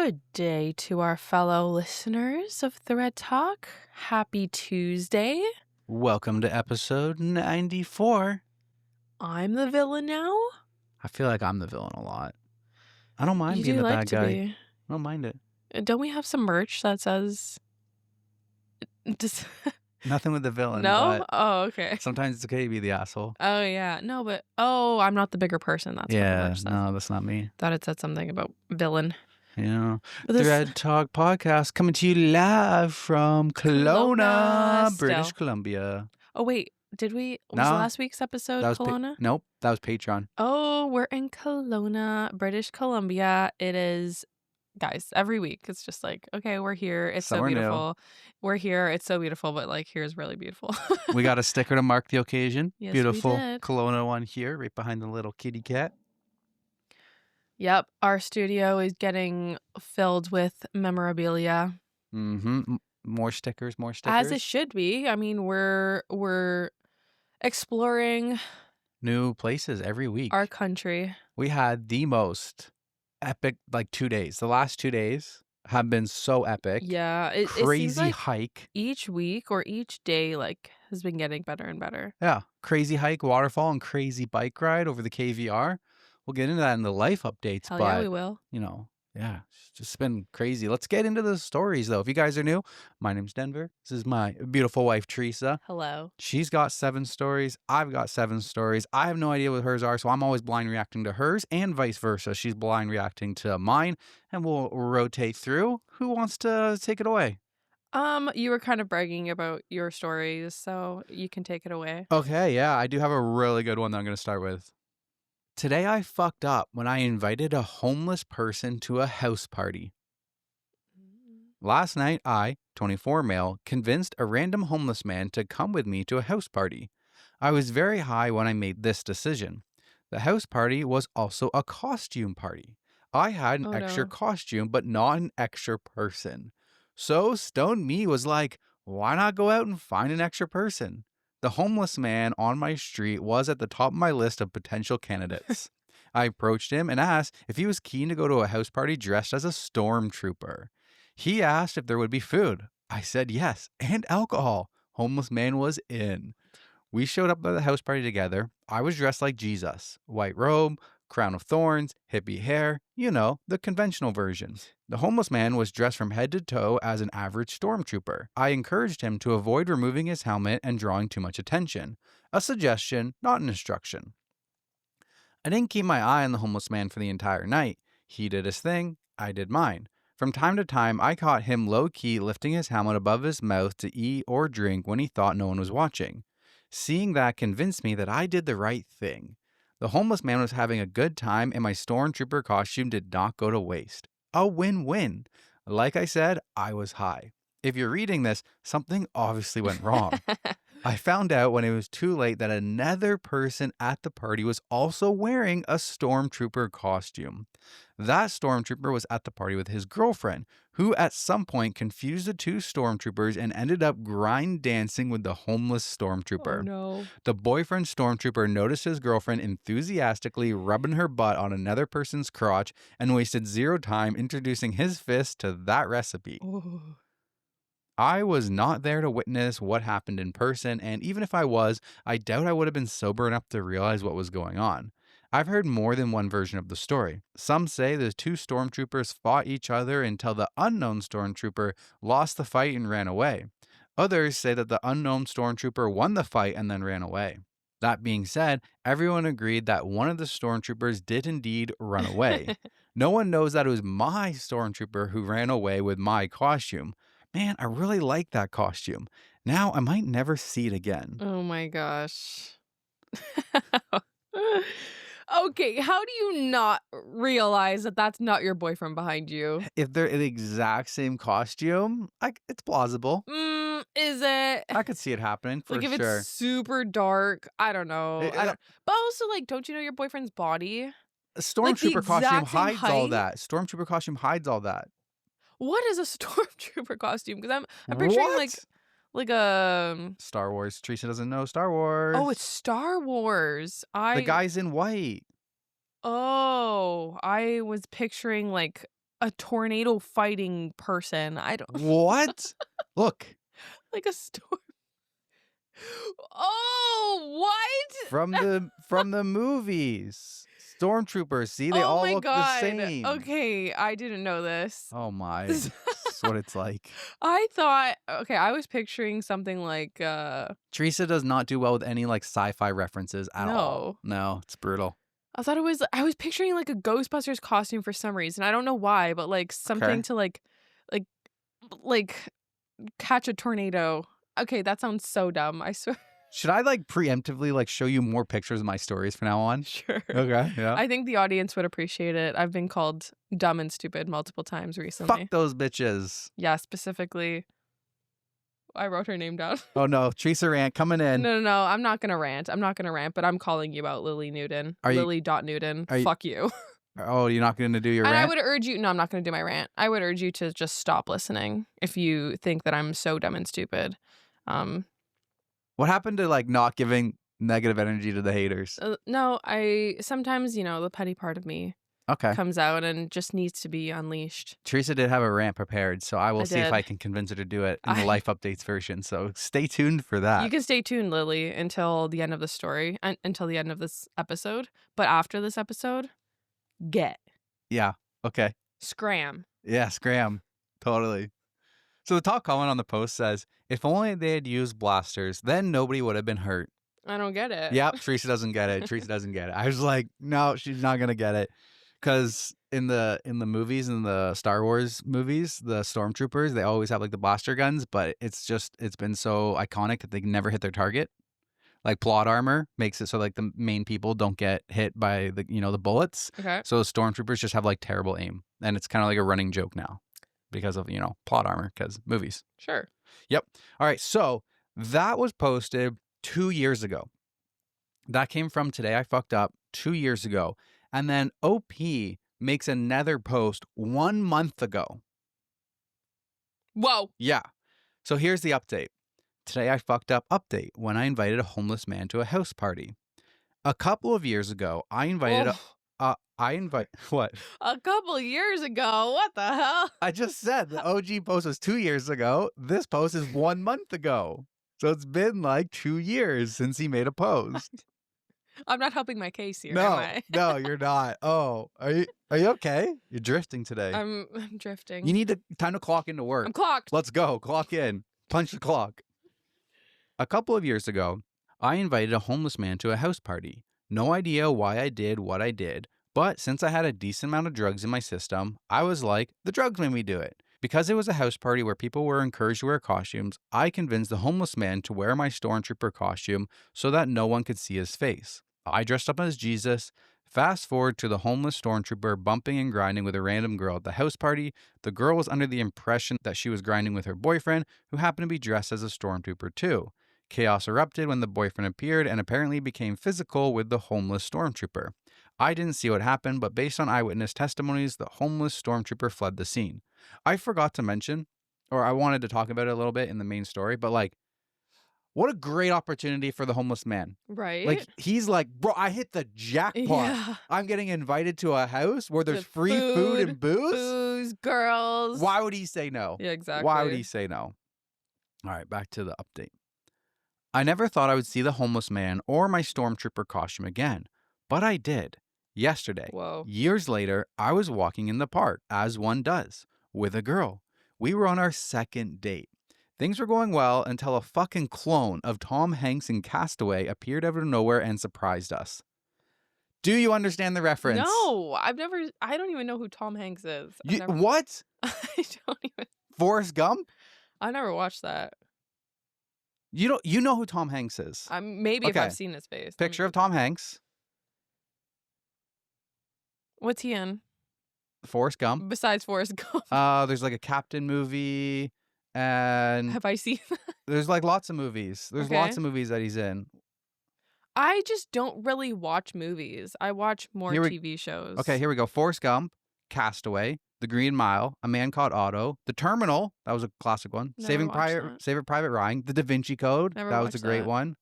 Good day to our fellow listeners of ThreadTalk. Happy Tuesday. Welcome to episode 94. I'm the villain now. I feel like I'm the villain a lot. I don't mind You being do the like bad to guy. be. I don't mind it. Don't we have some merch that says... Nothing with the villain. No? But Oh, okay. sometimes it's okay to be the asshole. Oh, yeah. No, but... Oh, I'm not the bigger person. That's what the Yeah, merch says. no, that's not me. Thought it said something about villain. Yeah. But this- Thread Talk Podcast coming to you live from Kelowna, British still. Columbia. Oh, wait. Did we... Was No. last week's episode That was Kelowna? Nope, that was Patreon. Oh, we're in Kelowna, British Columbia. It is, guys, every week. It's just like, okay, we're here. It's Somewhere so new. beautiful. We're here. It's so beautiful, but like, here's really beautiful. We got a sticker to mark the occasion. Yes, Beautiful we did. Kelowna one here, right behind the little kitty cat. Yep, our studio is getting filled with memorabilia. Mm-hmm. More stickers. As it should be. I mean, we're exploring New places every week. our country. We had the most epic, 2 days. The last 2 days have been so epic. Yeah, it Crazy seems like hike. each week or each day has been getting better and better. Yeah. Crazy hike, waterfall, and crazy bike ride over the KVR. We'll get into that in the life updates. Hell but, yeah, we will. Yeah, it's just been crazy. Let's get into the stories, though. If you guys are new, my name's Denver. This is my beautiful wife, Teresa. Hello. She's got 7 stories. I've got 7 stories. I have no idea what hers are, so I'm always blind reacting to hers and vice versa. She's blind reacting to mine, and we'll rotate through. Who wants to take it away? You were kind of bragging about your stories, so you can take it away. Okay, yeah, I do have a really good one that I'm going to start with. Today I fucked up when I invited a homeless person to a house party. Last night, I, 24 male, convinced a random homeless man to come with me to a house party. I was very high when I made this decision. The house party was also a costume party. I had an extra costume, but not an extra person. So stoned me was like, why not go out and find an extra person? The homeless man on my street was at the top of my list of potential candidates. I approached him and asked if he was keen to go to a house party dressed as a stormtrooper. He asked if there would be food. I said yes, and alcohol. Homeless man was in. We showed up at the house party together. I was dressed like Jesus. White robe, crown of thorns, hippie hair, the conventional version. The homeless man was dressed from head to toe as an average stormtrooper. I encouraged him to avoid removing his helmet and drawing too much attention. A suggestion, not an instruction. I didn't keep my eye on the homeless man for the entire night. He did his thing, I did mine. From time to time, I caught him low-key lifting his helmet above his mouth to eat or drink when he thought no one was watching. Seeing that convinced me that I did the right thing. The homeless man was having a good time and my stormtrooper costume did not go to waste. A win-win. Like I said, I was high. If you're reading this, something obviously went wrong. I found out when it was too late that another person at the party was also wearing a stormtrooper costume. That stormtrooper was at the party with his girlfriend, who at some point confused the two stormtroopers and ended up grind dancing with the homeless stormtrooper. Oh, no. The boyfriend stormtrooper noticed his girlfriend enthusiastically rubbing her butt on another person's crotch and wasted zero time introducing his fist to that recipe. Ooh. I was not there to witness what happened in person, and even if I was, I doubt I would have been sober enough to realize what was going on. I've heard more than one version of the story. Some say the two stormtroopers fought each other until the unknown stormtrooper lost the fight and ran away. Others say that the unknown stormtrooper won the fight and then ran away. That being said, everyone agreed that one of the stormtroopers did indeed run away. No one knows that it was my stormtrooper who ran away with my costume. Man, I really like that costume. Now I might never see it again. Oh my gosh. Okay, how do you not realize that that's not your boyfriend behind you? If they're in the exact same costume, it's plausible. Is it? I could see it happening for Like if sure. it's super dark, I don't know. But also, don't you know your boyfriend's body? A stormtrooper costume hides all that. Stormtrooper costume hides all that. What is a stormtrooper costume? Because I'm picturing like a Star Wars. Teresa doesn't know Star Wars. Oh, it's Star Wars. The guy's in white. Oh, I was picturing like a tornado fighting person. I don't What? Look. like a storm. Oh, what? From the movies. Stormtroopers. See, they Oh all my look the God. same. Okay, I didn't know this. Oh my. That's what it's like. I thought, okay, I was picturing something like Teresa does not do well with any like sci-fi references at all. No, it's brutal. I was picturing like a Ghostbusters costume for some reason. I don't know why, but like something to like catch a tornado. Okay, that sounds so dumb. I swear. Should I like preemptively like show you more pictures of my stories from now on? Sure. Okay, yeah. I think the audience would appreciate it. I've been called dumb and stupid multiple times recently. Fuck those bitches. Yeah, specifically. I wrote her name down. Oh no, Teresa rant coming in. No. I'm not gonna rant. But I'm calling you out, Lily Newton. Lily.Newton. Fuck you. Oh, you're not going to do your and rant? I would urge you. No, I'm not going to do my rant. I would urge you to just stop listening if you think that I'm so dumb and stupid. What happened to like not giving negative energy to the haters? No, I sometimes, the petty part of me comes out and just needs to be unleashed. Teresa did have a rant prepared, so I will see if I can convince her to do it in the life updates version. So stay tuned for that. You can stay tuned, Lily, until the end of the story, until the end of this episode. But after this episode, Yeah. Okay. Scram. Yeah, scram. Totally. So the top comment on the post says, if only they had used blasters, then nobody would have been hurt. I don't get it. Yep, Teresa doesn't get it. Teresa doesn't get it. I was like, no, she's not going to get it. Because in the movies, in the Star Wars movies, the stormtroopers, they always have like the blaster guns, but it's been so iconic that they never hit their target. Like plot armor makes it so like the main people don't get hit by the bullets. Okay. So the stormtroopers just have like terrible aim. And it's kind of like a running joke now because of, plot armor, because movies. Sure. Yep. All right. So that was posted 2 years ago. That came from Today I Fucked Up 2 years ago. And then OP makes another post 1 month ago. Whoa. Yeah. So here's the update. Today I Fucked Up update when I invited a homeless man to a house party. A couple of years ago, I invited what? A couple years ago? What the hell? I just said the OG post was 2 years ago. This post is 1 month ago. So it's been like 2 years since he made a post. I'm not helping my case here, am I? No, you're not. Oh, are you okay? You're drifting today. I'm drifting. You need time to clock into work. I'm clocked. Let's go. Clock in. Punch the clock. A couple of years ago, I invited a homeless man to a house party. No idea why I did what I did, but since I had a decent amount of drugs in my system, I was like, the drugs made me do it. Because it was a house party where people were encouraged to wear costumes, I convinced the homeless man to wear my stormtrooper costume so that no one could see his face. I dressed up as Jesus. Fast forward to the homeless stormtrooper bumping and grinding with a random girl at the house party. The girl was under the impression that she was grinding with her boyfriend, who happened to be dressed as a stormtrooper too. Chaos erupted when the boyfriend appeared and apparently became physical with the homeless stormtrooper. I didn't see what happened, but based on eyewitness testimonies, the homeless stormtrooper fled the scene. I forgot to mention, or I wanted to talk about it a little bit in the main story, but like, what a great opportunity for the homeless man. Right. Like, he's like, bro, I hit the jackpot. Yeah. I'm getting invited to a house where there's free food and booze. Booze, girls. Why would he say no? Yeah, exactly. Why would he say no? All right, back to the update. I never thought I would see the homeless man or my stormtrooper costume again, but I did. Yesterday, Whoa. Years later, I was walking in the park, as one does, with a girl. We were on our second date. Things were going well until a fucking clone of Tom Hanks in Castaway appeared out of nowhere and surprised us. Do you understand the reference? No, I don't even know who Tom Hanks is. What? I don't even. Forrest Gump? I never watched that. You know who Tom Hanks is? Maybe if I've seen his face. Picture of Tom Hanks. What's he in? Forrest Gump. Besides Forrest Gump. There's like a Captain movie, and have I seen that? There's like lots of movies. There's lots of movies that he's in. I just don't really watch movies. I watch more TV shows. Okay, here we go. Forrest Gump, Castaway, The Green Mile, A Man Called Otto, The Terminal. That was a classic one. Saving Private Ryan, The Da Vinci Code. That was a great one.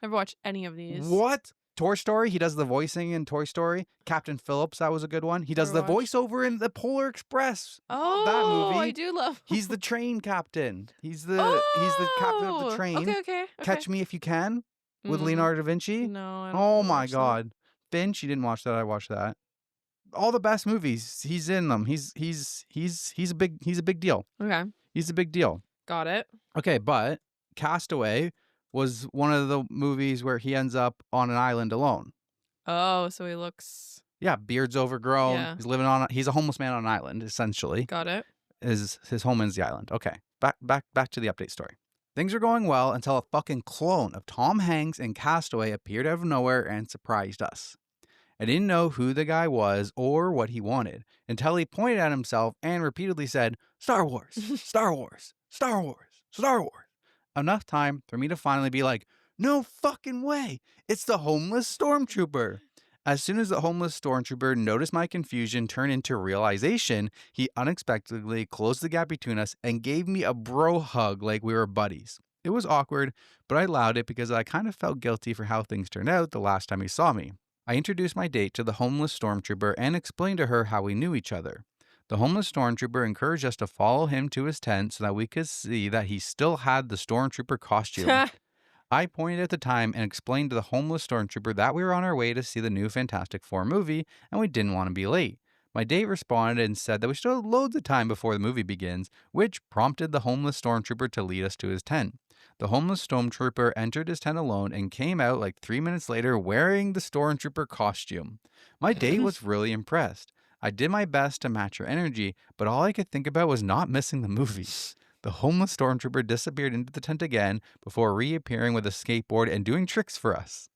Never watched any of these. What? Toy Story, he does the voicing in Toy Story. Captain Phillips, that was a good one. He does the Never watched. voiceover in the Polar Express. Love that Oh, I movie. do love. He's the train captain. He's the captain of the Oh, train. okay. Catch Me If You Can with Mm, Leonardo da Vinci. no, I don't Oh wanna my watch that. God. Finch, you didn't watch that. I watched that. All the best movies. He's in them. He's a big deal. Okay, He's a big deal. got it. Okay, but Castaway was one of the movies where he ends up on an island alone. Oh, so he looks. Yeah, beard's overgrown. Yeah. He's a homeless man on an island, essentially. Got it. His home is the island. Okay. Back to the update story. Things were going well until a fucking clone of Tom Hanks in Castaway appeared out of nowhere and surprised us. I didn't know who the guy was or what he wanted until he pointed at himself and repeatedly said, "Star Wars, Star Wars, Star Wars, Star Wars." Enough time for me to finally be like, "No fucking way. It's the homeless stormtrooper." As soon as the homeless stormtrooper noticed my confusion turn into realization, he unexpectedly closed the gap between us and gave me a bro hug like we were buddies. It was awkward, but I allowed it because I kind of felt guilty for how things turned out the last time he saw me. I introduced my date to the homeless stormtrooper and explained to her how we knew each other. The homeless stormtrooper encouraged us to follow him to his tent so that we could see that he still had the stormtrooper costume. I pointed at the time and explained to the homeless stormtrooper that we were on our way to see the new Fantastic Four movie and we didn't want to be late. My date responded and said that we still have loads of time before the movie begins, which prompted the homeless stormtrooper to lead us to his tent. The homeless stormtrooper entered his tent alone and came out like 3 minutes later wearing the stormtrooper costume. My date was really impressed. I did my best to match her energy, but all I could think about was not missing the movie. The homeless stormtrooper disappeared into the tent again before reappearing with a skateboard and doing tricks for us.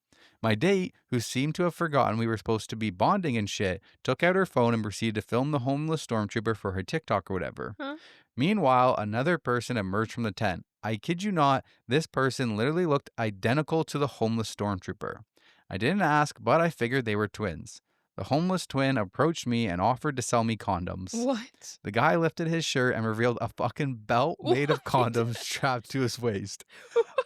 My date, who seemed to have forgotten we were supposed to be bonding and shit, took out her phone and proceeded to film the homeless stormtrooper for her TikTok or whatever. Huh? Meanwhile, another person emerged from the tent. I kid you not, this person literally looked identical to the homeless stormtrooper. I didn't ask, but I figured they were twins. The homeless twin approached me and offered to sell me condoms. What? The guy lifted his shirt and revealed a fucking belt made of What? condoms strapped to his waist.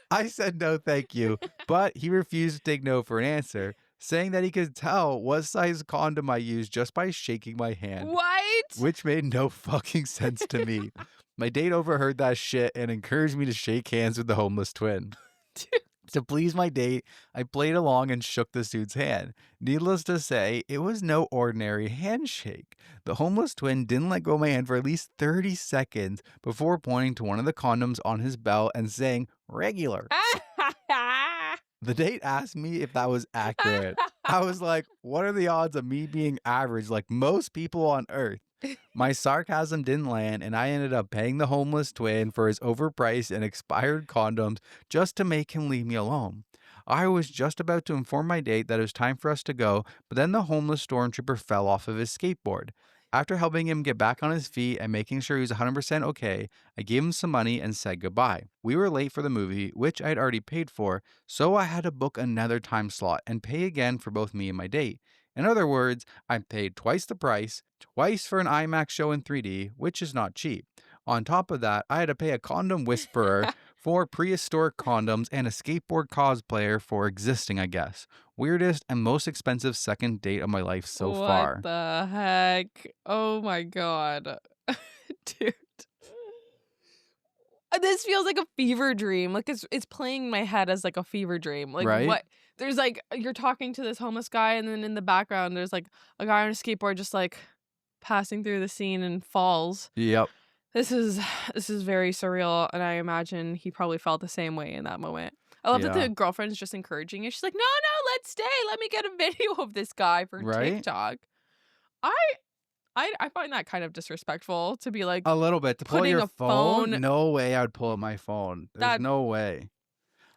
I said no thank you, but he refused to take no for an answer, saying that he could tell what size condom I used just by shaking my hand, What? which made no fucking sense to me. My date overheard that shit and encouraged me to shake hands with the homeless twin. Dude. To please my date, I played along and shook the dude's hand. Needless to say, it was no ordinary handshake. The homeless twin didn't let go of my hand for at least 30 seconds before pointing to one of the condoms on his belt and saying, "Regular." The date asked me if that was accurate. I was like, what are the odds of me being average like most people on Earth? My sarcasm didn't land, and I ended up paying the homeless twin for his overpriced and expired condoms just to make him leave me alone. I was just about to inform my date that it was time for us to go, but then the homeless stormtrooper fell off of his skateboard. After helping him get back on his feet and making sure he was 100% okay, I gave him some money and said goodbye. We were late for the movie, which I'd already paid for, so I had to book another time slot and pay again for both me and my date. In other words, I paid twice the price, twice for an IMAX show in 3D, which is not cheap. On top of that, I had to pay a condom whisperer for prehistoric condoms and a skateboard cosplayer for existing, I guess. Weirdest and most expensive second date of my life so far. What the heck? Oh my god. Dude. This feels like a fever dream. Like it's playing in my head as like a fever dream. Like Right? what there's like you're talking to this homeless guy and then in the background there's like a guy on a skateboard just like passing through the scene and falls. Yep. This is very surreal and I imagine he probably felt the same way in that moment. I love that Yeah. the girlfriend's just encouraging it. She's like, no, let's stay. Let me get a video of this guy for Right? TikTok. I find that kind of disrespectful to be like A little bit. To pull putting your a phone? phone. No way I would pull up my phone. There's That- no way.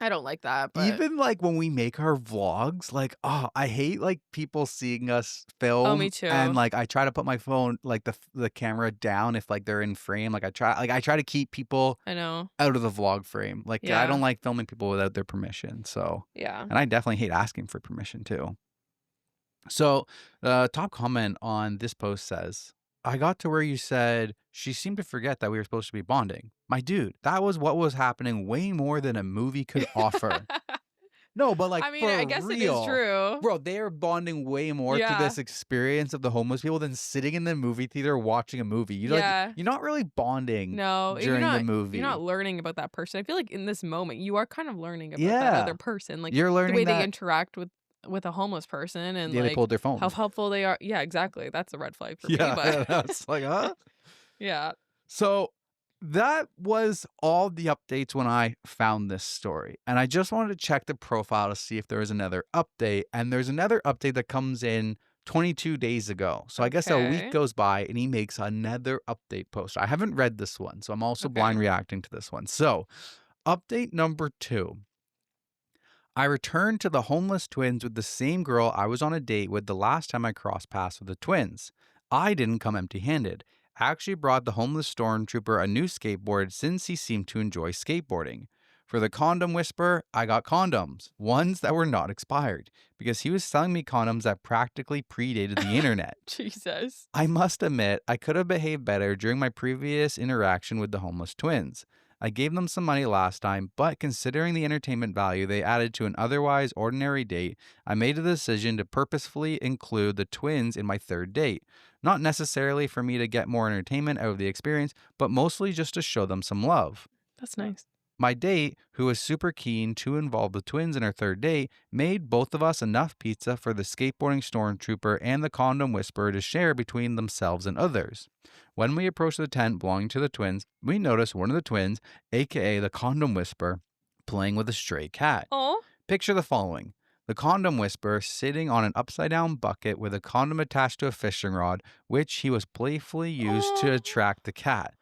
I don't like that. But Even like when we make our vlogs, like, oh, I hate like people seeing us film. Oh, me too. And like I try to put my phone, like the camera down if like they're in frame. Like I try to keep people I know. out of the vlog frame. Like I Yeah. don't like filming people without their permission. So, Yeah. and I definitely hate asking for permission too. So, top comment on this post says, I got to where you said she seemed to forget that we were supposed to be bonding. My dude, that was what was happening way more than a movie could offer. No, but like I mean, for I guess it is real. true. Bro, they are bonding way more to Yeah. this experience of the homeless people than sitting in the movie theater watching a movie. Yeah. You're not really bonding No, during the you're movie. not learning about that person. I feel like in this moment, you are kind of learning about that Yeah. other person, like, You're the way learning they that interact with a homeless person and, yeah, they like, pulled their phone. how helpful they are. Yeah, exactly. That's a red flag for me, Yeah, but that's like, huh? yeah. So that was all the updates when I found this story. And I just wanted to check the profile to see if there was another update. And there's another update that comes in 22 days ago. So I guess a week Okay. goes by and he makes another update post. I haven't read this one, so I'm also blind Okay. reacting to this one. So, update number 2. I returned to the homeless twins with the same girl I was on a date with the last time I crossed paths with the twins. I didn't come empty handed. I actually brought the homeless stormtrooper a new skateboard since he seemed to enjoy skateboarding. For the condom whisperer, I got condoms, ones that were not expired, because he was selling me condoms that practically predated the internet. Jesus. I must admit, I could have behaved better during my previous interaction with the homeless twins. I gave them some money last time, but considering the entertainment value they added to an otherwise ordinary date, I made a decision to purposefully include the twins in my third date. Not necessarily for me to get more entertainment out of the experience, but mostly just to show them some love. That's nice. My date, who was super keen to involve the twins in our third date, made both of us enough pizza for the skateboarding stormtrooper and the condom whisperer to share between themselves and others. When we approached the tent belonging to the twins, we noticed one of the twins, aka the condom whisperer, playing with a stray cat. Oh. Picture the following. The condom whisperer sitting on an upside down bucket with a condom attached to a fishing rod, which he was playfully used to attract the cat.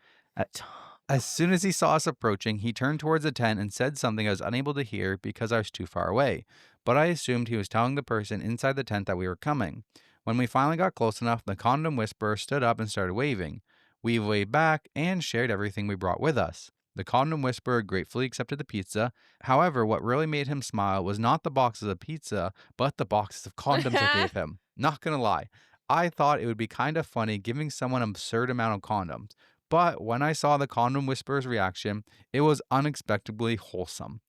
As soon as he saw us approaching, he turned towards the tent and said something I was unable to hear because I was too far away, but I assumed he was telling the person inside the tent that we were coming. When we finally got close enough, the condom whisperer stood up and started waving. We waved back and shared everything we brought with us. The condom whisperer gratefully accepted the pizza. However, what really made him smile was not the boxes of pizza, but the boxes of condoms I gave him. Not gonna lie, I thought it would be kind of funny giving someone an absurd amount of condoms. But when I saw the condom whisperer's reaction, it was unexpectedly wholesome.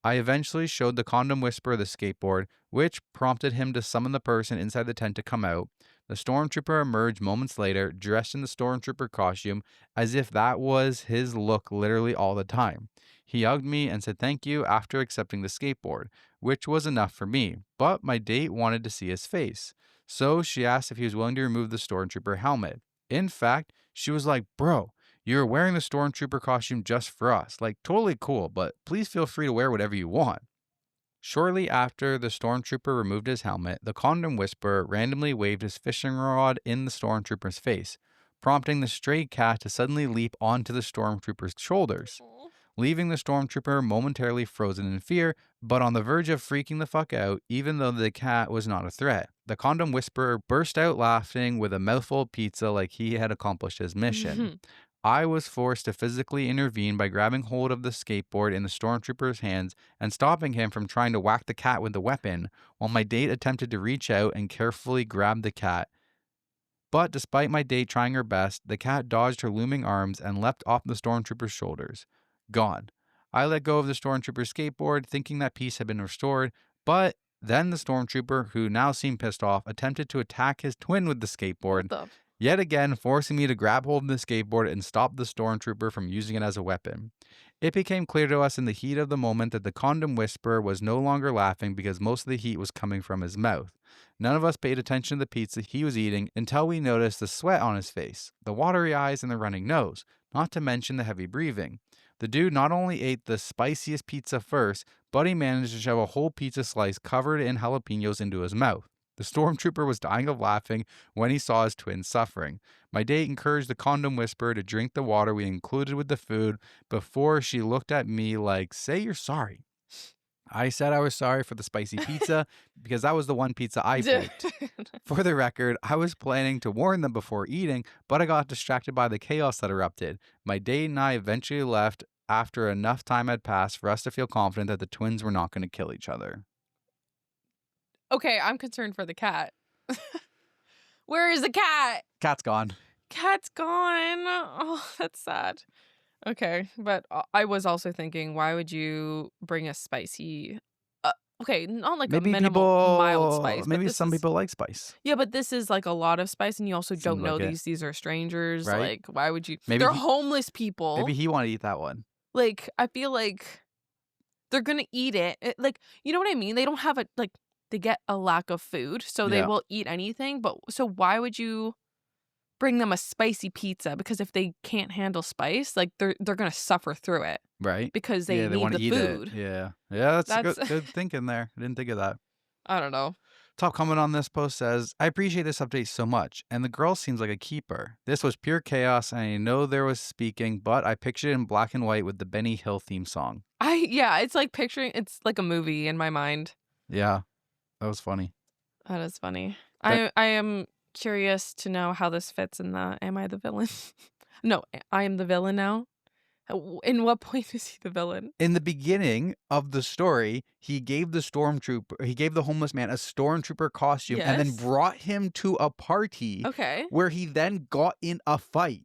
I eventually showed the condom whisperer the skateboard, which prompted him to summon the person inside the tent to come out. The stormtrooper emerged moments later, dressed in the stormtrooper costume, as if that was his look literally all the time. He hugged me and said thank you after accepting the skateboard, which was enough for me, but my date wanted to see his face. So she asked if he was willing to remove the stormtrooper helmet. In fact, she was like, bro, you're wearing the stormtrooper costume just for us. Like, totally cool, but please feel free to wear whatever you want. Shortly after the stormtrooper removed his helmet, the condom whisperer randomly waved his fishing rod in the stormtrooper's face, prompting the stray cat to suddenly leap onto the stormtrooper's shoulders, leaving the stormtrooper momentarily frozen in fear, but on the verge of freaking the fuck out, even though the cat was not a threat. The condom whisperer burst out laughing with a mouthful of pizza like he had accomplished his mission. I was forced to physically intervene by grabbing hold of the skateboard in the stormtrooper's hands and stopping him from trying to whack the cat with the weapon, while my date attempted to reach out and carefully grab the cat. But despite my date trying her best, the cat dodged her looming arms and leapt off the stormtrooper's shoulders. Gone. I let go of the stormtrooper's skateboard, thinking that peace had been restored, but then the stormtrooper, who now seemed pissed off, attempted to attack his twin with the skateboard, yet again forcing me to grab hold of the skateboard and stop the stormtrooper from using it as a weapon. It became clear to us in the heat of the moment that the condom whisperer was no longer laughing because most of the heat was coming from his mouth. None of us paid attention to the pizza he was eating until we noticed the sweat on his face, the watery eyes, and the running nose, not to mention the heavy breathing. The dude not only ate the spiciest pizza first, but he managed to shove a whole pizza slice covered in jalapenos into his mouth. The stormtrooper was dying of laughing when he saw his twin suffering. My date encouraged the condom whisperer to drink the water we included with the food before she looked at me like, say you're sorry. I said I was sorry for the spicy pizza because that was the one pizza I baked. For the record, I was planning to warn them before eating, but I got distracted by the chaos that erupted. My date and I eventually left after enough time had passed for us to feel confident that the twins were not going to kill each other. Okay, I'm concerned for the cat. Where is the cat? Cat's gone. Cat's gone. Oh, that's sad. Okay, but I was also thinking, why would you bring a spicy Okay, not like a Maybe minimal mild people, spice, but maybe this some is people like spice. yeah, but this is like a lot of spice, and you also Seems don't know like it, these are strangers. right? Like, why would you? Maybe They're he, homeless people. maybe he wanted to eat that one. Like, I feel like they're gonna eat it. Like, you know what I mean? They don't have a like. They get a lack of food, so they Yeah, will eat anything. But so why would you bring them a spicy pizza? Because if they can't handle spice, like they're gonna suffer through it right. because they Yeah, they need want the to eat it. food. Yeah, yeah. That's That's good thinking there. I didn't think of that. I don't know. Top comment on this post says, I appreciate this update so much, and the girl seems like a keeper. This was pure chaos, and I know there was speaking, but I pictured it in black and white with the Benny Hill theme song. Yeah, it's like picturing it's like a movie in my mind. Yeah, that was funny. That is funny. But I am curious to know how this fits in the am I the villain? No, I am the villain now. In what point is he the villain? in the beginning of the story, he gave the homeless man a stormtrooper costume and then Yes. brought him to a party Okay. where he then got in a fight.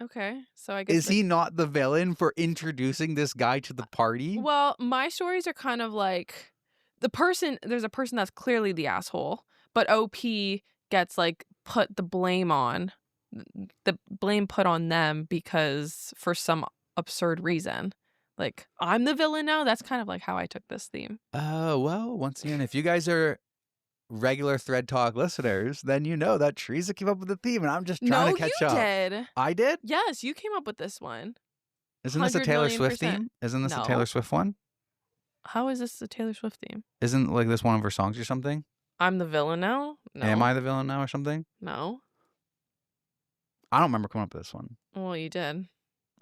Okay. So I guess Is he not the villain for introducing this guy to the party? well, my stories are kind of like there's a person that's clearly the asshole, but OP gets like put the blame on the blame put on them because for some absurd reason. Like, I'm the villain now. That's kind of like how I took this theme. Well, once again, if you guys are regular ThreadTalk listeners, then you know that Teresa came up with the theme, and I'm just trying No, to catch you up. did. I did? Yes, you came up with this one. Isn't this a Taylor Swift 100,000,000%. theme? Isn't this a No. Taylor Swift one? How is this the Taylor Swift theme? Isn't like this one of her songs or something? I'm the villain now? No. Am I the villain now or something? No. I don't remember coming up with this one. Well, you did.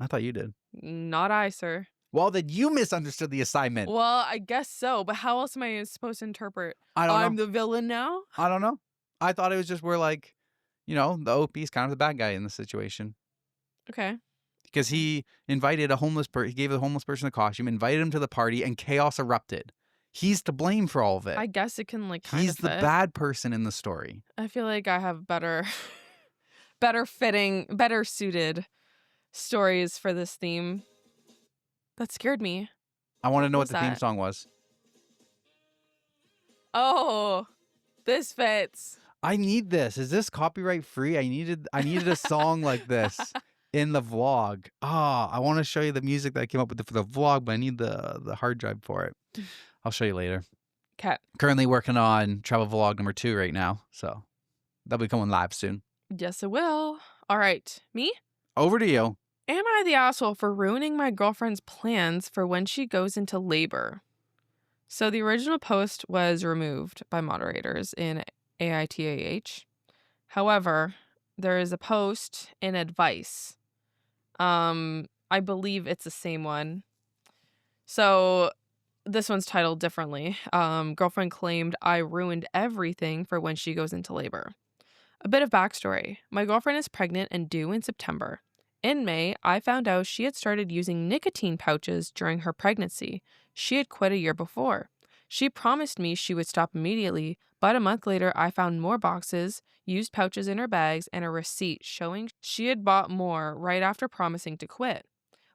I thought you did. Not I, sir. Well, then you misunderstood the assignment. Well, I guess so, but how else am I supposed to interpret I don't I'm know. the villain now? I don't know. I thought it was just where, like, you know, the OP's kind of the bad guy in this situation. Okay. Because he invited a homeless person, he gave the homeless person a costume, invited him to the party, and chaos erupted. He's to blame for all of it. I guess it can like kind He's of the fit. bad person in the story. I feel like I have better better suited stories for this theme. That scared me. I want to know what was the theme that? song was. Oh, this fits. I need this. Is this copyright free? I needed a song like this in the vlog. I want to show you the music that I came up with for the vlog, but I need the hard drive for it. I'll show you later. Okay. Currently working on travel vlog number 2 right now, so that'll be coming live soon. Yes, it will. All right. Me? Over to you. Am I the asshole for ruining my girlfriend's plans for when she goes into labor? So the original post was removed by moderators in AITAH. However, there is a post in advice. I believe it's the same one. So this one's titled differently. Girlfriend claimed I ruined everything for when she goes into labor. A bit of backstory. My girlfriend is pregnant and due in September. In May, I found out she had started using nicotine pouches during her pregnancy. She had quit a year before. She promised me she would stop immediately, but a month later I found more boxes, used pouches in her bags, and a receipt showing she had bought more right after promising to quit.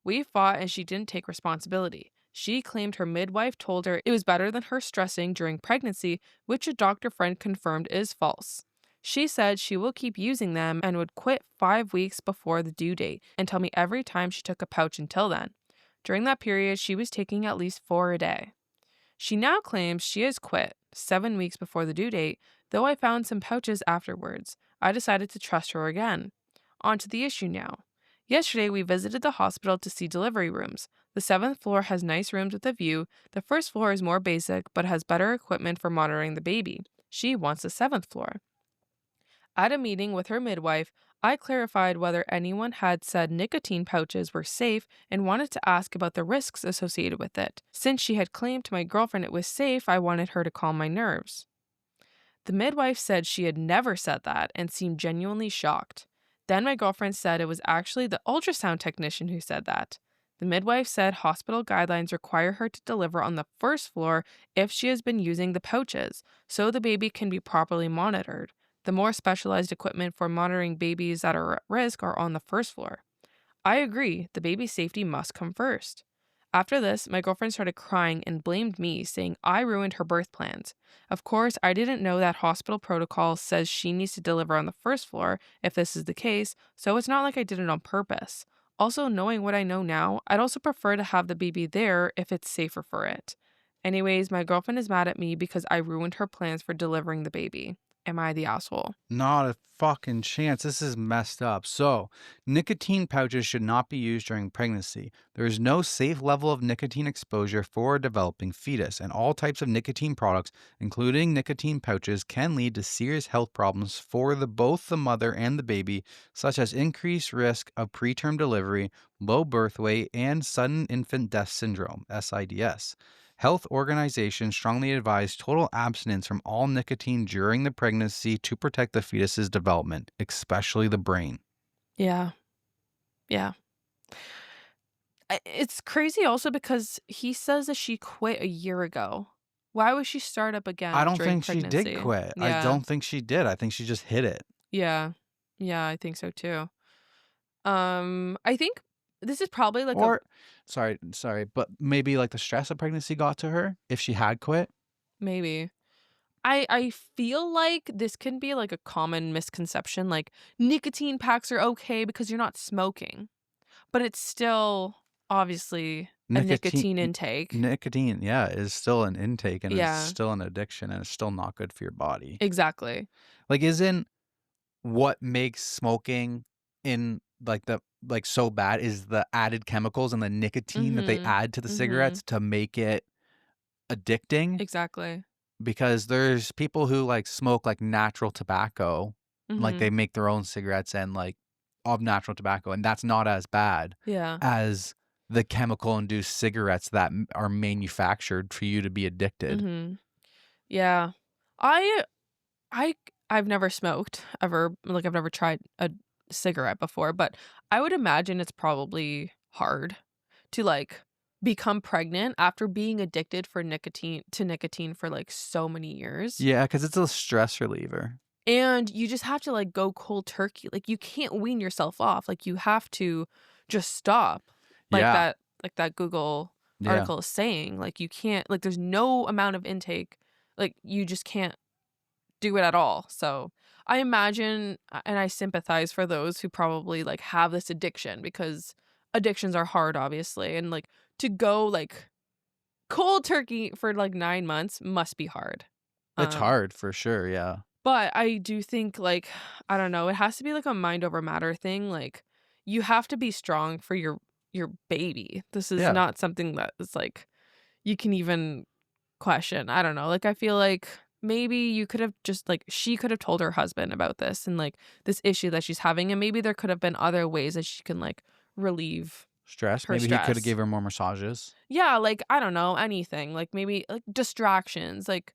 We fought and she didn't take responsibility. She claimed her midwife told her it was better than her stressing during pregnancy, which a doctor friend confirmed is false. She said she will keep using them and would quit 5 weeks before the due date and tell me every time she took a pouch until then. During that period, she was taking at least 4 a day. She now claims she has quit 7 weeks before the due date, though I found some pouches afterwards. I decided to trust her again. On to the issue now. Yesterday, we visited the hospital to see delivery rooms. The 7th floor has nice rooms with a view. The 1st floor is more basic, but has better equipment for monitoring the baby. She wants the 7th floor. At a meeting with her midwife, I clarified whether anyone had said nicotine pouches were safe and wanted to ask about the risks associated with it. Since she had claimed to my girlfriend it was safe, I wanted her to calm my nerves. The midwife said she had never said that and seemed genuinely shocked. Then my girlfriend said it was actually the ultrasound technician who said that. The midwife said hospital guidelines require her to deliver on the 1st floor if she has been using the pouches, so the baby can be properly monitored. The more specialized equipment for monitoring babies that are at risk are on the 1st floor. I agree, the baby's safety must come first. After this, my girlfriend started crying and blamed me, saying I ruined her birth plans. Of course, I didn't know that hospital protocol says she needs to deliver on the first floor if this is the case, so it's not like I did it on purpose. Also, knowing what I know now, I'd also prefer to have the baby there if it's safer for it. Anyways, my girlfriend is mad at me because I ruined her plans for delivering the baby. Am I the asshole? Not a fucking chance. This is messed up. So, nicotine pouches should not be used during pregnancy. There is no safe level of nicotine exposure for a developing fetus, and all types of nicotine products, including nicotine pouches, can lead to serious health problems for both the mother and the baby, such as increased risk of preterm delivery, low birth weight, and sudden infant death syndrome, SIDS. Health organizations strongly advise total abstinence from all nicotine during the pregnancy to protect the fetus's development, especially the brain. Yeah. Yeah. It's crazy also because he says that she quit a year ago. Why would she start up I again don't during think she did pregnancy? quit. I Yeah. don't think she did. I think she just hit it. Yeah. Yeah, I think so too. I think this is probably like Or, sorry, but maybe like the stress of pregnancy got to her if she had quit. maybe. I feel like this can be like a common misconception, like nicotine packs are okay because you're not smoking, but it's still obviously a nicotine intake. Nicotine, yeah, is still an intake and is Yeah, still an addiction and it's still not good for your body. exactly. Like, isn't what makes smoking in like so bad is the added chemicals and the nicotine that they Mhm. add to the Mhm. cigarettes to make it addicting? Exactly. Because there's people who like smoke like natural tobacco, like Mhm. they make their own cigarettes and like of natural tobacco, and that's not as bad Yeah. as the chemical induced cigarettes that are manufactured for you to be addicted. Mhm. Yeah. I I I've never smoked ever, like I've never tried a cigarette before, but I would imagine it's probably hard to like become pregnant after being addicted for nicotine for like so many years. Yeah, because it's a stress reliever. And you just have to like go cold turkey. Like you can't wean yourself off. Like you have to just stop. Like Yeah, that Google yeah. article is saying. Like you can't like there's no amount of intake. Like you just can't do it at all. So I imagine and I sympathize for those who probably like have this addiction because addictions are hard obviously and like to go like cold turkey for like 9 months must be hard. It's Um hard for sure. Yeah, but I do think like I don't know, it has to be like a mind over matter thing. Like you have to be strong for your baby. This is yeah. not something that is like you can even question. I don't know. Like I feel like maybe you could have just like she could have told her husband about this and like this issue that she's having and maybe there could have been other ways that she can like relieve Stress. her Maybe he could have stress. gave her more massages. Yeah, like I don't know, anything. Like maybe like distractions. Like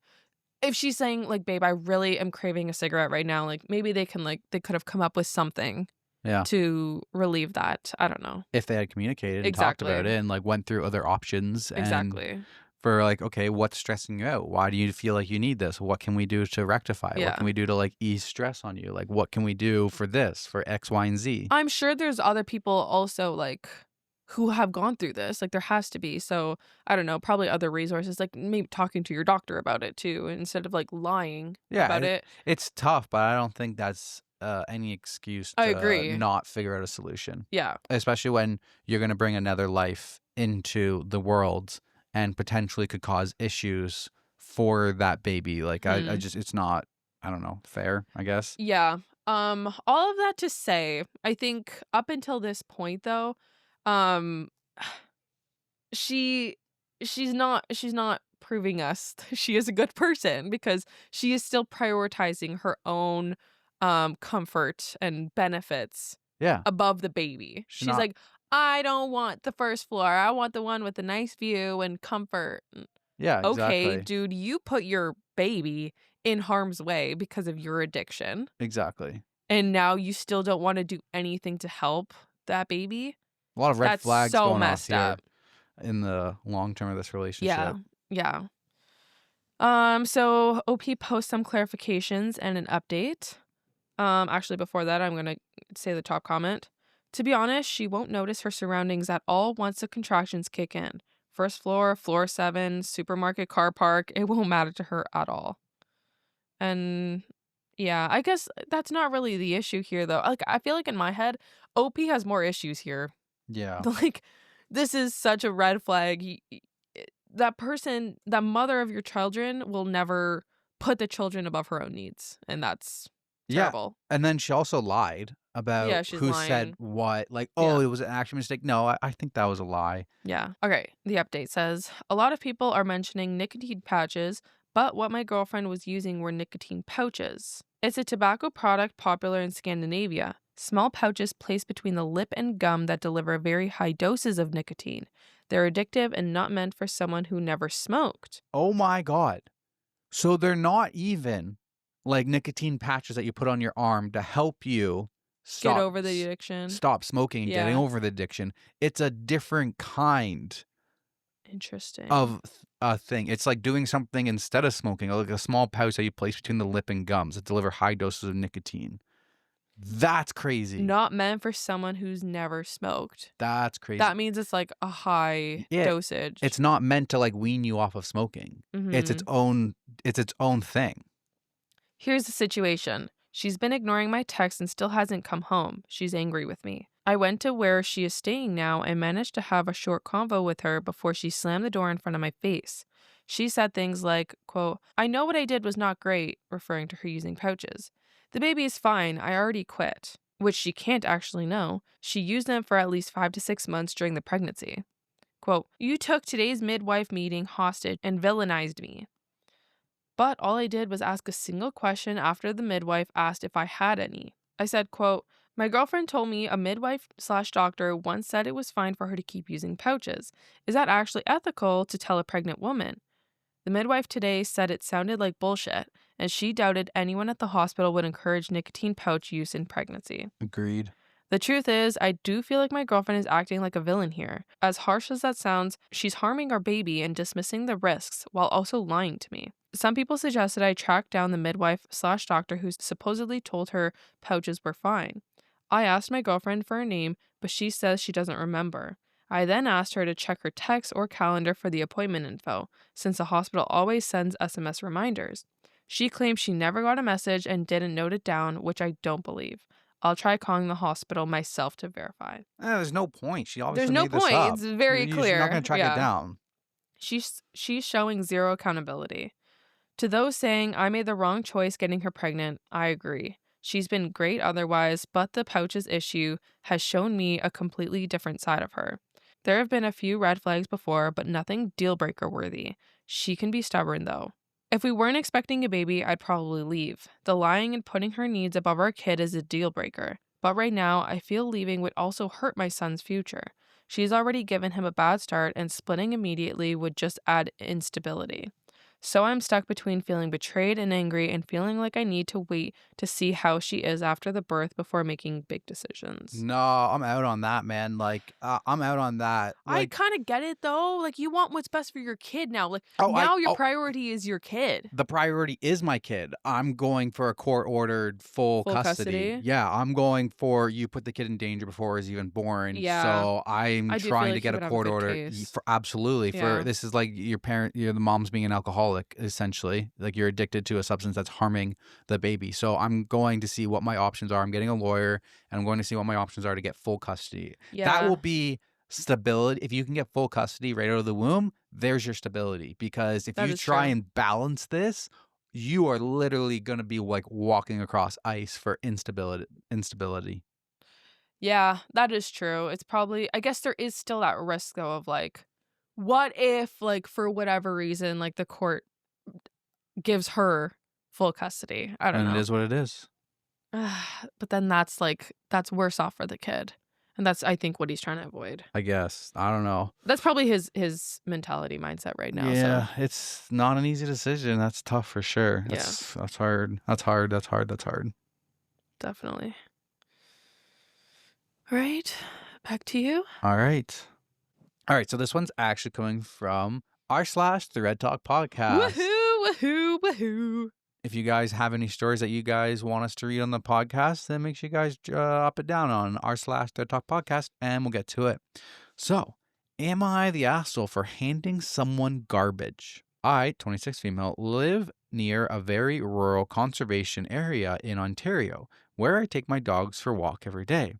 if she's saying like babe, I really am craving a cigarette right now, like maybe they could have come up with something Yeah. to relieve that. I don't know. If they had communicated and talked Exactly. about it and like went through other options and Exactly. for like, okay, what's stressing you out? Why do you feel like you need this? What can we do to rectify? What can Yeah. we do to like ease stress on you? Like, what can we do for this, for X, Y, and Z? I'm sure there's other people also like who have gone through this. Like there has to be. So I don't know, probably other resources, like maybe talking to your doctor about it too, instead of like lying Yeah, about it. it's tough, but I don't think that's any excuse I to agree. not figure out a solution, Yeah. especially when you're going to bring another life into the world and potentially could cause issues for that baby. Like, I Hmm. just, it's not, I don't know, fair, I guess. Yeah. All of that to say, I think up until this point though, um she she's not proving us that she is a good person because she is still prioritizing her own comfort and benefits Yeah. above the baby. She's She's not, like, I don't want the first floor. I want the one with the nice view and comfort. yeah, Okay, exactly. dude, you put your baby in harm's way because of your addiction. Exactly. And now you still don't want to do anything to help that baby. A lot of red That's flags so going off messed here up. in the long term of this Yeah. relationship. Yeah. So OP posts some clarifications and an update. Actually before that, I'm gonna say the top comment. To be honest, she won't notice her surroundings at all once the contractions kick in. First floor, floor 7, supermarket, car park. It won't matter to her at all. And yeah, I guess that's not really the issue here, though. Like, I feel like in my head, OP has more issues here. Yeah. Like, this is such a red flag. That person, that mother of your children, will never put the children above her own needs. And that's terrible. And then she also lied about Yeah, she's who lying. said what. Like, Yeah. oh, it was an actual mistake. No, I think that was a lie. Yeah. Okay. The update says a lot of people are mentioning nicotine patches, but what my girlfriend was using were nicotine pouches. It's a tobacco product popular in Scandinavia. Small pouches placed between the lip and gum that deliver very high doses of nicotine. They're addictive and not meant for someone who never smoked. Oh my God. So they're not even like nicotine patches that you put on your arm to help you Get over the addiction. stop smoking and Yeah. getting over the addiction. It's a different kind Interesting. of a thing. It's like doing something instead of smoking, like a small pouch that you place between the lip and gums that deliver high doses of nicotine. That's crazy. Not meant for someone who's never smoked. That's crazy. That means it's like a high dosage. It's not meant to like wean you off of smoking. It's its own thing. Here's the situation. She's been ignoring my texts and still hasn't come home. She's angry with me. I went to where she is staying now and managed to have a short convo with her before she slammed the door in front of my face. She said things like, quote, "I know what I did was not great," referring to her using pouches. "The baby is fine. I already quit," which she can't actually know. She used them for at least 5 to 6 months during the pregnancy. Quote, "You took today's midwife meeting hostage and villainized me." But all I did was ask a single question after the midwife asked if I had any. I said, quote, "My girlfriend told me a midwife/doctor once said it was fine for her to keep using pouches. Is that actually ethical to tell a pregnant woman?" The midwife today said it sounded like bullshit, and she doubted anyone at the hospital would encourage nicotine pouch use in pregnancy. Agreed. The truth is, I do feel like my girlfriend is acting like a villain here. As harsh as that sounds, she's harming our baby and dismissing the risks while also lying to me. Some people suggested I track down the midwife/doctor who supposedly told her pouches were fine. I asked my girlfriend for her name, but she says she doesn't remember. I then asked her to check her text or calendar for the appointment info, since the hospital always sends SMS reminders. She claims she never got a message and didn't note it down, which I don't believe. I'll try calling the hospital myself to verify. There's no point. She obviously There's no made this point. up. It's very She's clear. not going to track it down. She's showing zero accountability. To those saying I made the wrong choice getting her pregnant, I agree. She's been great otherwise, but the pouches issue has shown me a completely different side of her. There have been a few red flags before, but nothing deal-breaker worthy. She can be stubborn, though. If we weren't expecting a baby, I'd probably leave. The lying and putting her needs above our kid is a deal-breaker. But right now, I feel leaving would also hurt my son's future. She's already given him a bad start, and splitting immediately would just add instability. So I'm stuck between feeling betrayed and angry and feeling like I need to wait to see how she is after the birth before making big decisions. No, I'm out on that, man. Like, I'm out on that. I kind of get it, though. Like, you want what's best for your kid now. Like, your priority is your kid. The priority is my kid. I'm going for a court-ordered full custody. Yeah, I'm going for you put the kid in danger before he's even born. Yeah. So I'm trying to get a court order. Absolutely. Yeah. This is like the mom's being an alcoholic, essentially. Like, you're addicted to a substance that's harming the baby. So I'm going to see what my options are. I'm getting a lawyer, and I'm going to see what my options are to get full custody. Yeah. That will be stability. If you can get full custody right out of the womb, there's your stability. Because if you try and balance this, you are literally going to be like walking across ice for instability. Yeah, that is true. It's probably, I guess there is still that risk, though, of like, what if, like, for whatever reason, like, the court gives her full custody? I don't know. And it is what it is. But then that's worse off for the kid. And that's, I think, what he's trying to avoid. I guess. I don't know. That's probably his mentality mindset right now. Yeah, so. It's not an easy decision. That's tough for sure. That's hard. That's hard. Definitely. All right. Back to you. All right. So this one's actually coming from r/ThreadTalk podcast. Woohoo. If you guys have any stories that you guys want us to read on the podcast, then make sure you guys up it down on r/ThreadTalk podcast, and we'll get to it. So, Am I the asshole for handing someone garbage? I, 26 female, live near a very rural conservation area in Ontario where I take my dogs for a walk every day.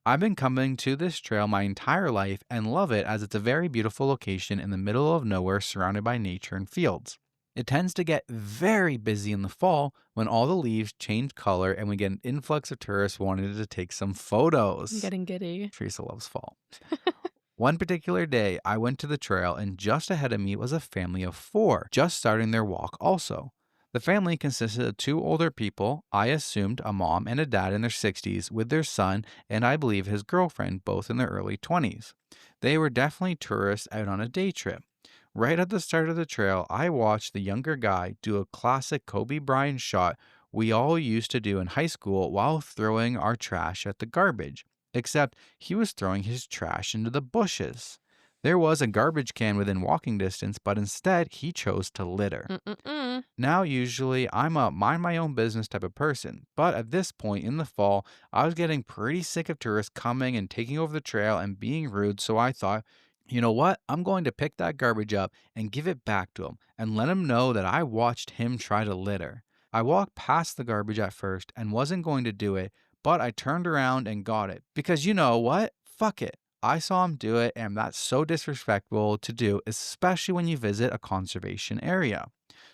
I've been coming to this trail my entire life and love it as it's a very beautiful location in the middle of nowhere surrounded by nature and fields. It tends to get very busy in the fall when all the leaves change color and we get an influx of tourists wanting to take some I'm photos. getting giddy. Teresa loves fall. One particular day, I went to the trail, and just ahead of me was a family of 4, just starting their walk also. The family consisted of 2 older people, I assumed a mom and a dad in their 60s, with their son and I believe his girlfriend, both in their early 20s. They were definitely tourists out on a day trip. Right at the start of the trail, I watched the younger guy do a classic Kobe Bryant shot we all used to do in high school while throwing our trash at the garbage, except he was throwing his trash into the bushes. There was a garbage can within walking distance, but instead he chose to litter. Mm-mm-mm. Now, usually, I'm a mind my own business type of person, but at this point in the fall, I was getting pretty sick of tourists coming and taking over the trail and being rude, so I thought, you know what? I'm going to pick that garbage up and give it back to him and let him know that I watched him try to litter. I walked past the garbage at first and wasn't going to do it, but I turned around and got it because you know what? Fuck it. I saw him do it, and that's so disrespectful to do, especially when you visit a conservation area.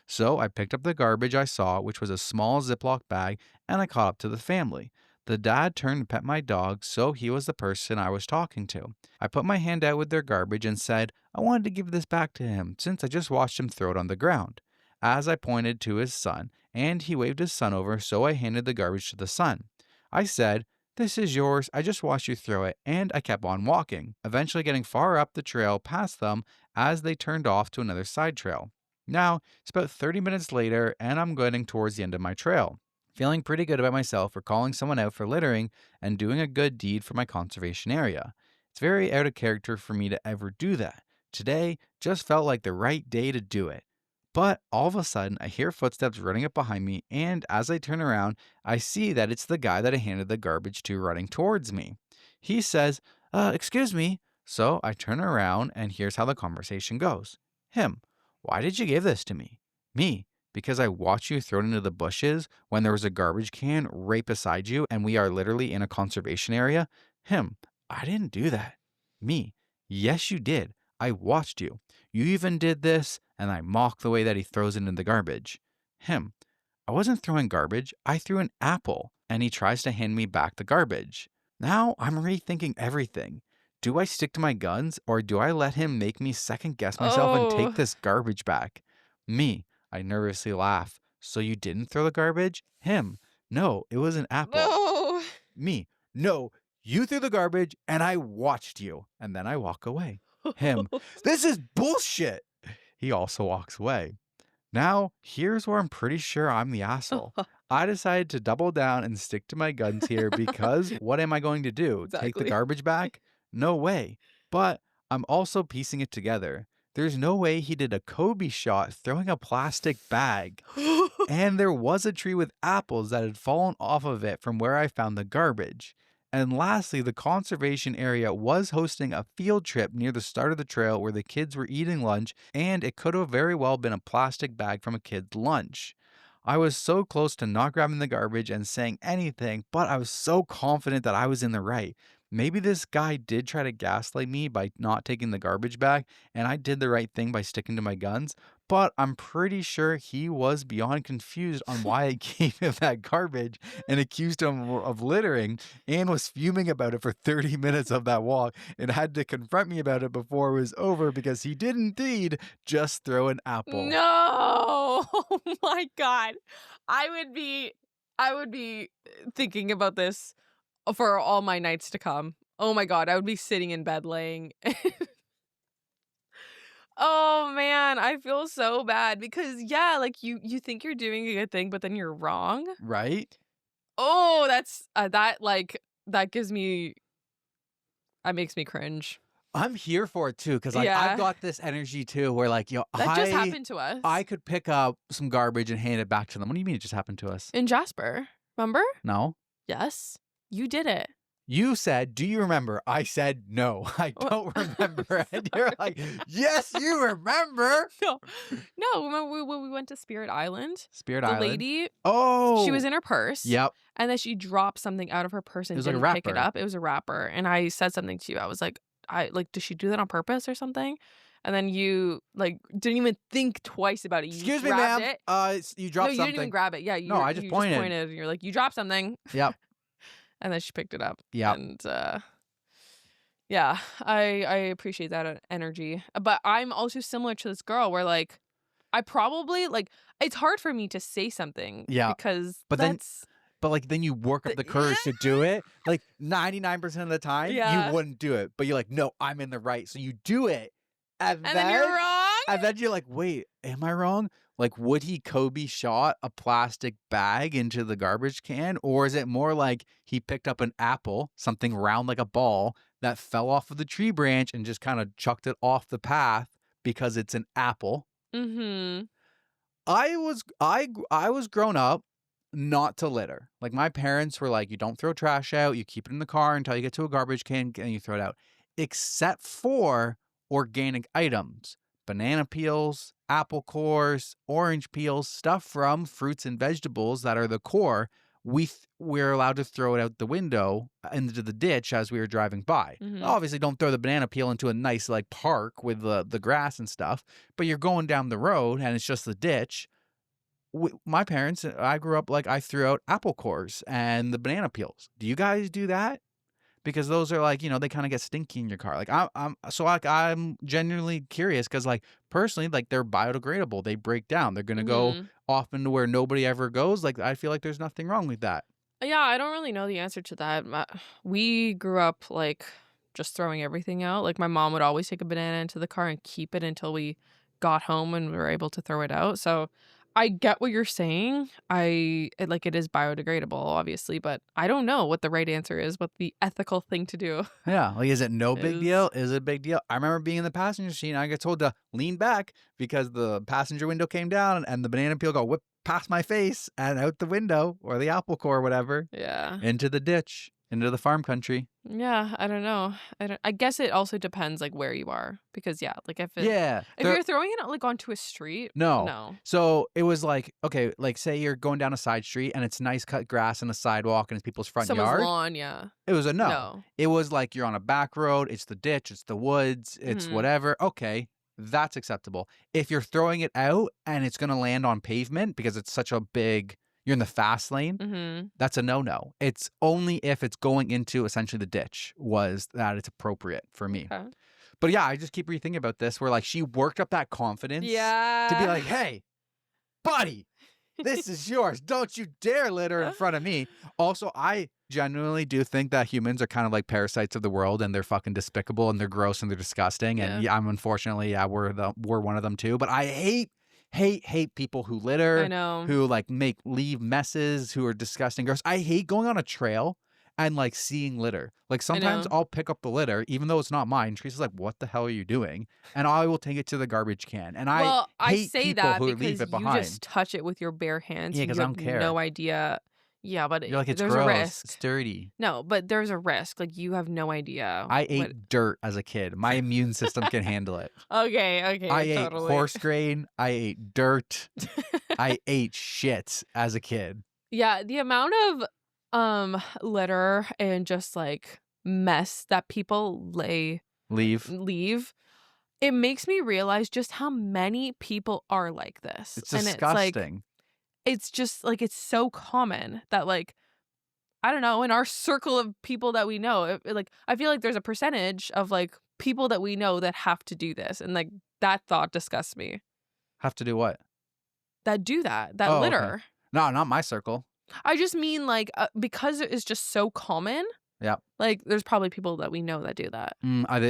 So I picked up the garbage I saw, which was a small Ziploc bag, and I caught up to the family. The dad turned to pet my dog, so he was the person I was talking to. I put my hand out with their garbage and said I wanted to give this back to him since I just watched him throw it on the ground. As I pointed to his son, and he waved his son over, so I handed the garbage to the son. I said, "This is yours. I just watched you throw it," and I kept on walking, eventually getting far up the trail past them as they turned off to another side trail. Now, it's about 30 minutes later, and I'm getting towards the end of my trail. Feeling pretty good about myself for calling someone out for littering and doing a good deed for my conservation area. It's very out of character for me to ever do that. Today just felt like the right day to do it. But all of a sudden, I hear footsteps running up behind me, and as I turn around, I see that it's the guy that I handed the garbage to running towards me. He says, excuse me. So I turn around, and here's how the conversation goes. Him. Why did you give this to me? Me. Because I watched you throw it into the bushes when there was a garbage can right beside you and we are literally in a conservation area? Him. I didn't do that. Me. Yes, you did. I watched you. You even did this, and I mocked the way that he throws it in the garbage. Him. I wasn't throwing garbage. I threw an apple, and he tries to hand me back the garbage. Now I'm rethinking everything. Do I stick to my guns, or do I let him make me second guess myself and take Oh, this garbage back? Me. I nervously laugh. So you didn't throw the garbage? Him. No, it was an apple. no. Me. No, you threw the garbage and I watched you. And then I walk away. Him. This is bullshit. He also walks away. Now, here's where I'm pretty sure I'm the asshole. I decided to double down and stick to my guns here because what am I going to do? Take the Exactly. garbage back? No way. But I'm also piecing it together. There's no way he did a Kobe shot throwing a plastic bag. And there was a tree with apples that had fallen off of it from where I found the garbage. And lastly, the conservation area was hosting a field trip near the start of the trail where the kids were eating lunch, and it could have very well been a plastic bag from a kid's lunch. I was so close to not grabbing the garbage and saying anything, but I was so confident that I was in the right. Maybe this guy did try to gaslight me by not taking the garbage bag, and I did the right thing by sticking to my guns, but I'm pretty sure he was beyond confused on why I gave him that garbage and accused him of littering and was fuming about it for 30 minutes of that walk and had to confront me about it before it was over because he did indeed just throw an apple. No. Oh my God. I would be thinking about this for all my nights to come. Oh my God. I would be sitting in bed laying. Oh man, I feel so bad because yeah, like you think you're doing a good thing, but then you're wrong. Right? Oh, that's that gives me that makes me cringe. I'm here for it too, because like I've Yeah. got this energy too where like, That just happened to us I could pick up some garbage and hand it back to them. What do you mean it just happened to us? in Jasper. Remember? No? Yes. You did it. You said, "Do you remember?" I said, "No, I What? don't remember." And you're like, "Yes, you remember." No, no. Remember when we went to Spirit Island? Spirit The Island. lady, she was Oh, in her purse. yep. And then she dropped something out of her purse It and was like a didn't pick it wrapper. up. It was a wrapper. And I said something to you. I was like, does she do that on purpose or something? And then you like didn't even think twice about it. You Excuse just me, grabbed ma'am. it. You No, dropped you something. didn't even grab it. Yeah, No, I just pointed. Just pointed and you're like, you dropped something. Yep. And then she picked it up. Yep. And yeah, I appreciate that energy. But I'm also similar to this girl where like I probably like it's hard for me to say something. Yeah. Because But that's then you work up the courage to do it. Like 99% of the time, Yeah. you wouldn't do it. But you're like, no, I'm in the right. So you do it. And then you're wrong. And then you're like, wait, am I wrong? Like, would he Kobe shot a plastic bag into the garbage can? Or is it more like he picked up an apple, something round like a ball, that fell off of the tree branch and just kind of chucked it off the path because it's an apple? Mm-hmm. I was grown up not to litter. Like my parents were like, you don't throw trash out. You keep it in the car until you get to a garbage can and you throw it out. Except for organic items, banana peels, apple cores, orange peels, stuff from fruits and vegetables that are the core. We're allowed to throw it out the window into the ditch as we were driving by. Mhm. Obviously, don't throw the banana peel into a nice like park with the grass and stuff. But you're going down the road and it's just the ditch. My parents, I grew up like I threw out apple cores and the banana peels. Do you guys do that? Because those are like, they kind of get stinky in your car. Like I'm genuinely curious because like personally, like they're biodegradable. They break down. They're gonna go off into where nobody ever goes. Like I feel like there's nothing wrong with that. Yeah, I don't really know the answer to that. We grew up like just throwing everything out. Like my mom would always take a banana into the car and keep it until we got home and we were able to throw it out. So I get what you're saying. It is biodegradable, obviously, but I don't know what the right answer is, what the ethical thing to do. Yeah, like is it no big deal? Is it a big deal? I remember being in the passenger seat and I got told to lean back because the passenger window came down and the banana peel got whipped past my face and out the window or the apple core or whatever. Yeah. Into the ditch, into the farm country. Yeah, I don't know. I guess it also depends like where you are because like if you're throwing it like onto a street, no. So it was like, okay, like say you're going down a side street and it's nice cut grass on the sidewalk and it's people's front Someone's yard. lawn, yeah. It was a no. It was like you're on a back road, it's the ditch, it's the woods, it's whatever. Okay, that's acceptable. If you're throwing it out and it's gonna land on pavement because it's such a big, you're in the fast lane, that's a no-no. It's only if it's going into essentially the ditch was that it's appropriate for me. Okay. But yeah, I just keep rethinking about this where like she worked up that confidence to be like, hey, buddy, this is yours. Don't you dare litter in front of me. Also, I genuinely do think that humans are kind of like parasites of the world and they're fucking despicable and they're gross and they're disgusting. And yeah, I'm unfortunately, we're one of them too. But I hate people who litter. I know. Who like leave messes, who are disgusting, gross. I hate going on a trail and like seeing litter. Like sometimes I'll pick up the litter, even though it's not mine. Teresa's like, "What the hell are you doing?" And I will take it to the garbage can. And I hate people who leave it behind. You just touch it with your bare hands. Yeah, because I don't care. No idea. Yeah, but you're like, it's there's gross. a risk. It's dirty. No, but there's a risk. Like you have no idea. I ate dirt as a kid. My immune system can handle it. Okay. I ate horse grain. I ate dirt. I ate shit as a kid. Yeah, the amount of litter and just like mess that people leave, it makes me realize just how many people are like this. It's disgusting. It's just like it's so common that like I don't know, in our circle of people that we know, like I feel like there's a percentage of like people that we know that have to do this, and like that thought disgusts me. Have to do what? That do that litter. Okay. No, not my circle. I just mean like because it is just so common. Yeah. Like there's probably people that we know that do that.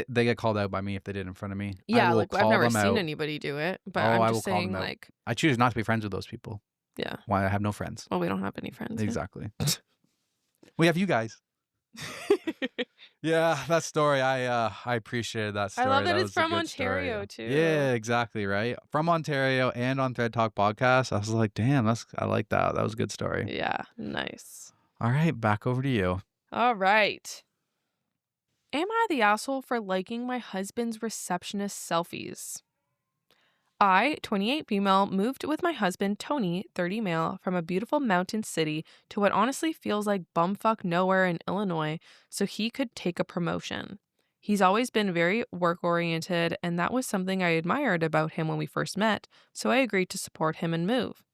They get called out by me if they did it in front of me. Yeah, like I've never seen anybody do it, but I'm just saying like I choose not to be friends with those people. Yeah. Why I have no friends. Well, we don't have any friends. Exactly. We have you guys. Yeah, that story. I appreciated that story. I love that it's from Ontario too. Yeah, exactly, right? From Ontario and on ThreadTalk podcast. I was like, damn, I like that. That was a good story. Yeah, nice. All right, back over to you. All right. Am I the asshole for liking my husband's receptionist selfies? I, 28 female, moved with my husband, Tony, 30 male, from a beautiful mountain city to what honestly feels like bumfuck nowhere in Illinois so he could take a promotion. He's always been very work oriented, and that was something I admired about him when we first met, so I agreed to support him and move.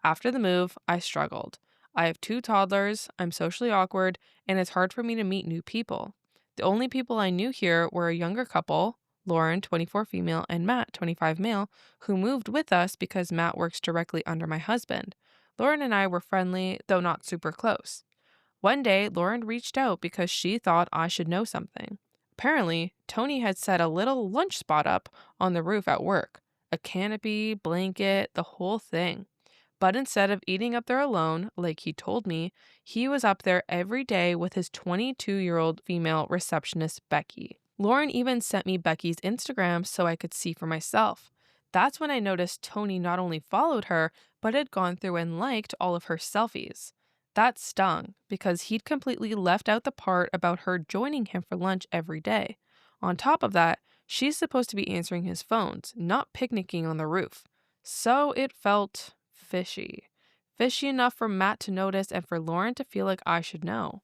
After the move, I struggled. I have 2 toddlers, I'm socially awkward, and it's hard for me to meet new people. The only people I knew here were a younger couple, Lauren, 24 female, and Matt, 25 male, who moved with us because Matt works directly under my husband. Lauren and I were friendly, though not super close. One day, Lauren reached out because she thought I should know something. Apparently, Tony had set a little lunch spot up on the roof at work. A canopy, blanket, the whole thing. But instead of eating up there alone, like he told me, he was up there every day with his 22-year-old female receptionist, Becky. Lauren even sent me Becky's Instagram so I could see for myself. That's when I noticed Tony not only followed her, but had gone through and liked all of her selfies. That stung, because he'd completely left out the part about her joining him for lunch every day. On top of that, she's supposed to be answering his phones, not picnicking on the roof. So it felt fishy. Fishy enough for Matt to notice and for Lauren to feel like I should know.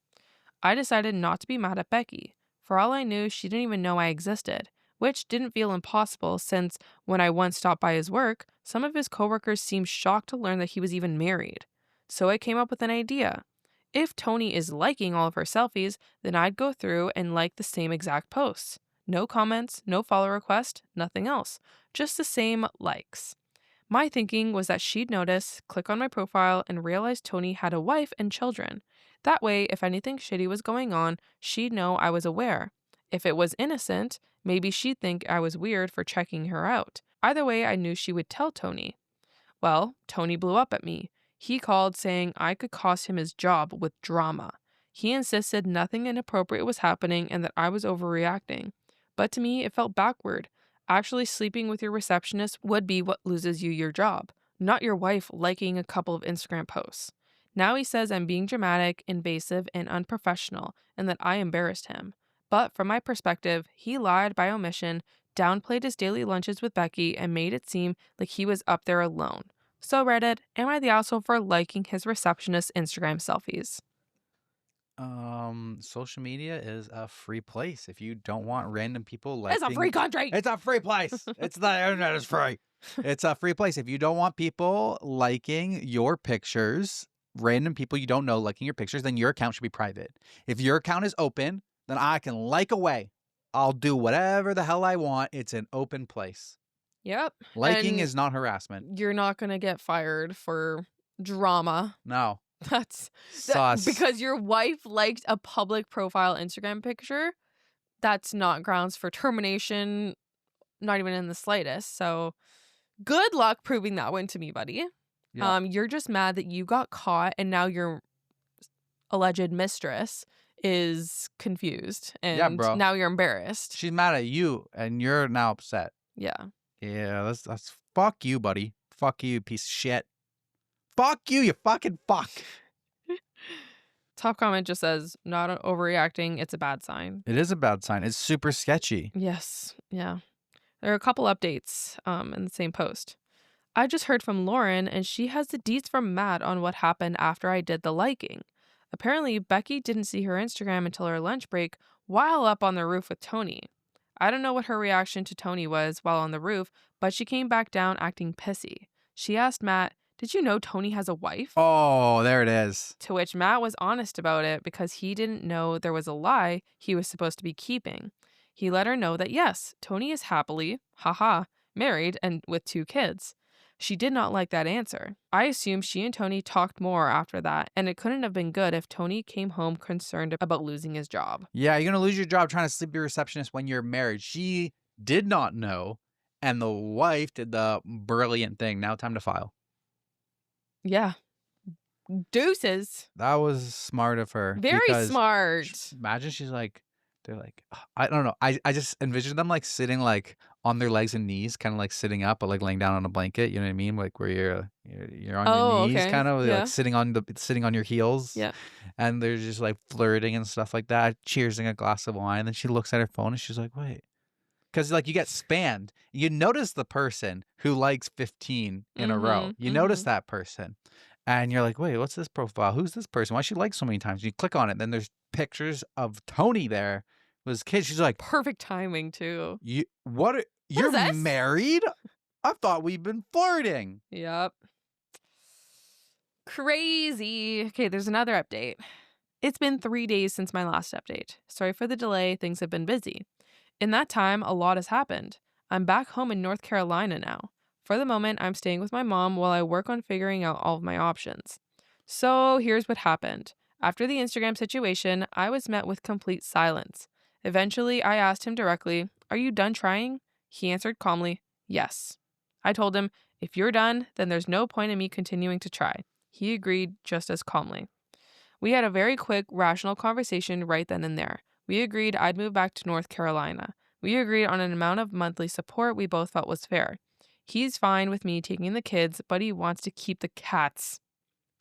I decided not to be mad at Becky. For all I knew, she didn't even know I existed, which didn't feel impossible since when I once stopped by his work, some of his coworkers seemed shocked to learn that he was even married. So I came up with an idea. If Tony is liking all of her selfies, then I'd go through and like the same exact posts. No comments, no follow request, nothing else. Just the same likes. My thinking was that she'd notice, click on my profile, and realize Tony had a wife and children. That way, if anything shitty was going on, she'd know I was aware. If it was innocent, maybe she'd think I was weird for checking her out. Either way, I knew she would tell Tony. Well, Tony blew up at me. He called saying I could cost him his job with drama. He insisted nothing inappropriate was happening and that I was overreacting. But to me, it felt backward. Actually, sleeping with your receptionist would be what loses you your job, not your wife liking a couple of Instagram posts. Now he says I'm being dramatic, invasive, and unprofessional, and that I embarrassed him. But from my perspective, he lied by omission, downplayed his daily lunches with Becky, and made it seem like he was up there alone. So Reddit, am I the asshole for liking his receptionist's Instagram selfies? Social media is a free place. If you don't want random people It's a free country! It's a free place. It's the internet is free. It's a free place. If you don't want people liking your pictures, random people you don't know liking your pictures, then your account should be private. If your account is open, then I can like away. I'll do whatever the hell I want. It's an open place. Yep. Liking And is not harassment. you're not going to get fired for drama. No. That's Sus. because your wife liked a public profile Instagram picture. That's not grounds for termination, not even in the slightest. So good luck proving that one to me, buddy. Yeah. You're just mad that you got caught and now your alleged mistress is confused and Yeah, bro. now you're embarrassed. She's mad at you and you're now upset. Yeah. Yeah, that's fuck you, buddy. Fuck you, piece of shit. Fuck you, you fucking fuck. Top comment just says, not overreacting, it's a bad sign. It is a bad sign. It's super sketchy. Yes. Yeah. There are a couple updates in the same post. I just heard from Lauren and she has the deets from Matt on what happened after I did the liking. Apparently, Becky didn't see her Instagram until her lunch break while up on the roof with Tony. I don't know what her reaction to Tony was while on the roof, but she came back down acting pissy. She asked Matt, "Did you know Tony has a wife?" Oh, there it is. To which Matt was honest about it because he didn't know there was a lie he was supposed to be keeping. He let her know that yes, Tony is happily, married and with 2 kids. She did not like that answer. I assume she and Tony talked more after that, and it couldn't have been good if Tony came home concerned about losing his job. Yeah, you're going to lose your job trying to sleep with your receptionist when you're married. She did not know, and the wife did the brilliant thing. Now time to file. Yeah. Deuces. That was smart of her. Very smart. Imagine she's like, they're like, I don't know. I just envisioned them like sitting like on their legs and knees, kind of like sitting up, but like laying down on a blanket. You know what I mean? Like where you're on your Oh, knees, okay. kind of like Yeah. sitting on your heels, Yeah. and they're just like flirting and stuff like that, cheersing a glass of wine. And then she looks at her phone and she's like, "Wait." Because like you get spammed. You notice the person who likes 15 in a row. Mhm. You notice Mhm. that person. And you're like, wait, what's this profile? Who's this person? Why she like so many times? You click on it. Then there's pictures of Tony there with his kids. She's like, Perfect timing too. What you're is this? married? I thought we'd been flirting. Yep. Crazy. Okay, there's another update. It's been 3 days since my last update. Sorry for the delay. Things have been busy. In that time, a lot has happened. I'm back home in North Carolina now. For the moment, I'm staying with my mom while I work on figuring out all of my options. So here's what happened. After the Instagram situation, I was met with complete silence. Eventually, I asked him directly, "Are you done trying?" He answered calmly, "Yes." I told him, "If you're done, then there's no point in me continuing to try." He agreed just as calmly. We had a very quick, rational conversation right then and there. We agreed I'd move back to North Carolina. We agreed on an amount of monthly support we both felt was fair. He's fine with me taking the kids, but he wants to keep the cats.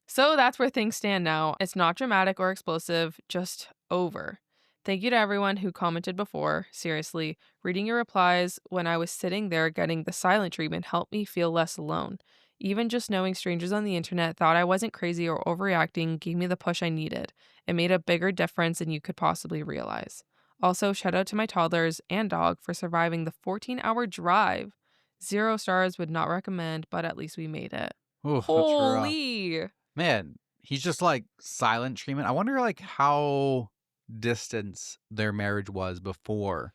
So that's where things stand now. It's not dramatic or explosive, just over. Thank you to everyone who commented before. Seriously, reading your replies when I was sitting there getting the silent treatment helped me feel less alone. Even just knowing strangers on the internet thought I wasn't crazy or overreacting gave me the push I needed. It made a bigger difference than you could possibly realize. Also, shout out to my toddlers and dog for surviving the 14-hour drive. 0 stars, would not recommend, but at least we made it. Ooh, that's rough. Holy! Man, he's just like silent treatment. I wonder like how distance their marriage was before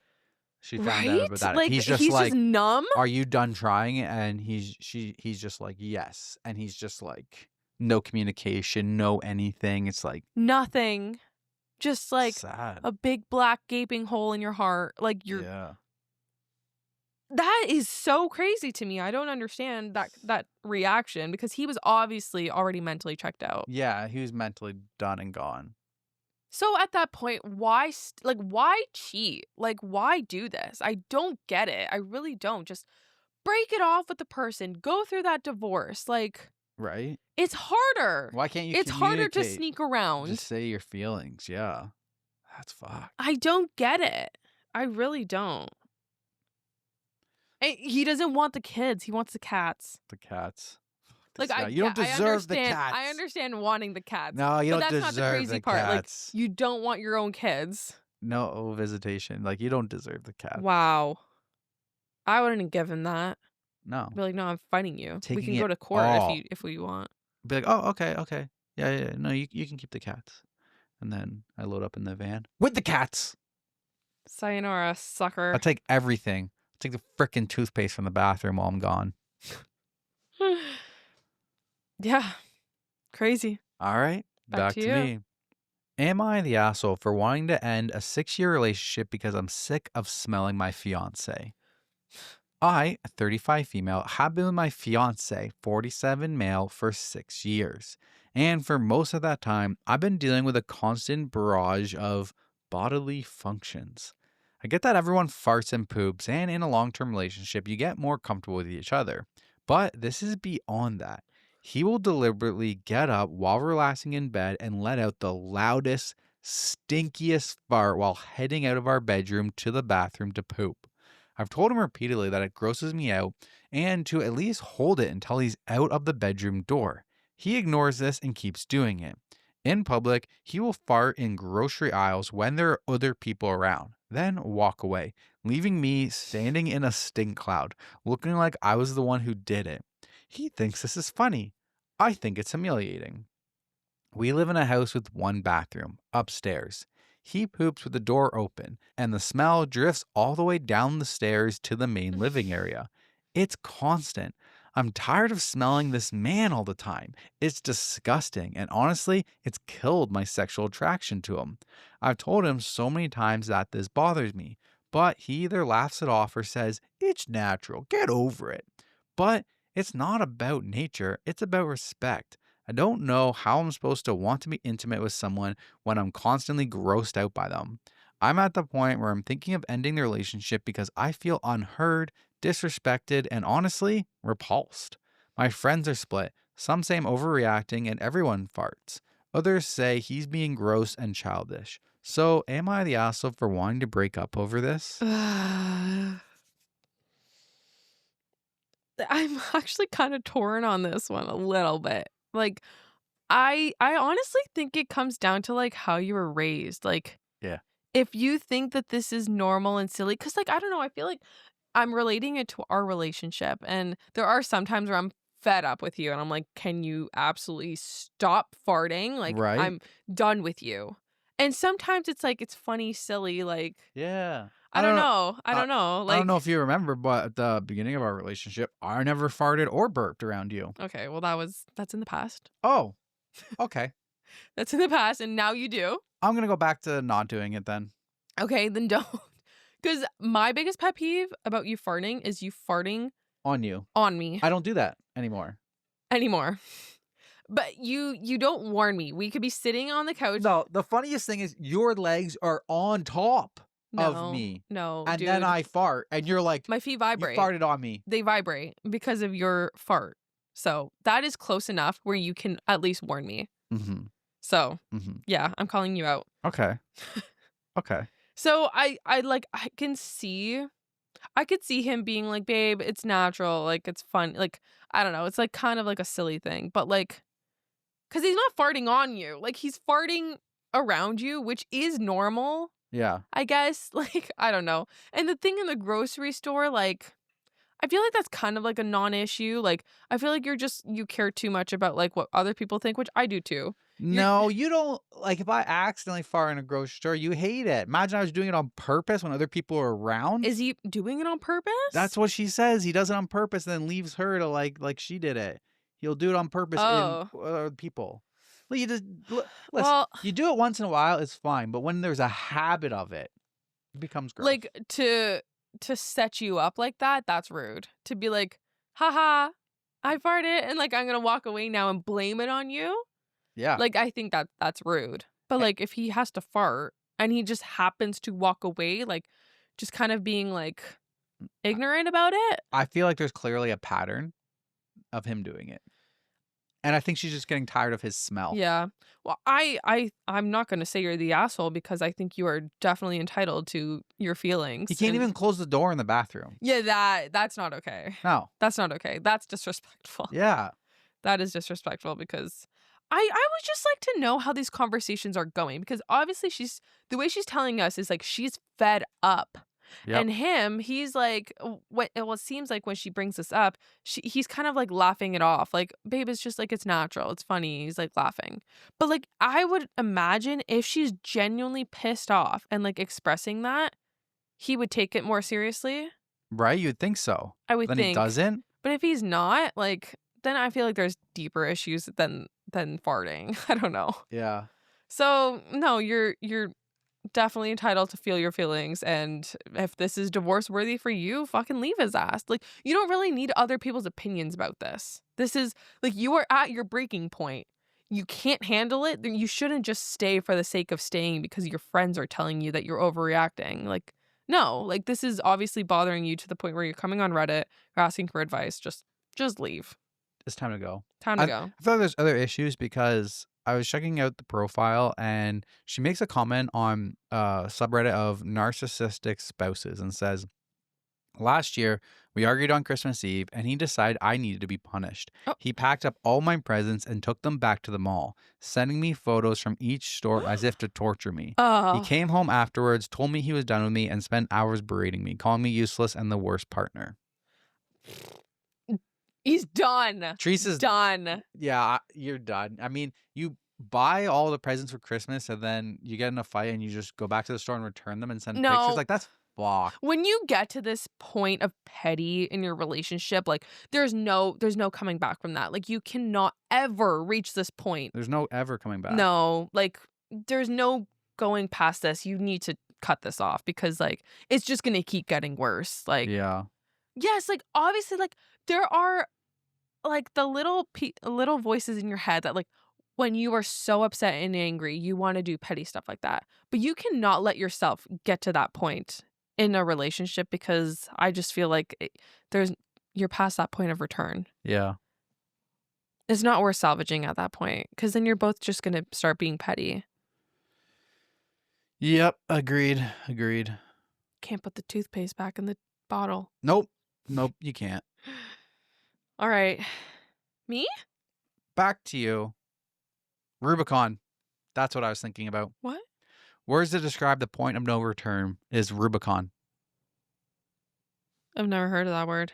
she found out about Right? that. If Like, he's just he's just like, numb? "Are you done trying?" And he's just like, "Yes." And he's just like no communication, no anything. It's like Nothing. Just like sad. a big black gaping hole in your heart. Like, Yeah. that is so crazy to me. I don't understand that reaction because he was obviously already mentally checked out. Yeah, he was mentally done and gone. So at that point, why cheat? Like, why do this? I don't get it. I really don't. Just break it off with the person. Go through that divorce. Like, Right? it's harder. Why can't you It's harder to communicate? sneak around. Just say your feelings. Yeah. That's fucked. I don't get it. I really don't. He doesn't want the kids. He wants the cats. The cats. Like, This guy. You don't deserve the cats. I understand wanting the cats. No, you but don't that's not the deserve crazy the part. cats. Like, you don't want your own kids. No visitation. Like, you don't deserve the cats. Wow. I wouldn't give him that. No. Be like, no, I'm fighting you. We Taking can it go to court all. if we want. Be like, oh, okay. Yeah. No, you can keep the cats. And then I load up in the van with the cats. Sayonara, sucker. I'll take everything. I'll take the frickin' toothpaste from the bathroom while I'm gone. Yeah. Crazy. All right. Back to to you. me. Am I the asshole for wanting to end a 6-year relationship because I'm sick of smelling my fiance? I, a 35 female, have been with my fiance, 47 male, for 6 years. And for most of that time, I've been dealing with a constant barrage of bodily functions. I get that everyone farts and poops, and in a long-term relationship, you get more comfortable with each other. But this is beyond that. He will deliberately get up while relaxing in bed and let out the loudest, stinkiest fart while heading out of our bedroom to the bathroom to poop. I've told him repeatedly that it grosses me out and to at least hold it until he's out of the bedroom door. He ignores this and keeps doing it. In public, he will fart in grocery aisles when there are other people around, then walk away, leaving me standing in a stink cloud, looking like I was the one who did it. He thinks this is funny. I think it's humiliating. We live in a house with one bathroom, upstairs. He poops with the door open, and the smell drifts all the way down the stairs to the main living area. It's constant. I'm tired of smelling this man all the time. It's disgusting, and honestly, it's killed my sexual attraction to him. I've told him so many times that this bothers me, but he either laughs it off or says, "It's natural, get over it." But it's not about nature, it's about respect. I don't know how I'm supposed to want to be intimate with someone when I'm constantly grossed out by them. I'm at the point where I'm thinking of ending the relationship because I feel unheard, disrespected, and honestly, repulsed. My friends are split. Some say I'm overreacting and everyone farts. Others say he's being gross and childish. So, am I the asshole for wanting to break up over this? I'm actually kind of torn on this one a little bit. Like, I honestly think it comes down to like how you were raised. Like, Yeah. if you think that this is normal and silly, because like I don't know, I feel like I'm relating it to our relationship, and there are some times where I'm fed up with you, and I'm like, can you absolutely stop farting? Like, Right? I'm done with you. And sometimes it's like it's funny, silly, like Yeah. I don't know, I don't know, I don't know like if you remember, but at the beginning of our relationship, I never farted or burped around you. okay, well that's in the past. Oh, okay. That's in the past, and now you do. I'm going to go back to not doing it then. Okay, then don't. Because my biggest pet peeve about you farting is you farting On you. on me I don't do that anymore. anymore. But you don't warn me. We could be sitting on the couch. No, the funniest thing is your legs are on top of No, me. no, And dude. then I fart and you're like, My feet you vibrate. farted on me. They vibrate because of your fart. So that is close enough where you can at least warn me. Mm-hmm. So Mm-hmm. yeah, I'm calling you out. Okay. Okay. So I could see him being like, babe, it's natural, like it's fun, like I don't know, it's like kind of like a silly thing, but like, because he's not farting on you, like he's farting around you, which is normal, Yeah. I guess. Like I don't know. And the thing in the grocery store, like I feel like that's kind of like a non-issue. Like I feel like you care too much about like what other people think, which I do too. No, you don't. Like, if I accidentally fart in a grocery store, you hate it. Imagine I was doing it on purpose when other people are around. Is he doing it on purpose? That's what she says. He does it on purpose and then leaves her to like she did it. He'll do it on purpose Oh. in people. Well, you just listen. Well, You do it once in a while, it's fine. But when there's a habit of it, it becomes gross. like to set you up like that, that's rude. To be like, haha, I farted and like I'm gonna walk away now and blame it on you. yeah, Like I think that's rude. But like if he has to fart and he just happens to walk away, like just kind of being like ignorant about it. I feel like there's clearly a pattern of him doing it, and I think she's just getting tired of his smell. Yeah. Well, I'm not gonna say you're the asshole because I think you are definitely entitled to your feelings. He can't and- even close the door in the bathroom. Yeah, that's not okay. No. That's not okay. That's disrespectful. Yeah. That is disrespectful because I would just like to know how these conversations are going, because obviously the way she's telling us is like she's fed up. Yep. And him, he's like, it seems like when she brings this up, he's kind of like laughing it off. Like, babe, it's just like, it's natural. It's funny. He's like laughing. But like, I would imagine if she's genuinely pissed off and like expressing that, he would take it more seriously. Right? You'd think so. I would Then think. he doesn't. But if he's not, like, then I feel like there's deeper issues than farting. I don't know. Yeah. So no, you're definitely entitled to feel your feelings, and if this is divorce worthy for you, fucking leave his ass. Like you don't really need other people's opinions about this. This is like you are at your breaking point. You can't handle it. You shouldn't just stay for the sake of staying because your friends are telling you that you're overreacting. Like no, like this is obviously bothering you to the point where you're coming on Reddit, you're asking for advice. Just leave. It's time to go. Time to go. I feel like there's other issues because I was checking out the profile and she makes a comment on a subreddit of narcissistic spouses and says, last year, we argued on Christmas Eve and he decided I needed to be punished. Oh. He packed up all my presents and took them back to the mall, sending me photos from each store as if to torture me. He came home afterwards, told me he was done with me, and spent hours berating me, calling me useless and the worst partner. He's done. Teresa's done. Yeah, you're done. I mean, you buy all the presents for Christmas and then you get in a fight and you just go back to the store and return them and send pictures. Like, that's fucked. When you get to this point of petty in your relationship, like there's no coming back from that. Like you cannot ever reach this point. There's no ever coming back. No, like there's no going past this. You need to cut this off because like it's just gonna keep getting worse. Like Yeah. yes, like obviously like there are like the little voices in your head that like when you are so upset and angry, you want to do petty stuff like that. But you cannot let yourself get to that point in a relationship, because I just feel like you're past that point of return. Yeah. It's not worth salvaging at that point, because then you're both just going to start being petty. Yep. Agreed. Can't put the toothpaste back in the bottle. Nope, you can't. All right. Me? Back to you. Rubicon. That's what I was thinking about. What? Words to describe the point of no return is Rubicon. I've never heard of that word.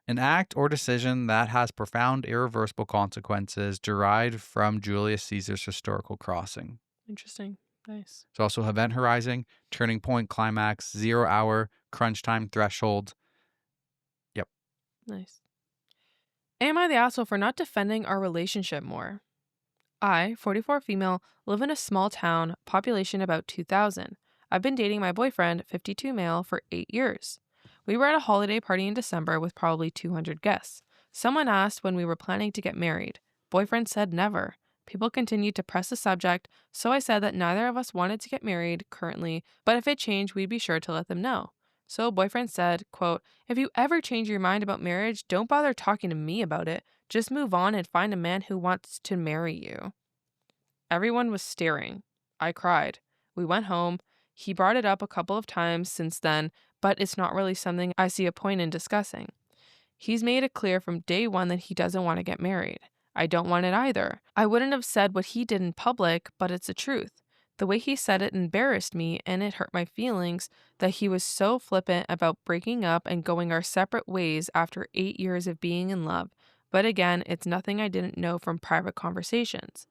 An act or decision that has profound, irreversible consequences derived from Julius Caesar's historical crossing. Interesting. Nice. It's also event horizon, turning point, climax, 0 hour, crunch time, threshold. Yep. Nice. Am I the asshole for not defending our relationship more? I, 44 female, live in a small town, population about 2,000. I've been dating my boyfriend, 52 male, for 8 years. We were at a holiday party in December with probably 200 guests. Someone asked when we were planning to get married. Boyfriend said never. People continued to press the subject, so I said that neither of us wanted to get married currently, but if it changed, we'd be sure to let them know. So boyfriend said, quote, "If you ever change your mind about marriage, don't bother talking to me about it. Just move on and find a man who wants to marry you." Everyone was staring. I cried. We went home. He brought it up a couple of times since then, but it's not really something I see a point in discussing. He's made it clear from day one that he doesn't want to get married. I don't want it either. I wouldn't have said what he did in public, but it's the truth. The way he said it embarrassed me, and it hurt my feelings that he was so flippant about breaking up and going our separate ways after 8 years of being in love. But again, it's nothing I didn't know from private conversations.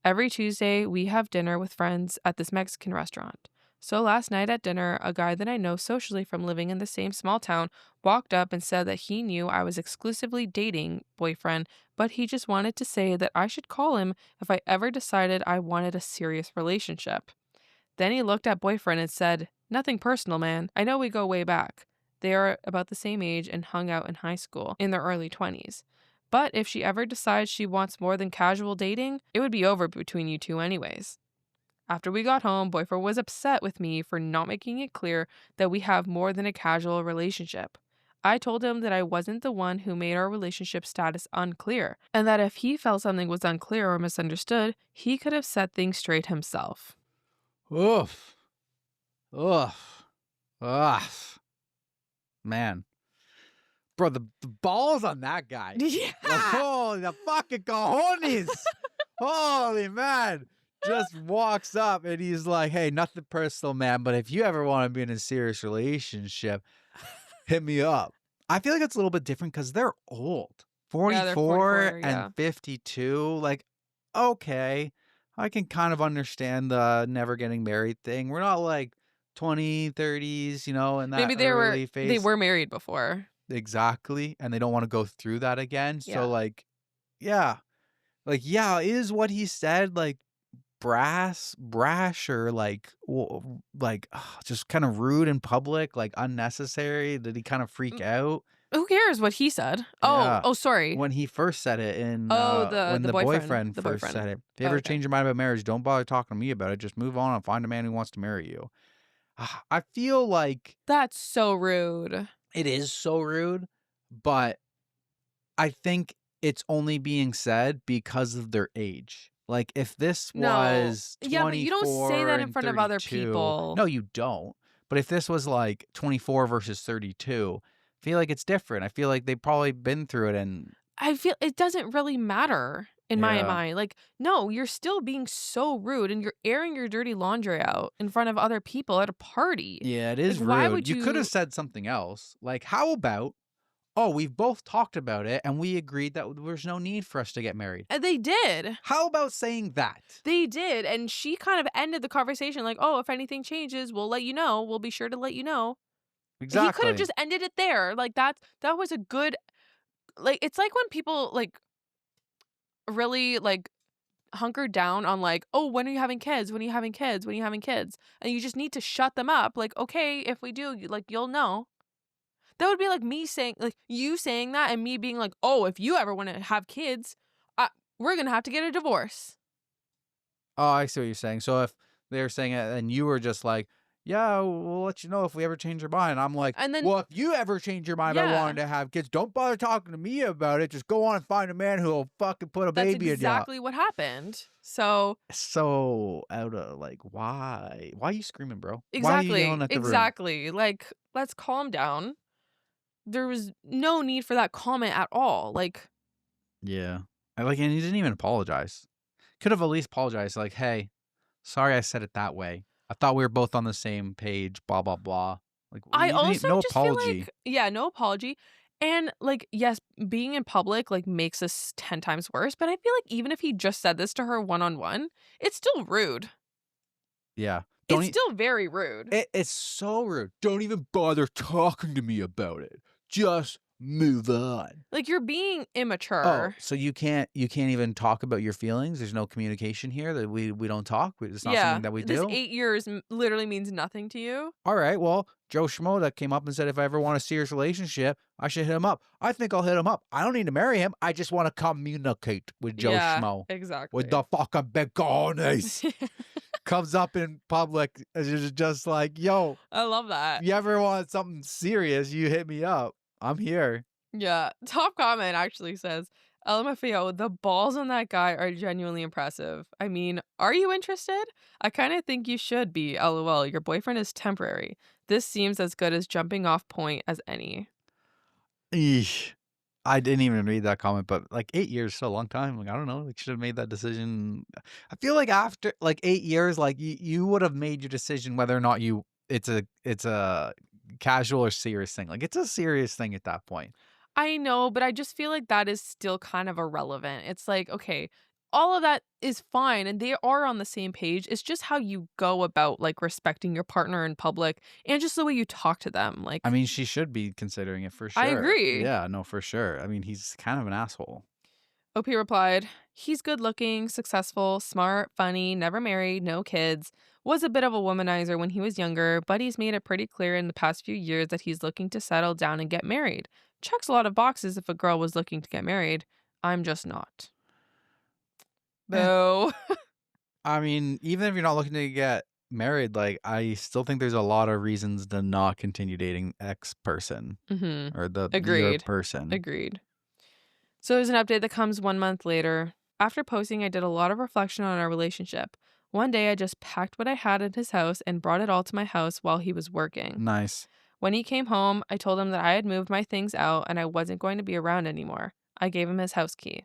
Every Tuesday, we have dinner with friends at this Mexican restaurant. So last night at dinner, a guy that I know socially from living in the same small town walked up and said that he knew I was exclusively dating boyfriend, but he just wanted to say that I should call him if I ever decided I wanted a serious relationship. Then he looked at boyfriend and said, "Nothing personal, man. I know we go way back." They are about the same age and hung out in high school in their early 20s. But if she ever decides she wants more than casual dating, it would be over between you two anyways. After we got home, boyfriend was upset with me for not making it clear that we have more than a casual relationship. I told him that I wasn't the one who made our relationship status unclear, and that if he felt something was unclear or misunderstood, he could have set things straight himself. Oof. Man. Bro, the balls on that guy. Yeah. Holy, the fucking cojones. Holy man. Just walks up and he's like, "Hey, nothing personal, man, but if you ever want to be in a serious relationship, hit me up." I feel like it's a little bit different because they're old. 44, they're 44, yeah. and 52. Like, okay, I can kind of understand the never getting married thing. We're not like 20, 30s, in that Maybe early phase. they were married before. Exactly. And they don't want to go through that again. Yeah. So like, yeah. Like, yeah, is what he said like brash or like just kind of rude in public, like unnecessary? Did he kind of freak out? Who cares what he said? Yeah. Oh, sorry. When he first said it when the the boyfriend the first boyfriend. said it. If you ever change your mind about marriage, don't bother talking to me about it. Just move on and find a man who wants to marry you. I feel like That's so rude. it is so rude, but I think it's only being said because of their age. Like, if this was 24 Yeah, but you don't say that in and front of other 32 people. No, you don't. But if this was like 24 versus 32, I feel like it's different. I feel like they've probably been through it, and I feel it doesn't really matter in my Yeah. mind. Like, no, you're still being so rude and you're airing your dirty laundry out in front of other people at a party. yeah, it is Like, why rude. would You could you- have said something else. Like, how about, "Oh, we've both talked about it and we agreed that there's no need for us to get married." And they did. How about saying that? They did. And she kind of ended the conversation like, "Oh, if anything changes, we'll let you know. We'll be sure to let you know." Exactly. He could have just ended it there. Like, that was a good, like, it's like when people like really like hunker down on like, "Oh, when are you having kids? When are you having kids? When are you having kids?" And you just need to shut them up. Like, "Okay, if we do, like, you'll know." That would be like me saying, like, you saying that and me being like, "Oh, if you ever want to have kids, we're going to have to get a divorce. Oh, I see what you're saying. So if they're saying it and you were just like, yeah, we'll let you know if we ever change our mind. I'm like, And then, well, if you ever change your mind about yeah, wanting to have kids, don't bother talking to me about it. Just go on and find a man who'll fucking put a that's baby in you. exactly what happened. So Out of like, why? Why are you screaming, bro? Why are you exactly, yelling at the room? exactly. Like, let's calm down. There was no need for that comment at all. Like, Yeah. And he didn't even apologize. Could have at least apologized. Like, hey, sorry I said it that way. I thought we were both on the same page, blah, blah, blah. Like, I you didn't, also no just feel apology. like, yeah, no apology. And like, yes, being in public like makes this 10 times worse. But I feel like even if he just said this to her one-on-one, it's still rude. Yeah. It's still very rude. It's so rude. Don't even bother talking to me about it. Just move on. Like, you're being Oh, immature. so you can't even talk about your feelings? There's no communication here that we don't talk? It's not something that we This do? 8 years literally means nothing to you. All right, well, Joe Schmo that came up and said if I ever want a serious relationship, I should hit him up. I think I'll hit him up. I don't need to marry him. I just want to communicate with Joe Schmo. Exactly. With the fucking big cojones. Comes up in public and is just like, yo, I love that. you ever want something serious, you hit me up. I'm here. Yeah. Top comment actually says, LMFAO, the balls on that guy are genuinely impressive. I mean, are you interested? I kind of think you should be. LOL, your boyfriend is temporary. This seems as good as jumping off point as any. Eesh. I didn't even read that comment, but like 8 years is still a long time. Like, I don't know. Like, should have made that decision. I feel like after like 8 years, like you would have made your decision whether or not it's a casual or serious thing. Like, it's a serious thing at that point. I know, but I just feel like that is still kind of irrelevant. It's like, okay, all of that is fine and they are on the same page. It's just how you go about like respecting your partner in public and just the way you talk to them. Like, I mean, she should be considering it for sure. I agree. Yeah, no, for sure. I mean, he's kind of an asshole. OP replied, he's good looking, successful, smart, funny, never married, no kids, was a bit of a womanizer when he was younger, but he's made it pretty clear in the past few years that he's looking to settle down and get married. Checks a lot of boxes if a girl was looking to get married. I'm just not. Boo. I mean, even if you're not looking to get married, like, I still think there's a lot of reasons to not continue dating X person or your Agreed. person. Agreed. So there's an update that comes 1 month later. After posting, I did a lot of reflection on our relationship. One day, I just packed what I had at his house and brought it all to my house while he was working. Nice. When he came home, I told him that I had moved my things out and I wasn't going to be around anymore. I gave him his house key.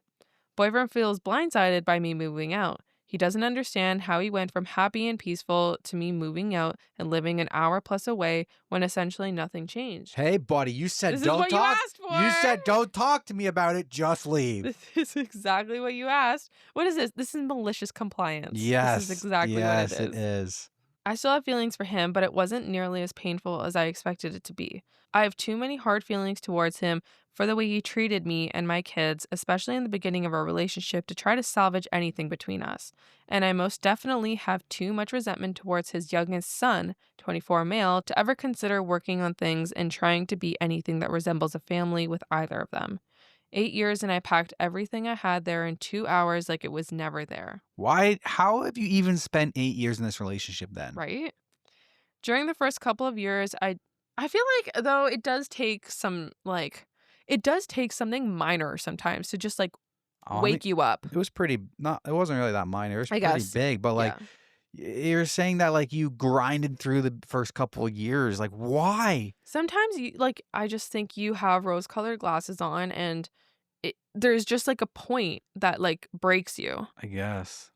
Boyfriend feels blindsided by me moving out. He doesn't understand how he went from happy and peaceful to me moving out and living an hour plus away when essentially nothing changed. Hey, buddy, you said This don't is what talk. you asked for. You said don't talk to me about it. Just leave. This is exactly what you asked. What is this? This is malicious compliance. Yes. This is exactly yes, what it is. It is. I still have feelings for him, but it wasn't nearly as painful as I expected it to be. I have too many hard feelings towards him for the way he treated me and my kids, especially in the beginning of our relationship, to try to salvage anything between us. And I most definitely have too much resentment towards his youngest son, 24 male, to ever consider working on things and trying to be anything that resembles a family with either of them. 8 years and I packed everything I had there in 2 hours like it was never there. Why? How have you even spent 8 years in this relationship then? Right? During the first couple of years, I feel like though it does take some it does take something minor sometimes to just like wake you up. It was pretty it wasn't really that minor. It was pretty guess. big, but like you're saying that like you grinded through the first couple of years. Like, why? Sometimes I just think you have rose-colored glasses on and there's just like a point that like breaks you. I guess.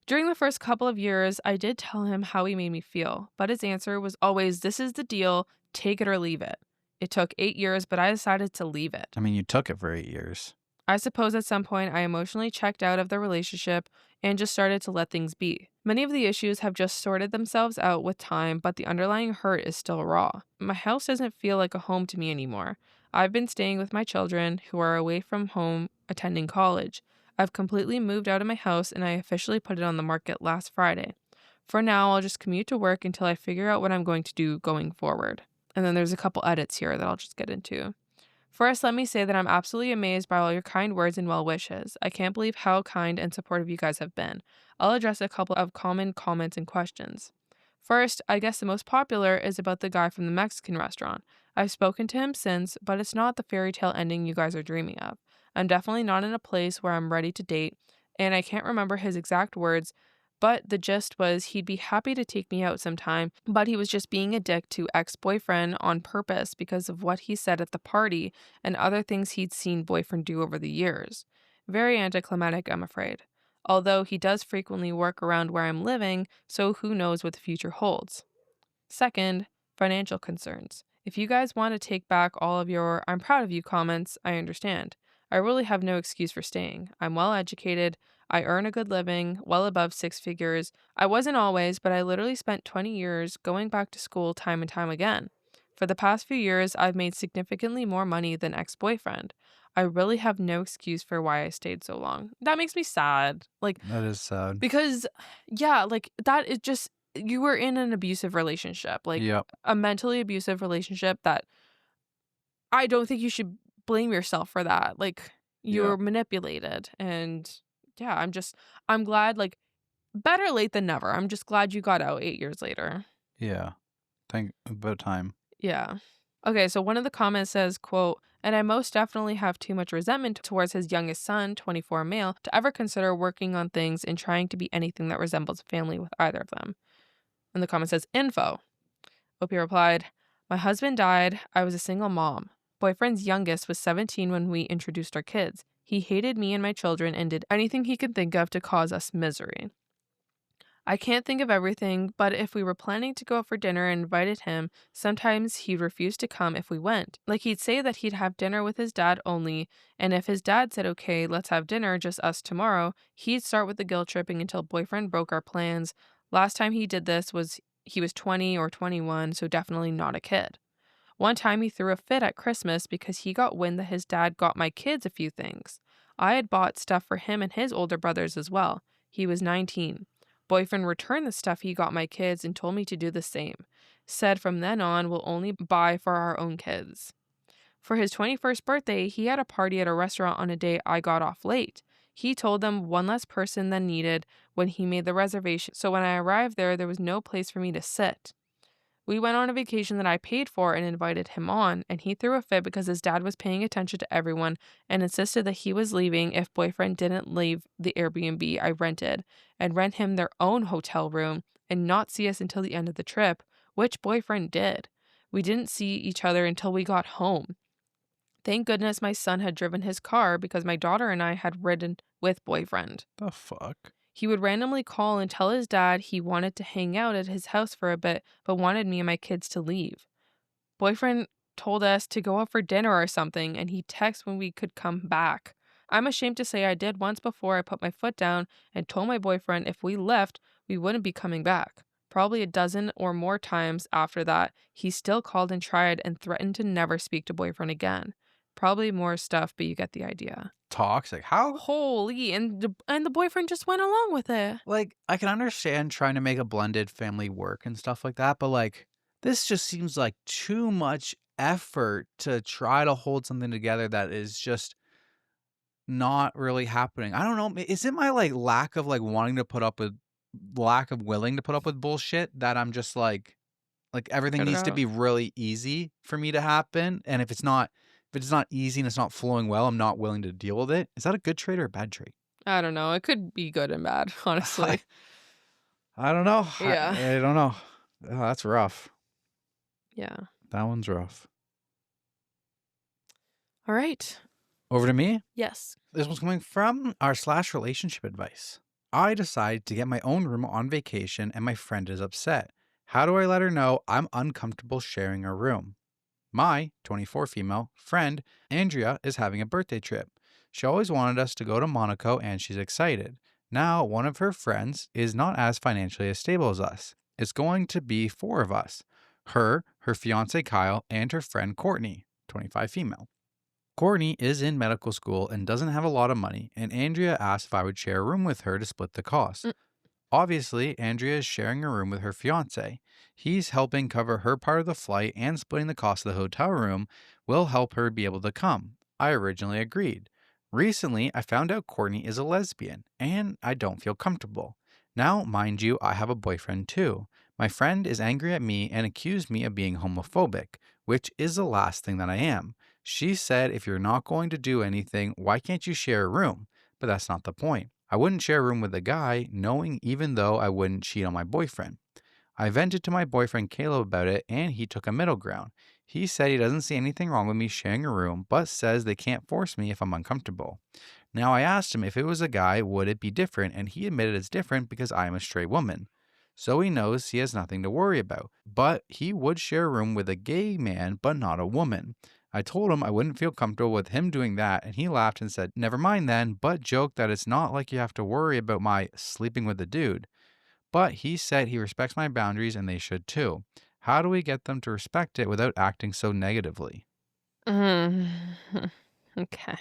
During the first couple of years, I did tell him how he made me feel, but his answer was always, this is the deal, take it or leave it. It took 8 years, but I decided to leave it. I mean, you took it for 8 years. I suppose at some point I emotionally checked out of the relationship and just started to let things be. Many of the issues have just sorted themselves out with time, but the underlying hurt is still raw. My house doesn't feel like a home to me anymore. I've been staying with my children, who are away from home attending college. I've completely moved out of my house and I officially put it on the market last Friday. For now, I'll just commute to work until I figure out what I'm going to do going forward. And then there's a couple edits here that I'll just get into. First, let me say that I'm absolutely amazed by all your kind words and well wishes. I can't believe how kind and supportive you guys have been. I'll address a couple of common comments and questions. First, I guess the most popular is about the guy from the Mexican restaurant. I've spoken to him since, but it's not the fairy tale ending you guys are dreaming of. I'm definitely not in a place where I'm ready to date, and I can't remember his exact words, but the gist was he'd be happy to take me out sometime, but he was just being a dick to ex-boyfriend on purpose because of what he said at the party and other things he'd seen boyfriend do over the years. Very anticlimactic, I'm afraid. Although he does frequently work around where I'm living, so who knows what the future holds. Second, financial concerns. If you guys want to take back all of your "I'm proud of you" comments, I understand. I really have no excuse for staying. I'm well educated. I earn a good living, well above six figures. I wasn't always, but I literally spent 20 years going back to school time and time again. For the past few years, I've made significantly more money than ex-boyfriend. I really have no excuse for why I stayed so long. That makes me sad. That is sad. Because, yeah, that is just, you were in an abusive relationship, Yep. a mentally abusive relationship that I don't think you should blame yourself for that. You were manipulated. And yeah, I'm glad, better late than never. I'm just glad you got out 8 years later. Yeah. Think about time. Yeah. Okay, so one of the comments says, quote, "And I most definitely have too much resentment towards his youngest son, 24 male, to ever consider working on things and trying to be anything that resembles a family with either of them." And the comment says, "Info." Opie replied, "My husband died. I was a single mom. Boyfriend's youngest was 17 when we introduced our kids. He hated me and my children and did anything he could think of to cause us misery. I can't think of everything, but if we were planning to go out for dinner and invited him, sometimes he'd refuse to come if we went. He'd say that he'd have dinner with his dad only, and if his dad said, okay, let's have dinner, just us tomorrow, he'd start with the guilt tripping until boyfriend broke our plans. Last time he did this he was 20 or 21, so definitely not a kid. One time he threw a fit at Christmas because he got wind that his dad got my kids a few things. I had bought stuff for him and his older brothers as well. He was 19. Boyfriend returned the stuff he got my kids and told me to do the same. Said from then on we'll only buy for our own kids. For his 21st birthday, he had a party at a restaurant on a day I got off late. He told them one less person than needed when he made the reservation, so when I arrived there was no place for me to sit. We went on a vacation that I paid for and invited him on, and he threw a fit because his dad was paying attention to everyone and insisted that he was leaving if boyfriend didn't leave the Airbnb I rented and rent him their own hotel room and not see us until the end of the trip, which boyfriend did. We didn't see each other until we got home. Thank goodness my son had driven his car because my daughter and I had ridden with boyfriend. The fuck? He would randomly call and tell his dad he wanted to hang out at his house for a bit, but wanted me and my kids to leave. Boyfriend told us to go out for dinner or something, and he texted when we could come back. I'm ashamed to say I did once before I put my foot down and told my boyfriend if we left, we wouldn't be coming back. Probably a dozen or more times after that, he still called and tried and threatened to never speak to boyfriend again. Probably more stuff, but you get the idea. Toxic. How? Holy, and the boyfriend just went along with it. I can understand trying to make a blended family work and stuff like that, but this just seems like too much effort to try to hold something together that is just not really happening. I don't know. Is it my lack of wanting to put up with lack of willing to put up with bullshit that I'm just everything Cut it needs to out. be really easy for me to happen, and if it's not easy and it's not flowing well, I'm not willing to deal with it. Is that a good trait or a bad trait? I don't know. It could be good and bad, honestly. I don't know. Yeah. I don't know. Oh, that's rough. Yeah. That one's rough. All right. Over to me. Yes. This one's coming from our / relationship advice. I decided to get my own room on vacation and my friend is upset. How do I let her know I'm uncomfortable sharing a room? My 24 female friend, Andrea, is having a birthday trip. She always wanted us to go to Monaco and she's excited. Now, one of her friends is not as financially as stable as us. It's going to be 4 of us. Her fiance Kyle, and her friend Courtney, 25 female. Courtney is in medical school and doesn't have a lot of money, and Andrea asked if I would share a room with her to split the cost. Obviously, Andrea is sharing a room with her fiance. He's helping cover her part of the flight and splitting the cost of the hotel room will help her be able to come. I originally agreed. Recently, I found out Courtney is a lesbian, and I don't feel comfortable. Now, mind you, I have a boyfriend too. My friend is angry at me and accused me of being homophobic, which is the last thing that I am. She said, if you're not going to do anything, why can't you share a room? But that's not the point. I wouldn't share a room with a guy, knowing even though I wouldn't cheat on my boyfriend. I vented to my boyfriend Caleb about it, and he took a middle ground. He said he doesn't see anything wrong with me sharing a room, but says they can't force me if I'm uncomfortable. Now, I asked him if it was a guy, would it be different, and he admitted it's different because I am a straight woman. So he knows he has nothing to worry about, but he would share a room with a gay man, but not a woman. I told him I wouldn't feel comfortable with him doing that, and he laughed and said, never mind then, but joked that it's not like you have to worry about my sleeping with a dude. But he said he respects my boundaries and they should too. How do we get them to respect it without acting so negatively? Mm. Okay.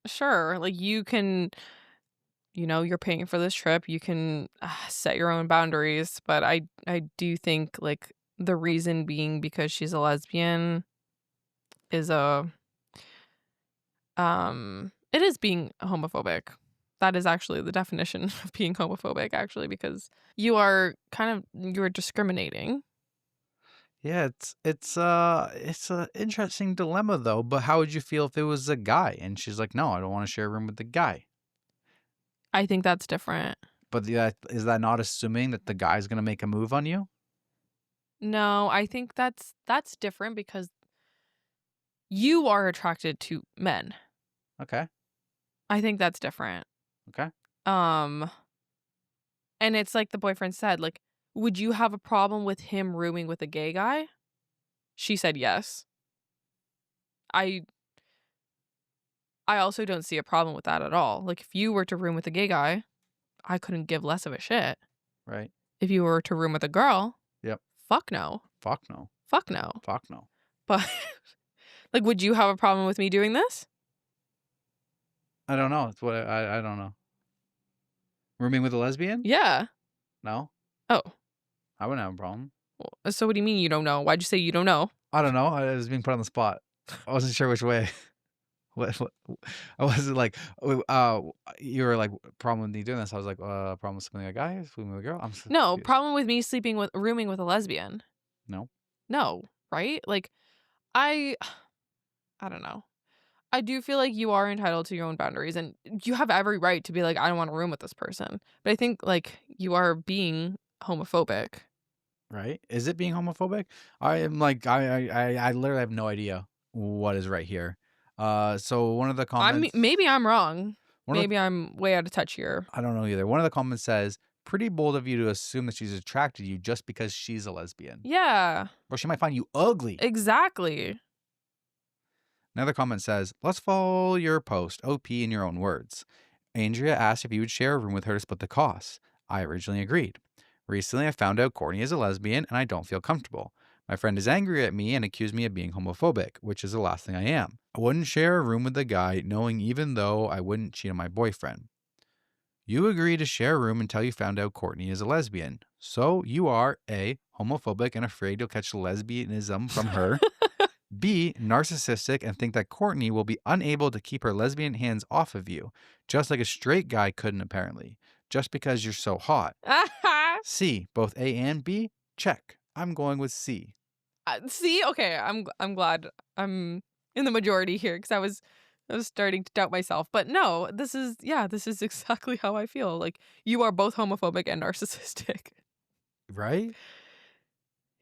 Sure, like you can, you're paying for this trip. You can set your own boundaries, but I do think like the reason being because she's a lesbian is it is being homophobic. That is actually the definition of being homophobic, actually, because you're discriminating. Yeah, it's a interesting dilemma though. But how would you feel if it was a guy and she's like, no, I don't want to share a room with the guy? I think that's different. But is that not assuming that the guy's gonna make a move on you? No, I think that's different because you are attracted to men. Okay. I think that's different. Okay. And it's like the boyfriend said, like, would you have a problem with him rooming with a gay guy? She said yes. I also don't see a problem with that at all. Like, if you were to room with a gay guy, I couldn't give less of a shit. Right. If you were to room with a girl, Yep. fuck no. Fuck no. Fuck no. Fuck no. But, like, would you have a problem with me doing this? I don't know. It's what I don't know. Rooming with a lesbian? Yeah. No. Oh. I wouldn't have a problem. So what do you mean you don't know? Why'd you say you don't know? I don't know. I was being put on the spot. I wasn't sure which way. What I wasn't like, you were like, problem with me doing this. I was like, problem with something like a guy, sleeping with a girl. I'm so No, confused. problem with me rooming with a lesbian. No. No, right? Like, I don't know. I do feel like you are entitled to your own boundaries and you have every right to be like, I don't want to room with this person. But I think like you are being homophobic. Right? Is it being homophobic? I am like, I literally have no idea what is right here. So one of the comments, Maybe I'm wrong. one of the, Maybe I'm way out of touch here. I don't know either. One of the comments says, pretty bold of you to assume that she's attracted to you just because she's a lesbian. Yeah. Or she might find you ugly. Exactly. Another comment says, let's follow your post, OP, in your own words. Andrea asked if you would share a room with her to split the costs. I originally agreed. Recently, I found out Courtney is a lesbian and I don't feel comfortable. My friend is angry at me and accused me of being homophobic, which is the last thing I am. I wouldn't share a room with the guy, knowing even though I wouldn't cheat on my boyfriend. You agreed to share a room until you found out Courtney is a lesbian. So you are A, homophobic and afraid you'll catch lesbianism from her. B, narcissistic and think that Courtney will be unable to keep her lesbian hands off of you, just like a straight guy couldn't apparently, just because you're so hot. C, both A and B, check. I'm going with C. See, okay, I'm glad I'm in the majority here because I was starting to doubt myself. But no, this is exactly how I feel. Like you are both homophobic and narcissistic. Right?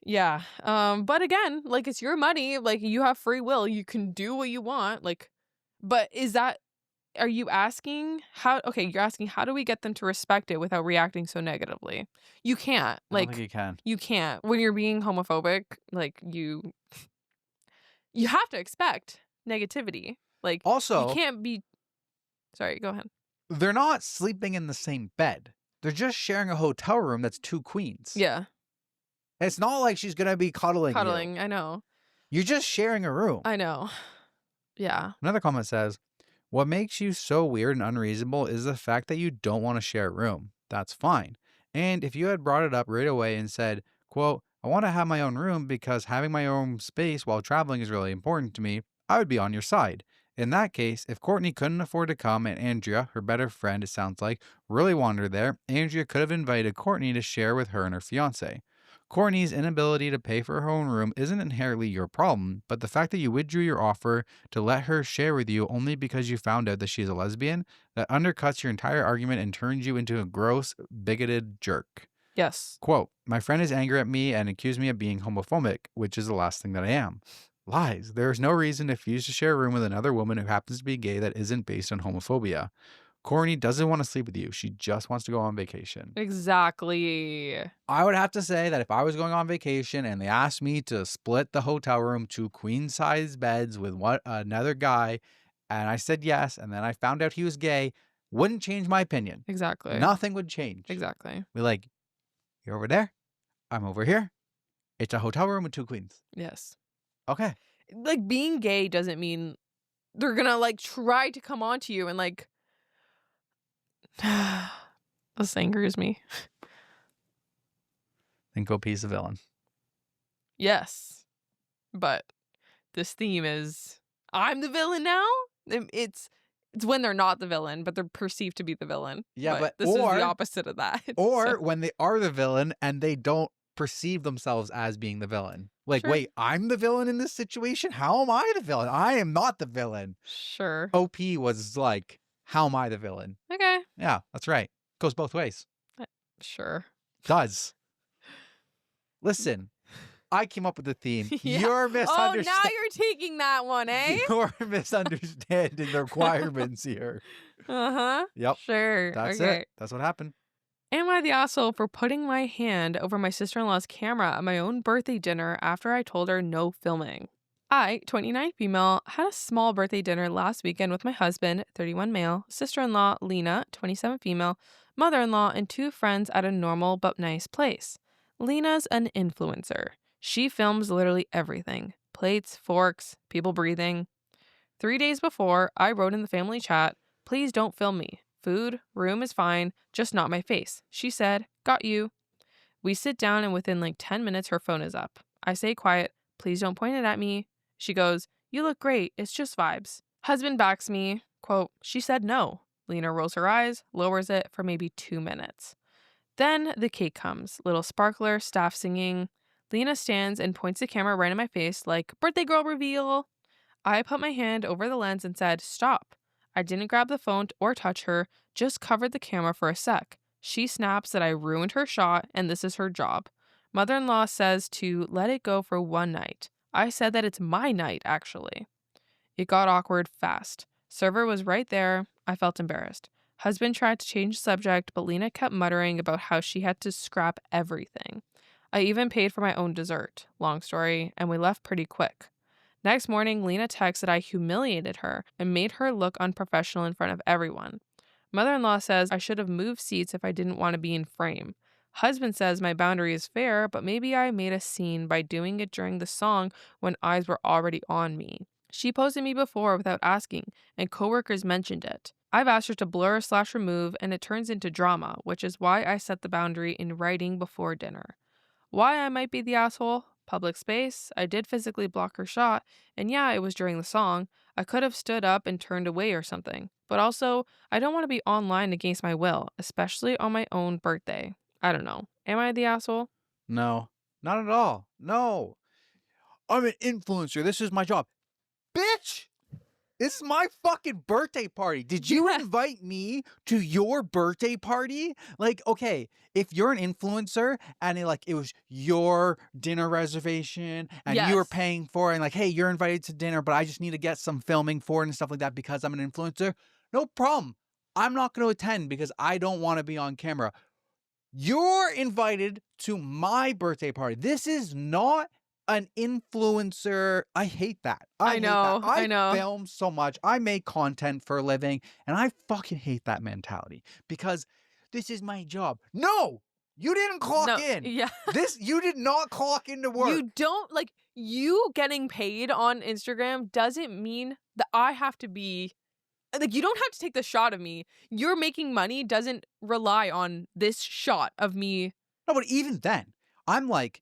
Yeah. But again, like it's your money, like you have free will. You can do what you want. Like, but are you asking you're asking how do we get them to respect it without reacting so negatively? You can't. I don't think you can. You can't. When you're being homophobic, like you have to expect negativity. Like Also, you can't be sorry, go ahead. they're not sleeping in the same bed. They're just sharing a hotel room that's 2 queens. Yeah. It's not like she's going to be cuddling you. I know. You're just sharing a room. I know. Yeah. Another comment says, What makes you so weird and unreasonable is the fact that you don't want to share a room. That's fine. And if you had brought it up right away and said, quote, I want to have my own room because having my own space while traveling is really important to me, I would be on your side. In that case, if Courtney couldn't afford to come and Andrea, her better friend, it sounds like, really wanted her there, Andrea could have invited Courtney to share with her and her fiance. Courtney's inability to pay for her own room isn't inherently your problem, but the fact that you withdrew your offer to let her share with you only because you found out that she's a lesbian, that undercuts your entire argument and turns you into a gross, bigoted jerk. Yes. Quote, my friend is angry at me and accused me of being homophobic, which is the last thing that I am. Lies. There is no reason to refuse to share a room with another woman who happens to be gay that isn't based on homophobia. Courtney doesn't want to sleep with you. She just wants to go on vacation. Exactly. I would have to say that if I was going on vacation and they asked me to split the hotel room to queen-size beds with another guy, and I said yes, and then I found out he was gay, wouldn't change my opinion. Exactly. Nothing would change. Exactly. Be like, you're over there. I'm over here. It's a hotel room with 2 queens. Yes. Okay. Like, being gay doesn't mean they're gonna, like, try to come on to you and, like... This angers me. Think OP's the villain. Yes. But this theme is, I'm the villain now? It's when they're not the villain, but they're perceived to be the villain. Yeah, but this is the opposite of that. Or when they are the villain and they don't perceive themselves as being the villain. Like, Sure. Wait, I'm the villain in this situation? How am I the villain? I am not the villain. Sure. OP was like, how am I the villain? Okay. Yeah, that's right. Goes both ways. Sure. Does. Listen, I came up with the theme. Yeah. You're Oh, misunderstanding. now you're taking that one, eh? You're misunderstanding the requirements here. Uh-huh. Yep. Sure. That's okay. it. That's what happened. Am I the asshole for putting my hand over my sister-in-law's camera at my own birthday dinner after I told her no filming? I, 29 female, had a small birthday dinner last weekend with my husband, 31 male, sister-in-law, Lena, 27 female, mother-in-law, and 2 friends at a normal but nice place. Lena's an influencer. She films literally everything. Plates, forks, people breathing. 3 days before, I wrote in the family chat, please don't film me. Food, room is fine, just not my face. She said, got you. We sit down and within like 10 minutes her phone is up. I say quiet, please don't point it at me. She goes, you look great, it's just vibes. Husband backs me, quote, she said no. Lena rolls her eyes, lowers it for maybe 2 minutes. Then the cake comes, little sparkler, staff singing. Lena stands and points the camera right in my face like, birthday girl reveal. I put my hand over the lens and said, stop. I didn't grab the phone or touch her, just covered the camera for a sec. She snaps that I ruined her shot and this is her job. Mother-in-law says to let it go for one night. I said that it's my night, actually. It got awkward fast. Server was right there. I felt embarrassed. Husband tried to change the subject, but Lena kept muttering about how she had to scrap everything. I even paid for my own dessert. Long story, and we left pretty quick. Next morning, Lena texted that I humiliated her and made her look unprofessional in front of everyone. Mother-in-law says I should have moved seats if I didn't want to be in frame. Husband says my boundary is fair, but maybe I made a scene by doing it during the song when eyes were already on me. She posted me before without asking, and coworkers mentioned it. I've asked her to blur/remove, and it turns into drama, which is why I set the boundary in writing before dinner. Why I might be the asshole? Public space. I did physically block her shot, and yeah, it was during the song. I could have stood up and turned away or something. But also, I don't want to be online against my will, especially on my own birthday. I don't know. Am I the asshole? No, not at all. No. I'm an influencer. This is my job. Bitch! It's my fucking birthday party. Did you invite me to your birthday party? Like, okay, if you're an influencer and it was your dinner reservation and you were paying for it and like, hey, you're invited to dinner, but I just need to get some filming for it and stuff like that because I'm an influencer, no problem. I'm not going to attend because I don't want to be on camera. You're invited to my birthday party. This is not an influencer. I hate that. I know. I film so much. I make content for a living, and I fucking hate that mentality because this is my job. No, you didn't clock in. Yeah. You did not clock into work. You don't, you getting paid on Instagram doesn't mean that I have to be Like, you don't have to take the shot of me. You're making money doesn't rely on this shot of me. No, but even then, I'm like,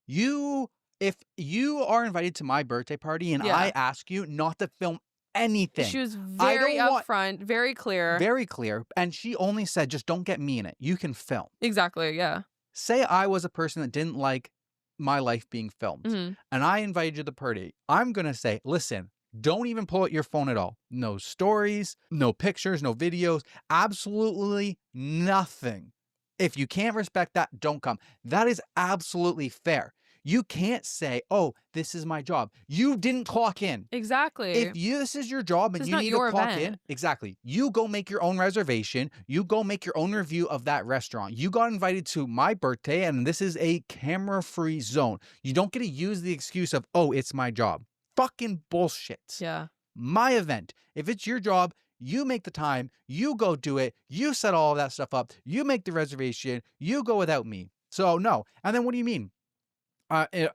if you are invited to my birthday party and I ask you not to film anything. She was very upfront, very clear. Very clear. And she only said, just don't get me in it. You can film. Exactly, yeah. Say I was a person that didn't like my life being filmed and I invited you to the party. I'm going to say, listen, don't even pull out your phone at all. No stories, no pictures, no videos, absolutely nothing. If you can't respect that, don't come. That is absolutely fair. You can't say, oh, this is my job. You didn't clock in. Exactly. This is your job and you need to clock in. Exactly. You go make your own reservation. You go make your own review of that restaurant. You got invited to my birthday and this is a camera-free zone. You don't get to use the excuse of, oh, it's my job. Fucking bullshit. Yeah. My event. If it's your job, you make the time. You go do it. You set all of that stuff up. You make the reservation. You go without me. So no. And then what do you mean?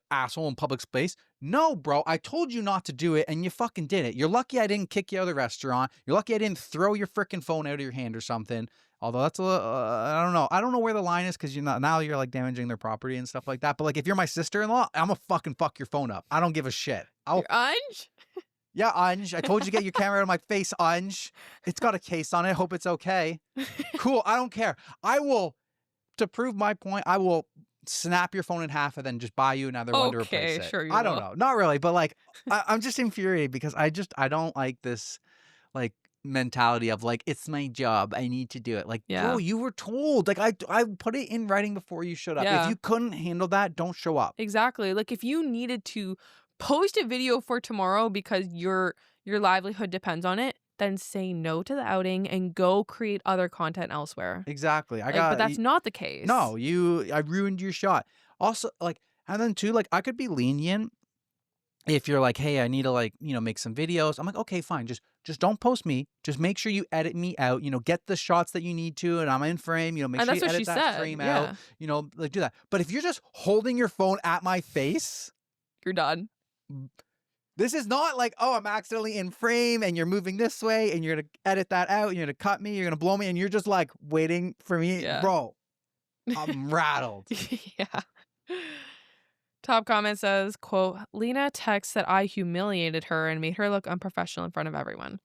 Asshole in public space. No, bro, I told you not to do it and you fucking did it. You're lucky I didn't kick you out of the restaurant. You're lucky I didn't throw your freaking phone out of your hand or something. Although that's a little, I don't know. I don't know where the line is because now you're like damaging their property and stuff like that. But like if you're my sister-in-law, I'm gonna fucking fuck your phone up. I don't give a shit. Anj? Yeah, Anj. I told you to get your camera out of my face, Anj. It's got a case on it. Hope it's okay. Cool. I don't care. To prove my point, I will snap your phone in half and then just buy you another one to replace it. Sure you I don't will. know. Not really, but like I'm just infuriated because I don't like this like mentality of like it's my job. I need to do it. Like, bro, you were told. Like I put it in writing before you showed up. Yeah. If you couldn't handle that, don't show up. Exactly. Like if you needed to post a video for tomorrow because your livelihood depends on it, then say no to the outing and go create other content elsewhere. Exactly. But that's not the case. No, I ruined your shot. Also, like, and then too, like, I could be lenient if you're like, hey, I need to like, make some videos. I'm like, okay, fine. Just don't post me. Just make sure you edit me out. Get the shots that you need to, and I'm in frame. Make sure you edit that frame out. Like do that. But if you're just holding your phone at my face, you're done. This is not like, oh, I'm accidentally in frame and you're moving this way and you're going to edit that out and you're going to cut me, you're going to blow me, and you're just like waiting for me. Yeah. Bro, I'm rattled. Yeah. Top comment says, quote, Lena texts that I humiliated her and made her look unprofessional in front of everyone.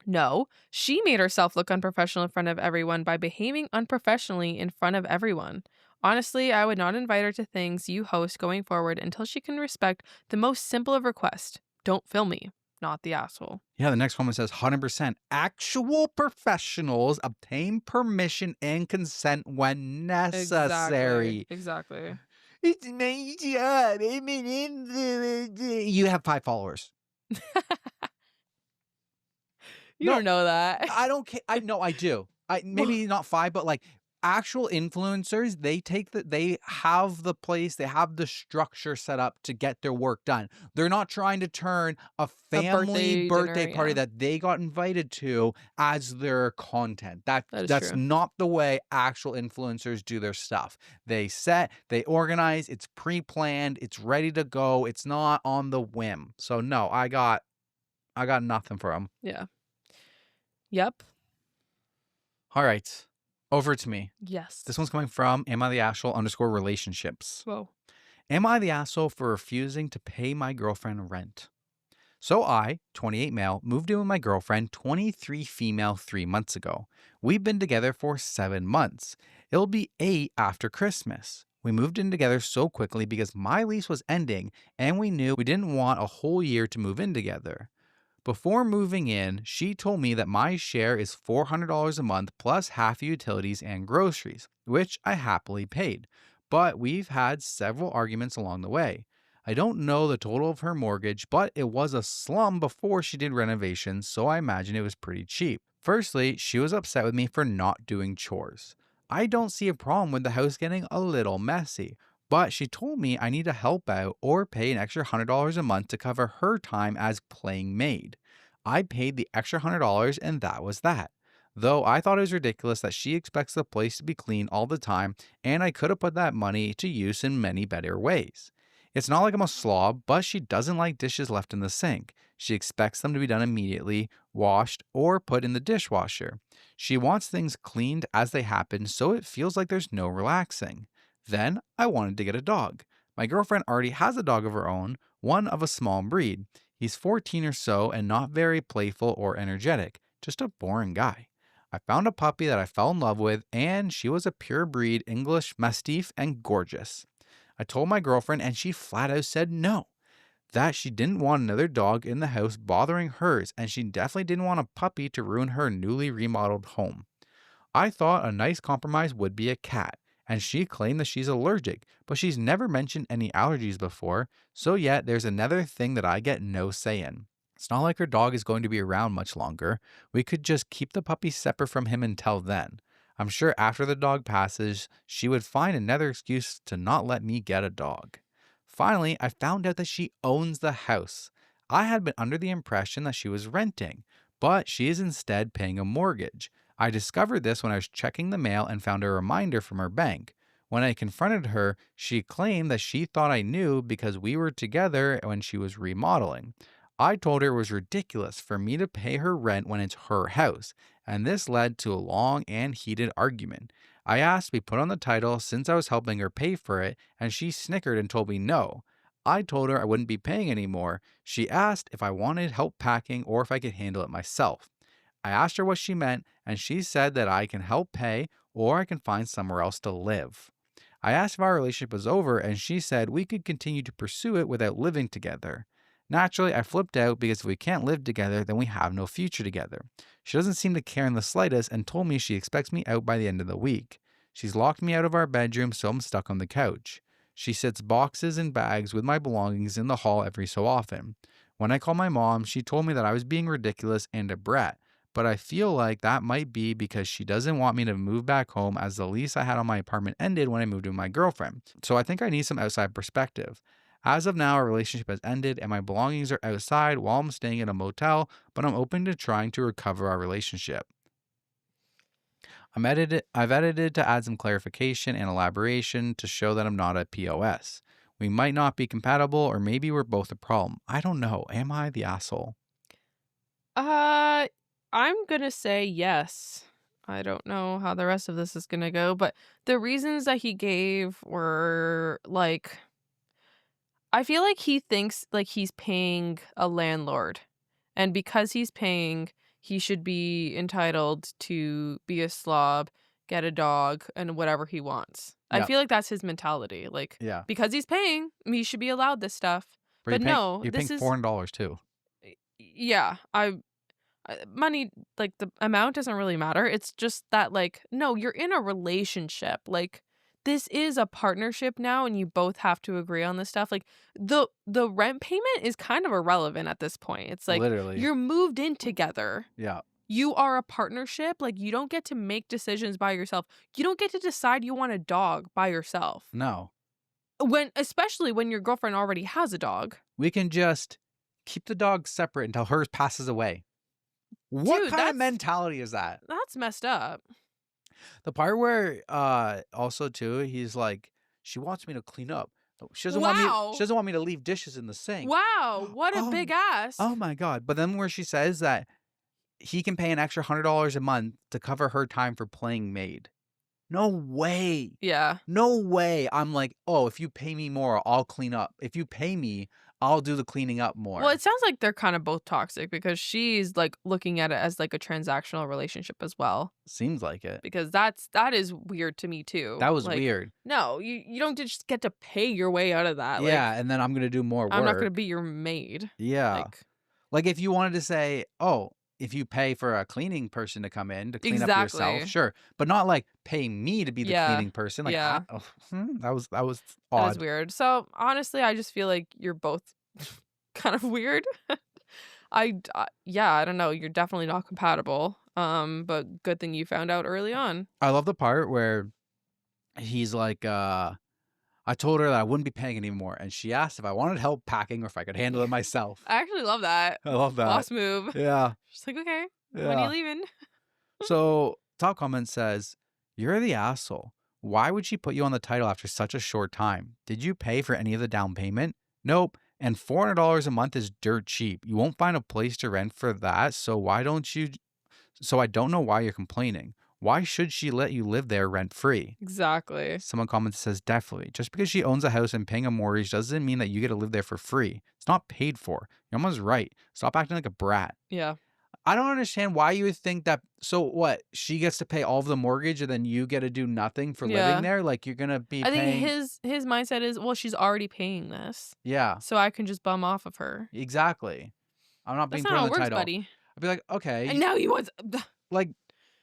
No, she made herself look unprofessional in front of everyone by behaving unprofessionally in front of everyone. Honestly, I would not invite her to things you host going forward until she can respect the most simple of requests. Don't film me, not the asshole. Yeah, the next comment says 100%. Actual professionals obtain permission and consent when necessary. Exactly. It's my job. You have 5 followers. You don't know that. I don't care. I know I do. Maybe not 5, but like actual influencers, they have the place, they have the structure set up to get their work done. They're not trying to turn a family birthday party that they got invited to as their content. That's true. not the way actual influencers do their stuff. They organize, it's pre-planned, it's ready to go. It's not on the whim. So no, I got nothing for them. Yeah. Yep. All right. Over to me. Yes. This one's coming from Am I the Asshole _relationships. Whoa. Am I the asshole for refusing to pay my girlfriend rent? So I, 28 male, moved in with my girlfriend, 23 female, 3 months ago. We've been together for 7 months. It'll be 8 after Christmas. We moved in together so quickly because my lease was ending and we knew we didn't want a whole year to move in together. Before moving in, she told me that my share is $400 a month plus half utilities and groceries, which I happily paid. But we've had several arguments along the way. I don't know the total of her mortgage, but it was a slum before she did renovations, so I imagine it was pretty cheap. Firstly, she was upset with me for not doing chores. I don't see a problem with the house getting a little messy. But she told me I need to help out or pay an extra $100 a month to cover her time as playing maid. I paid the extra $100 and that was that. Though I thought it was ridiculous that she expects the place to be clean all the time and I could have put that money to use in many better ways. It's not like I'm a slob, but she doesn't like dishes left in the sink. She expects them to be done immediately, washed, or put in the dishwasher. She wants things cleaned as they happen so it feels like there's no relaxing. Then I wanted to get a dog. My girlfriend already has a dog of her own, one of a small breed. He's 14 or so and not very playful or energetic, just a boring guy. I found a puppy that I fell in love with, and she was a pure breed English Mastiff and gorgeous. I told my girlfriend, and she flat out said no, that she didn't want another dog in the house bothering hers, and she definitely didn't want a puppy to ruin her newly remodeled home. I thought a nice compromise would be a cat, and she claimed that she's allergic, but she's never mentioned any allergies before, so yet there's another thing that I get no say in. It's not like her dog is going to be around much longer. We could just keep the puppy separate from him until then. I'm sure after the dog passes, she would find another excuse to not let me get a dog. Finally, I found out that she owns the house. I had been under the impression that she was renting, but she is instead paying a mortgage. I discovered this when I was checking the mail and found a reminder from her bank. When I confronted her, she claimed that she thought I knew because we were together when she was remodeling. I told her it was ridiculous for me to pay her rent when it's her house, and this led to a long and heated argument. I asked to be put on the title since I was helping her pay for it, and she snickered and told me no. I told her I wouldn't be paying anymore. She asked if I wanted help packing or if I could handle it myself. I asked her what she meant, and she said that I can help pay or I can find somewhere else to live. I asked if our relationship was over, and she said we could continue to pursue it without living together. Naturally, I flipped out because if we can't live together, then we have no future together. She doesn't seem to care in the slightest and told me she expects me out by the end of the week. She's locked me out of our bedroom, so I'm stuck on the couch. She sits boxes and bags with my belongings in the hall every so often. When I called my mom, she told me that I was being ridiculous and a brat, but I feel like that might be because she doesn't want me to move back home as the lease I had on my apartment ended when I moved in with my girlfriend. So I think I need some outside perspective. As of now, our relationship has ended and my belongings are outside while I'm staying in a motel, but I'm open to trying to recover our relationship. I've edited to add some clarification and elaboration to show that I'm not a POS. We might not be compatible, or maybe we're both a problem. I don't know. Am I the asshole? I'm gonna say yes. I don't know how the rest of this is gonna go, but the reasons that he gave were like, I feel like he thinks like he's paying a landlord, and because he's paying, he should be entitled to be a slob, get a dog, and whatever he wants. I Yeah. feel like that's his mentality. Like, Yeah. because he's paying, he should be allowed this stuff. But no, you're paying this is $400 too. yeah. Money, like the amount doesn't really matter. It's just that, like, no, you're in a relationship. Like, this is a partnership now, and you both have to agree on this stuff. Like, the rent payment is kind of irrelevant at this point. It's like Literally. you're moved in together. Yeah. You are a partnership. Like, you don't get to make decisions by yourself. You don't get to decide you want a dog by yourself. No. Especially when your girlfriend already has a dog. We can just keep the dog separate until hers passes away. What Dude, kind of mentality is that? That's messed up. The part where also too, he's like, she wants me to clean up. She doesn't want me to leave dishes in the sink. Wow, what a big ass. Oh my god. But then where she says that he can pay an extra $100 a month to cover her time for playing maid. No way. Yeah. No way. I'm like, oh, if you pay me more, I'll clean up. If you pay me, I'll do the cleaning up more. Well, it sounds like they're kind of both toxic because she's like looking at it as like a transactional relationship as well. Seems like it. Because that is weird to me too. That was like, weird. No, you don't just get to pay your way out of that. Yeah, like, and then I'm going to do more work. I'm not going to be your maid. Yeah. Like if you wanted to say, oh, if you pay for a cleaning person to come in to clean up yourself, sure. But not like pay me to be the cleaning person. Like, that was odd. That is weird. So honestly, I just feel like you're both kind of weird. I don't know. You're definitely not compatible. But good thing you found out early on. I love the part where he's like, I told her that I wouldn't be paying anymore, and she asked if I wanted help packing or if I could handle it myself. I actually love that. I love that. Boss move. Yeah. She's like, okay, Yeah. when are you leaving? So, top comment says, you're the asshole. Why would she put you on the title after such a short time? Did you pay for any of the down payment? Nope. And $400 a month is dirt cheap. You won't find a place to rent for that. So I don't know why you're complaining. Why should she let you live there rent free? Exactly. Someone comments says, definitely. Just because she owns a house and paying a mortgage doesn't mean that you get to live there for free. It's not paid for. Your mama's right. Stop acting like a brat. Yeah. I don't understand why you would think that. So what? She gets to pay all of the mortgage and then you get to do nothing for Yeah. living there? Like you're going to be I paying. think his mindset is, well, she's already paying this, Yeah, so I can just bum off of her. exactly. I'm not That's being not put how on it the works, title. buddy. I'd be like, And okay. now you want Like,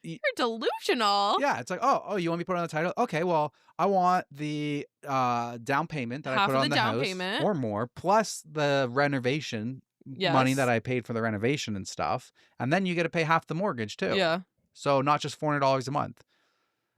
you're delusional. yeah, it's like, oh, you want me to put on the title? Okay, well, I want the down payment that I Half put of on the the down house payment. or more, plus the renovation money that Yes. I paid for the renovation and stuff. And then you get to pay half the mortgage too. Yeah. So not just $400 a month.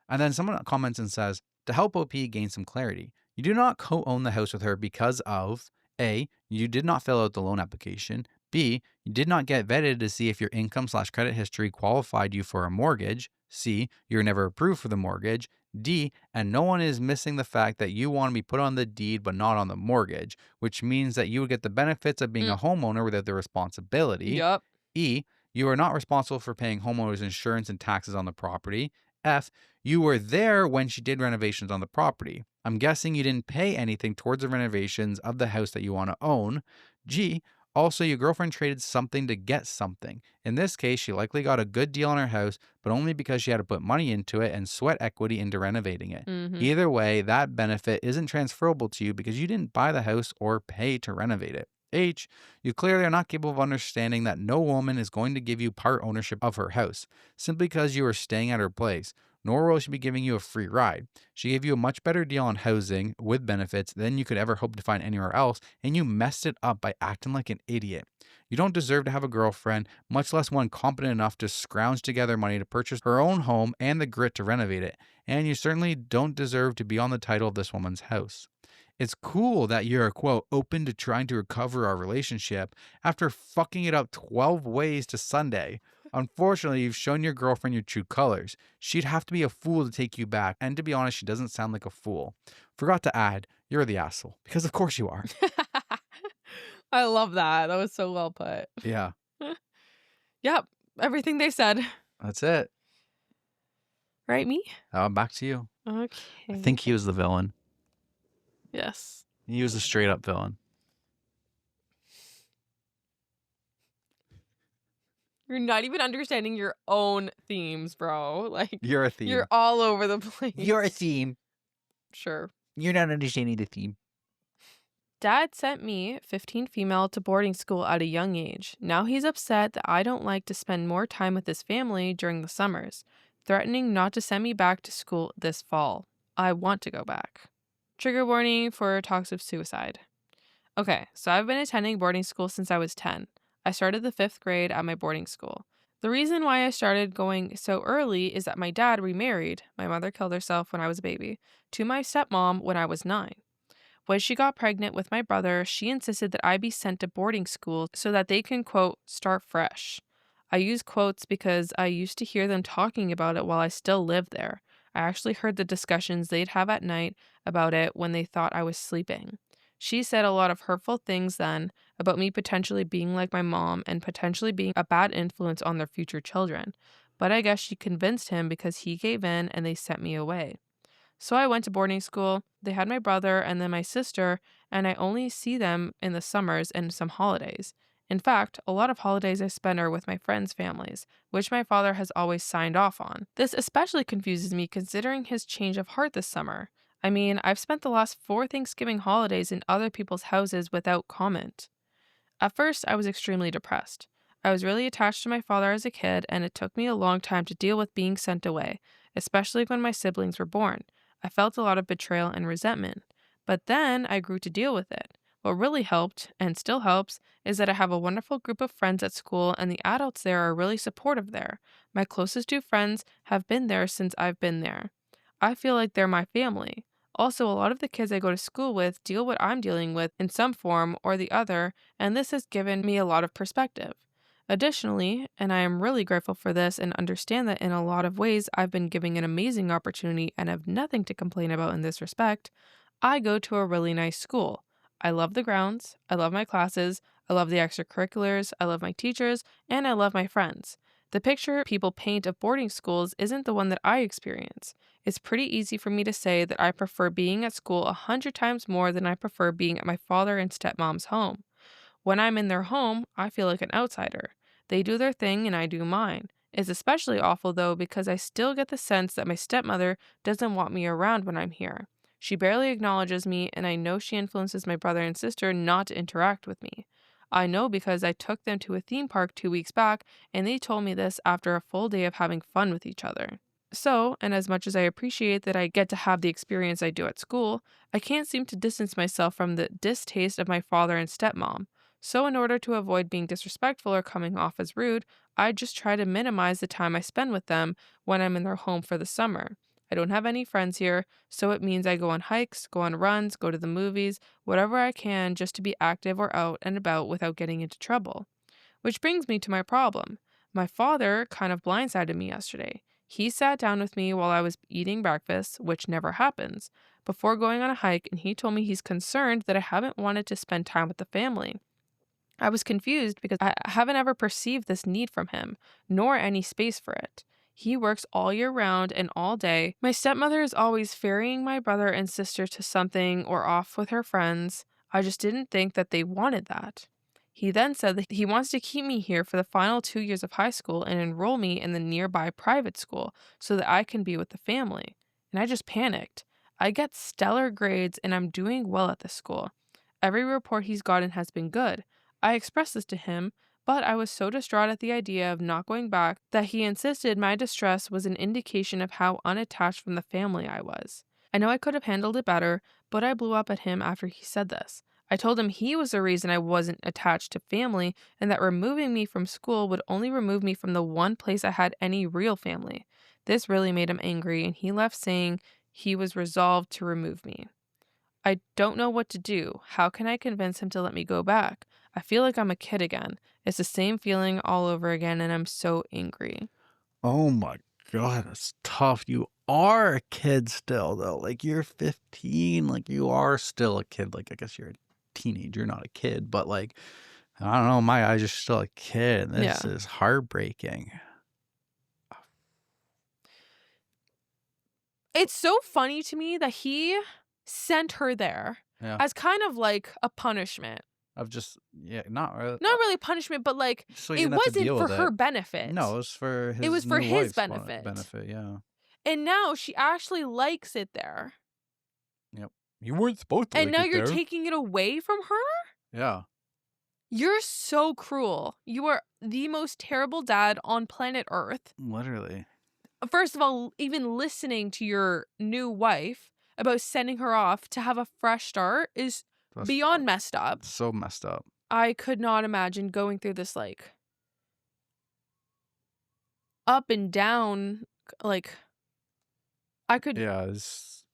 And then someone comments and says, to help OP gain some clarity, you do not co-own the house with her because of A, you did not fill out the loan application. B, you did not get vetted to see if your income/credit history qualified you for a mortgage. C, you were never approved for the mortgage. D, and no one is missing the fact that you want to be put on the deed but not on the mortgage, which means that you would get the benefits of being a homeowner without the responsibility. Yup. E, you are not responsible for paying homeowners insurance and taxes on the property. F, you were there when she did renovations on the property. I'm guessing you didn't pay anything towards the renovations of the house that you want to own. G, also your girlfriend traded something to get something. In this case, she likely got a good deal on her house, but only because she had to put money into it and sweat equity into renovating it. Either way, that benefit isn't transferable to you because you didn't buy the house or pay to renovate it. H, you clearly are not capable of understanding that no woman is going to give you part ownership of her house simply because you are staying at her place, nor will she be giving you a free ride. She gave you a much better deal on housing with benefits than you could ever hope to find anywhere else, and you messed it up by acting like an idiot. You don't deserve to have a girlfriend, much less one competent enough to scrounge together money to purchase her own home and the grit to renovate it, and you certainly don't deserve to be on the title of this woman's house. It's cool that you're, quote, open to trying to recover our relationship after fucking it up 12 ways to Sunday. Unfortunately, you've shown your girlfriend your true colors. She'd have to be a fool to take you back. And to be honest, she doesn't sound like a fool. Forgot to add, you're the asshole. Because of course you are. I love that. That was so well put. Yeah, Yep. Everything they said. that's it. Right, me? Back to you. Okay. I think he was the villain. Yes. He was a straight up villain. You're not even understanding your own themes, bro. Like, You're a theme. you're all over the place. You're a theme. Sure. You're not understanding the theme. Dad sent me, 15 female, to boarding school at a young age. Now he's upset that I don't like to spend more time with his family during the summers, threatening not to send me back to school this fall. I want to go back. Trigger warning for talks of suicide. Okay, so I've been attending boarding school since I was 10. I started the 5th grade at my boarding school. The reason why I started going so early is that my dad remarried, my mother killed herself when I was a baby, to my stepmom when I was 9. When she got pregnant with my brother, she insisted that I be sent to boarding school so that they can, quote, start fresh. I use quotes because I used to hear them talking about it while I still lived there. I actually heard the discussions they'd have at night about it when they thought I was sleeping. She said a lot of hurtful things then about me potentially being like my mom and potentially being a bad influence on their future children. But I guess she convinced him because he gave in and they sent me away. So I went to boarding school. They had my brother and then my sister, and I only see them in the summers and some holidays. In fact, a lot of holidays I spend are with my friends' families, which my father has always signed off on. This especially confuses me considering his change of heart this summer. I mean, I've spent the last 4 Thanksgiving holidays in other people's houses without comment. At first, I was extremely depressed. I was really attached to my father as a kid, and it took me a long time to deal with being sent away, especially when my siblings were born. I felt a lot of betrayal and resentment. But then I grew to deal with it. What really helped, and still helps, is that I have a wonderful group of friends at school and the adults there are really supportive there. My closest 2 friends have been there since I've been there. I feel like they're my family. Also, a lot of the kids I go to school with deal what I'm dealing with in some form or the other, and this has given me a lot of perspective. Additionally, and I am really grateful for this and understand that in a lot of ways I've been giving an amazing opportunity and have nothing to complain about in this respect, I go to a really nice school. I love the grounds, I love my classes, I love the extracurriculars, I love my teachers, and I love my friends. The picture people paint of boarding schools isn't the one that I experience. It's pretty easy for me to say that I prefer being at school 100 times more than I prefer being at my father and stepmom's home. When I'm in their home, I feel like an outsider. They do their thing and I do mine. It's especially awful though because I still get the sense that my stepmother doesn't want me around when I'm here. She barely acknowledges me, and I know she influences my brother and sister not to interact with me. I know because I took them to a theme park 2 weeks back, and they told me this after a full day of having fun with each other. So, and as much as I appreciate that I get to have the experience I do at school, I can't seem to distance myself from the distaste of my father and stepmom. So, in order to avoid being disrespectful or coming off as rude, I just try to minimize the time I spend with them when I'm in their home for the summer. I don't have any friends here, so it means I go on hikes, go on runs, go to the movies, whatever I can just to be active or out and about without getting into trouble. Which brings me to my problem. My father kind of blindsided me yesterday. He sat down with me while I was eating breakfast, which never happens, before going on a hike, and he told me he's concerned that I haven't wanted to spend time with the family. I was confused because I haven't ever perceived this need from him, nor any space for it. He works all year round and all day. My stepmother is always ferrying my brother and sister to something or off with her friends. I just didn't think that they wanted that. He then said that he wants to keep me here for the final 2 years of high school and enroll me in the nearby private school so that I can be with the family. And I just panicked. I get stellar grades and I'm doing well at this school. Every report he's gotten has been good. I expressed this to him, but I was so distraught at the idea of not going back that he insisted my distress was an indication of how unattached from the family I was. I know I could have handled it better, but I blew up at him after he said this. I told him he was the reason I wasn't attached to family and that removing me from school would only remove me from the one place I had any real family. This really made him angry, and he left saying he was resolved to remove me. I don't know what to do. How can I convince him to let me go back? I feel like I'm a kid again. It's the same feeling all over again, and I'm so angry. Oh my God, that's tough. You are a kid still, though. Like, you're 15. Like, you are still a kid. Like, I guess you're a teenager, not a kid. But, like, I don't know. In my eyes, you're still a kid. This is heartbreaking. It's so funny to me that he sent her there as kind of like a punishment. Of just, not really punishment, but like so it wasn't for her benefit. No, it was for his It was for new his wife's benefit. Yeah. And now she actually likes it there. Yep. You weren't supposed to. And now you're taking it away from her? Yeah. You're so cruel. You are the most terrible dad on planet Earth. Literally. First of all, even listening to your new wife about sending her off to have a fresh start is beyond messed up. So messed up. I could not imagine going through this, like, up and down, like, I could... Yeah, it's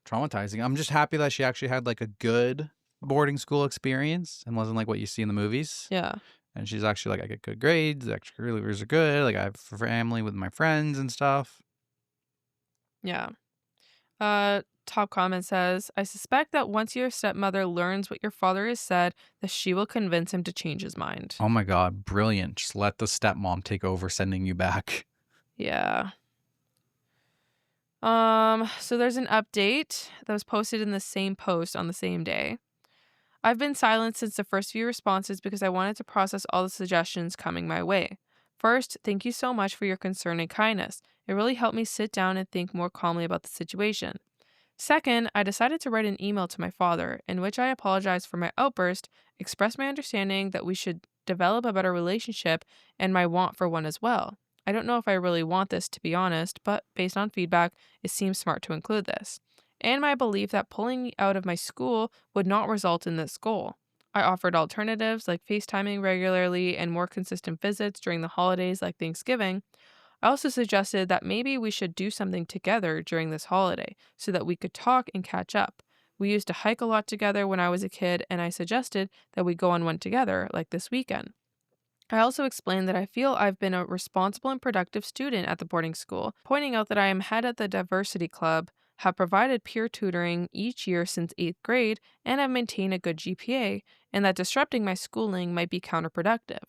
traumatizing. I'm just happy that she actually had, like, a good boarding school experience and wasn't like what you see in the movies. Yeah. And she's actually like, I get good grades, the extracurriculars are good, like, I have family with my friends and stuff. Yeah. Top comment says, I suspect that once your stepmother learns what your father has said, that she will convince him to change his mind. Oh my God, brilliant. Just let the stepmom take over sending you back. Yeah. So there's an update that was posted in the same post on the same day. I've been silent since the first few responses because I wanted to process all the suggestions coming my way. First, thank you so much for your concern and kindness. It really helped me sit down and think more calmly about the situation. Second, I decided to write an email to my father, in which I apologized for my outburst, expressed my understanding that we should develop a better relationship, and my want for one as well. I don't know if I really want this, to be honest, but based on feedback, it seems smart to include this. And my belief that pulling me out of my school would not result in this goal. I offered alternatives like FaceTiming regularly and more consistent visits during the holidays like Thanksgiving. I also suggested that maybe we should do something together during this holiday so that we could talk and catch up. We used to hike a lot together when I was a kid, and I suggested that we go on one together, like this weekend. I also explained that I feel I've been a responsible and productive student at the boarding school, pointing out that I am head at the diversity club, have provided peer tutoring each year since 8th grade, and have maintained a good GPA, and that disrupting my schooling might be counterproductive.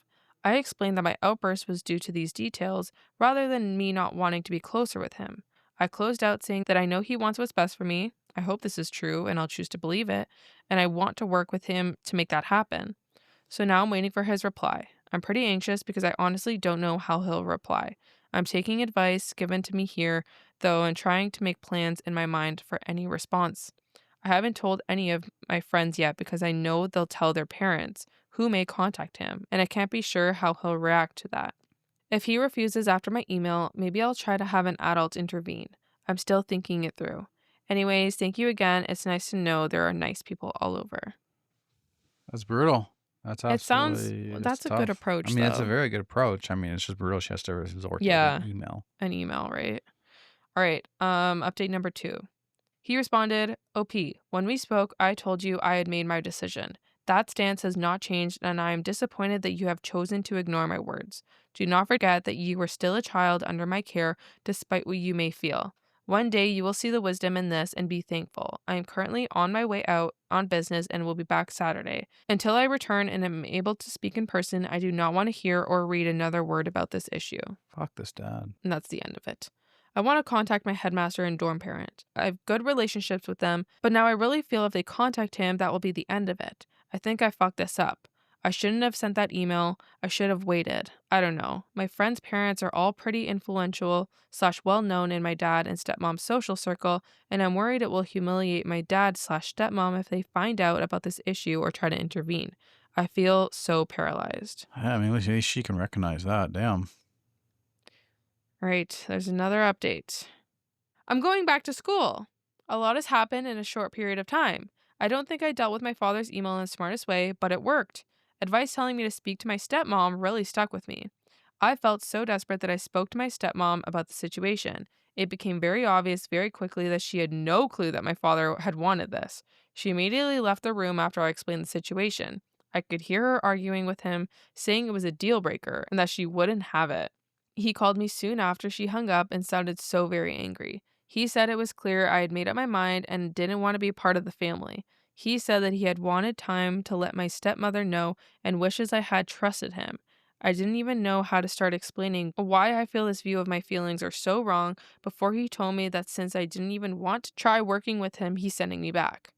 I explained that my outburst was due to these details rather than me not wanting to be closer with him. I closed out saying that I know he wants what's best for me. I hope this is true, and I'll choose to believe it, and I want to work with him to make that happen. So now I'm waiting for his reply. I'm pretty anxious because I honestly don't know how he'll reply. I'm taking advice given to me here, though, and trying to make plans in my mind for any response. I haven't told any of my friends yet because I know they'll tell their parents, who may contact him, and I can't be sure how he'll react to that. If he refuses after my email, maybe I'll try to have an adult intervene. I'm still thinking it through. Anyways, thank you again. It's nice to know there are nice people all over. That's brutal. That's it's That's a good tough. I approach, mean, it's a though. very good approach. I mean, it's just brutal. She has to resort to like Yeah, an email. an email, right? All right, update number 2. He responded, OP, when we spoke, I told you I had made my decision. That stance has not changed, and I am disappointed that you have chosen to ignore my words. Do not forget that you were still a child under my care, despite what you may feel. One day you will see the wisdom in this and be thankful. I am currently on my way out on business and will be back Saturday. Until I return and am able to speak in person, I do not want to hear or read another word about this issue. Fuck this dad. And that's the end of it. I want to contact my headmaster and dorm parent. I have good relationships with them, but now I really feel if they contact him, that will be the end of it. I think I fucked this up. I shouldn't have sent that email. I should have waited. I don't know. My friends' parents are all pretty influential / well-known in my dad and stepmom's social circle, and I'm worried it will humiliate my dad / stepmom if they find out about this issue or try to intervene. I feel so paralyzed. Yeah, I mean, at least she can recognize that. Damn. All right, there's another update. I'm going back to school. A lot has happened in a short period of time. I don't think I dealt with my father's email in the smartest way, but it worked. Advice telling me to speak to my stepmom really stuck with me. I felt so desperate that I spoke to my stepmom about the situation. It became very obvious very quickly that she had no clue that my father had wanted this. She immediately left the room after I explained the situation. I could hear her arguing with him, saying it was a deal breaker and that she wouldn't have it. He called me soon after she hung up and sounded so very angry. He said it was clear I had made up my mind and didn't want to be part of the family. He said that he had wanted time to let my stepmother know and wishes I had trusted him. I didn't even know how to start explaining why I feel this view of my feelings are so wrong before he told me that since I didn't even want to try working with him, he's sending me back.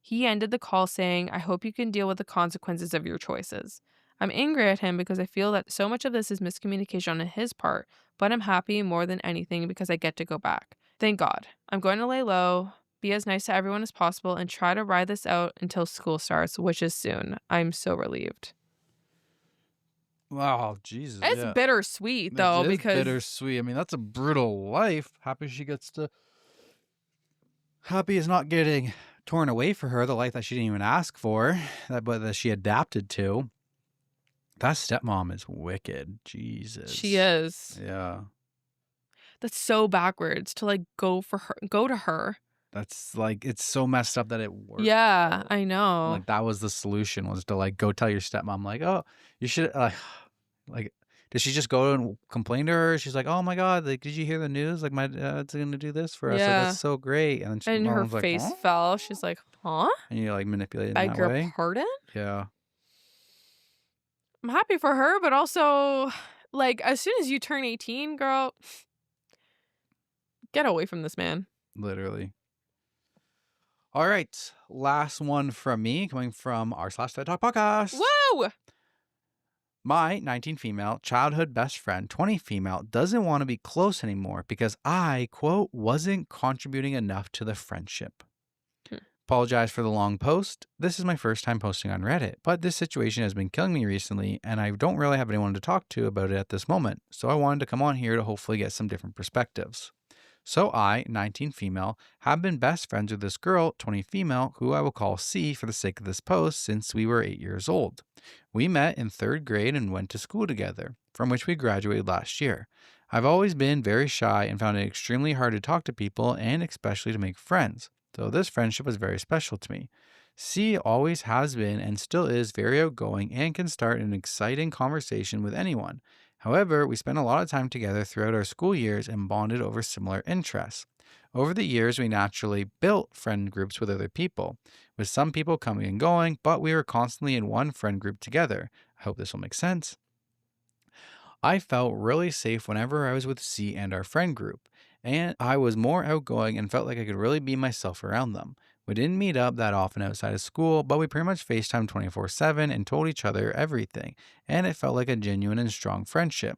He ended the call saying, I hope you can deal with the consequences of your choices. I'm angry at him because I feel that so much of this is miscommunication on his part, but I'm happy more than anything because I get to go back. Thank God. I'm going to lay low, be as nice to everyone as possible, and try to ride this out until school starts, which is soon. I'm so relieved. Wow, Jesus. It's yeah. bittersweet, though, It is because bittersweet. I mean, that's a brutal life. Happy is not getting torn away for her, the life that she didn't even ask for, but that she adapted to. That stepmom is wicked. Jesus. she is. Yeah. That's so backwards to like go to her. That's like, it's so messed up that it worked. Yeah, though. I know. Like, that was the solution, was to like go tell your stepmom, like, oh, you should, like, did she just go and complain to her? She's like, oh my God, like, did you hear the news? Like, my dad's going to do this for us. Like, Yeah. that's so great. And then And her mom's like, face huh? fell. She's like, huh? And you're like manipulating Beg that your way. pardon? Yeah. I'm happy for her, but also, like, as soon as you turn 18, girl, get away from this man. Literally. All right. Last one from me, coming from r/ThreadTalk podcast. Whoa! My 19 female childhood best friend, 20 female, doesn't want to be close anymore because I, quote, wasn't contributing enough to the friendship. Apologize for the long post. This is my first time posting on Reddit, but this situation has been killing me recently, and I don't really have anyone to talk to about it at this moment, so I wanted to come on here to hopefully get some different perspectives. So I, 19 female, have been best friends with this girl, 20 female, who I will call C for the sake of this post, since we were 8 years old. We met in 3rd grade and went to school together, from which we graduated last year. I've always been very shy and found it extremely hard to talk to people and especially to make friends, so this friendship was very special to me. C always has been and still is very outgoing and can start an exciting conversation with anyone. However, we spent a lot of time together throughout our school years and bonded over similar interests. Over the years, we naturally built friend groups with other people, with some people coming and going, but we were constantly in one friend group together. I hope this will make sense. I felt really safe whenever I was with C and our friend group, and I was more outgoing and felt like I could really be myself around them. We didn't meet up that often outside of school, but we pretty much FaceTime 24/7 and told each other everything, and it felt like a genuine and strong friendship.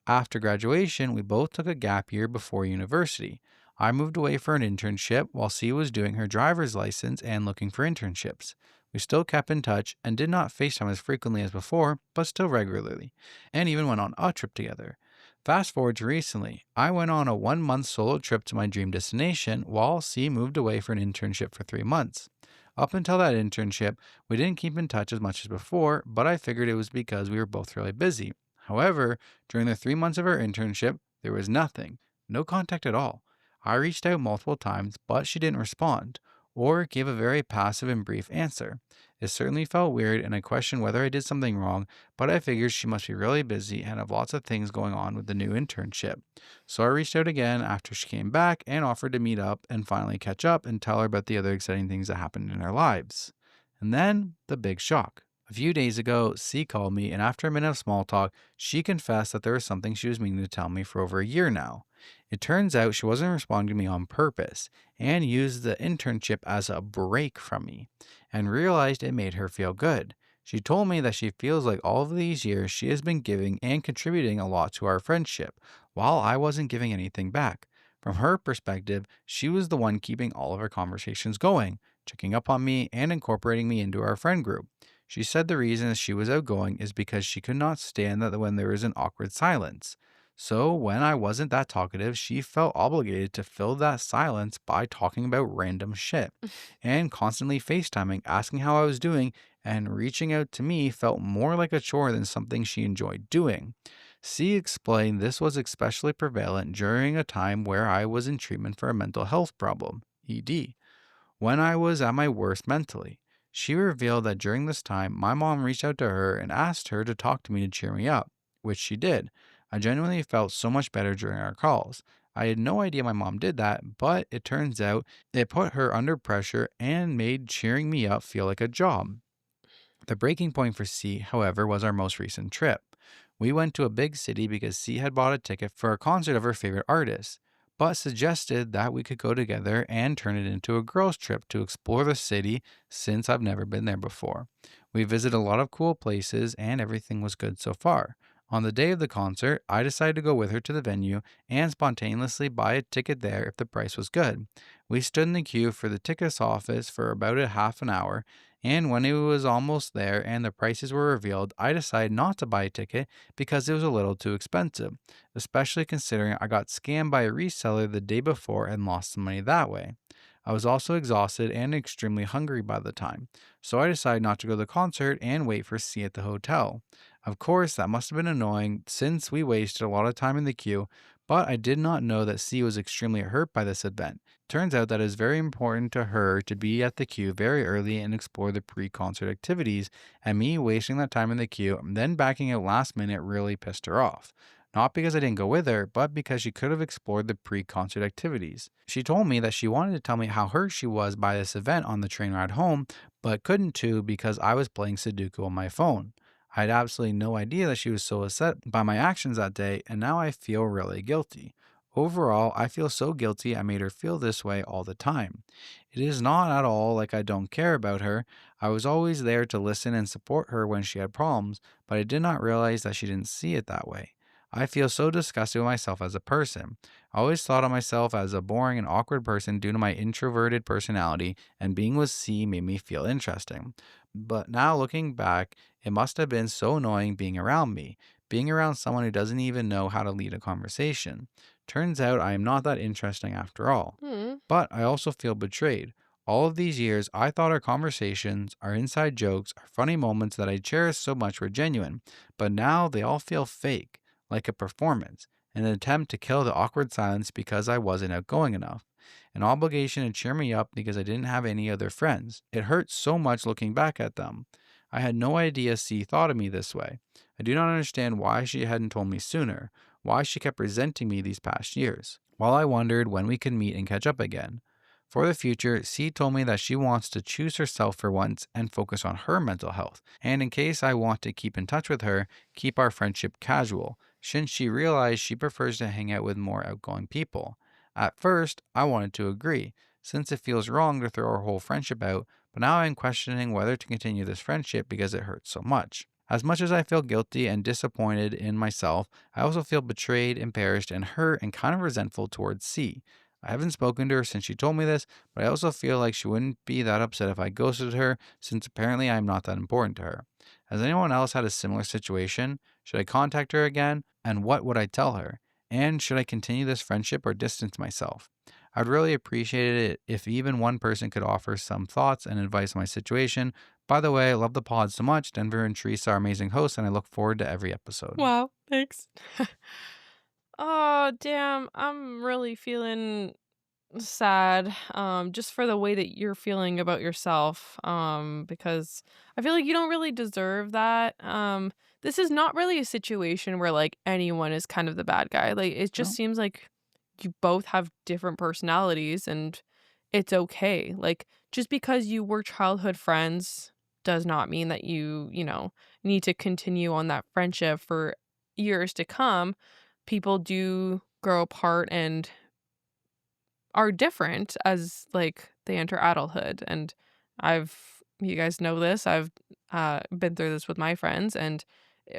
After graduation, we both took a gap year before university. I moved away for an internship while C was doing her driver's license and looking for internships. We still kept in touch and did not FaceTime as frequently as before, but still regularly, and even went on a trip together. Fast forward to recently, I went on a 1 month solo trip to my dream destination while C moved away for an internship for 3 months. Up until that internship, we didn't keep in touch as much as before, but I figured it was because we were both really busy. However, during the 3 months of our internship, there was nothing, no contact at all. I reached out multiple times, but she didn't respond, or gave a very passive and brief answer. It certainly felt weird, and I questioned whether I did something wrong, but I figured she must be really busy and have lots of things going on with the new internship. So I reached out again after she came back and offered to meet up and finally catch up and tell her about the other exciting things that happened in our lives. And then the big shock. A few days ago, C called me, and after a minute of small talk, she confessed that there was something she was meaning to tell me for over a year now. It turns out she wasn't responding to me on purpose and used the internship as a break from me and realized it made her feel good. She told me that she feels like all of these years she has been giving and contributing a lot to our friendship, while I wasn't giving anything back. From her perspective, she was the one keeping all of our conversations going, checking up on me, and incorporating me into our friend group. She said the reason she was outgoing is because she could not stand that when there was an awkward silence. So when I wasn't that talkative, she felt obligated to fill that silence by talking about random shit and constantly FaceTiming, asking how I was doing, and reaching out to me felt more like a chore than something she enjoyed doing. C explained this was especially prevalent during a time where I was in treatment for a mental health problem, ED, when I was at my worst mentally. She revealed that during this time, my mom reached out to her and asked her to talk to me to cheer me up, which she did. I genuinely felt so much better during our calls. I had no idea my mom did that, but it turns out it put her under pressure and made cheering me up feel like a job. The breaking point for C, however, was our most recent trip. We went to a big city because C had bought a ticket for a concert of her favorite artist, but suggested that we could go together and turn it into a girls' trip to explore the city since I've never been there before. We visited a lot of cool places and everything was good so far. On the day of the concert, I decided to go with her to the venue and spontaneously buy a ticket there if the price was good. We stood in the queue for the tickets office for about a half an hour, and when it was almost there and the prices were revealed, I decided not to buy a ticket because it was a little too expensive, especially considering I got scammed by a reseller the day before and lost some money that way. I was also exhausted and extremely hungry by the time, so I decided not to go to the concert and wait for C at the hotel. Of course, that must have been annoying since we wasted a lot of time in the queue, but I did not know that C was extremely hurt by this event. Turns out that it is very important to her to be at the queue very early and explore the pre-concert activities, and me wasting that time in the queue and then backing out last minute really pissed her off. Not because I didn't go with her, but because she could have explored the pre-concert activities. She told me that she wanted to tell me how hurt she was by this event on the train ride home, but couldn't to because I was playing Sudoku on my phone. I had absolutely no idea that she was so upset by my actions that day, and now I feel really guilty. Overall, I feel so guilty I made her feel this way all the time. It is not at all like I don't care about her. I was always there to listen and support her when she had problems, but I did not realize that she didn't see it that way. I feel so disgusted with myself as a person. I always thought of myself as a boring and awkward person due to my introverted personality, and being with C made me feel interesting. But now looking back, it must have been so annoying being around me, being around someone who doesn't even know how to lead a conversation. Turns out I am not that interesting after all. Hmm. But I also feel betrayed. All of these years, I thought our conversations, our inside jokes, our funny moments that I cherished so much were genuine, but now they all feel fake, like a performance, an attempt to kill the awkward silence because I wasn't outgoing enough. an obligation to cheer me up because I didn't have any other friends. It hurts so much looking back at them. I had no idea C thought of me this way. I do not understand why she hadn't told me sooner, why she kept resenting me these past years. While I wondered when we could meet and catch up again. For the future, C told me that she wants to choose herself for once and focus on her mental health. And in case I want to keep in touch with her, keep our friendship casual, since she realized she prefers to hang out with more outgoing people. At first, I wanted to agree, since it feels wrong to throw our whole friendship out, but now I'm questioning whether to continue this friendship because it hurts so much. As much as I feel guilty and disappointed in myself, I also feel betrayed, embarrassed, and hurt and kind of resentful towards C. I haven't spoken to her since she told me this, but I also feel like she wouldn't be that upset if I ghosted her, since apparently I'm not that important to her. Has anyone else had a similar situation? Should I contact her again? And what would I tell her? And should I continue this friendship or distance myself? I'd really appreciate it if even one person could offer some thoughts and advice on my situation. By the way, I love the pod so much. Denver and Teresa are amazing hosts, and I look forward to every episode. Wow, thanks. Oh, damn. I'm really feeling sad just for the way that you're feeling about yourself because I feel like you don't really deserve that. This is not really a situation where like anyone is kind of the bad guy. Like it just No. seems like you both have different personalities and it's okay. Like just because you were childhood friends does not mean that you need to continue on that friendship for years to come. People do grow apart and are different as like they enter adulthood, and you guys know this, I've been through this with my friends, and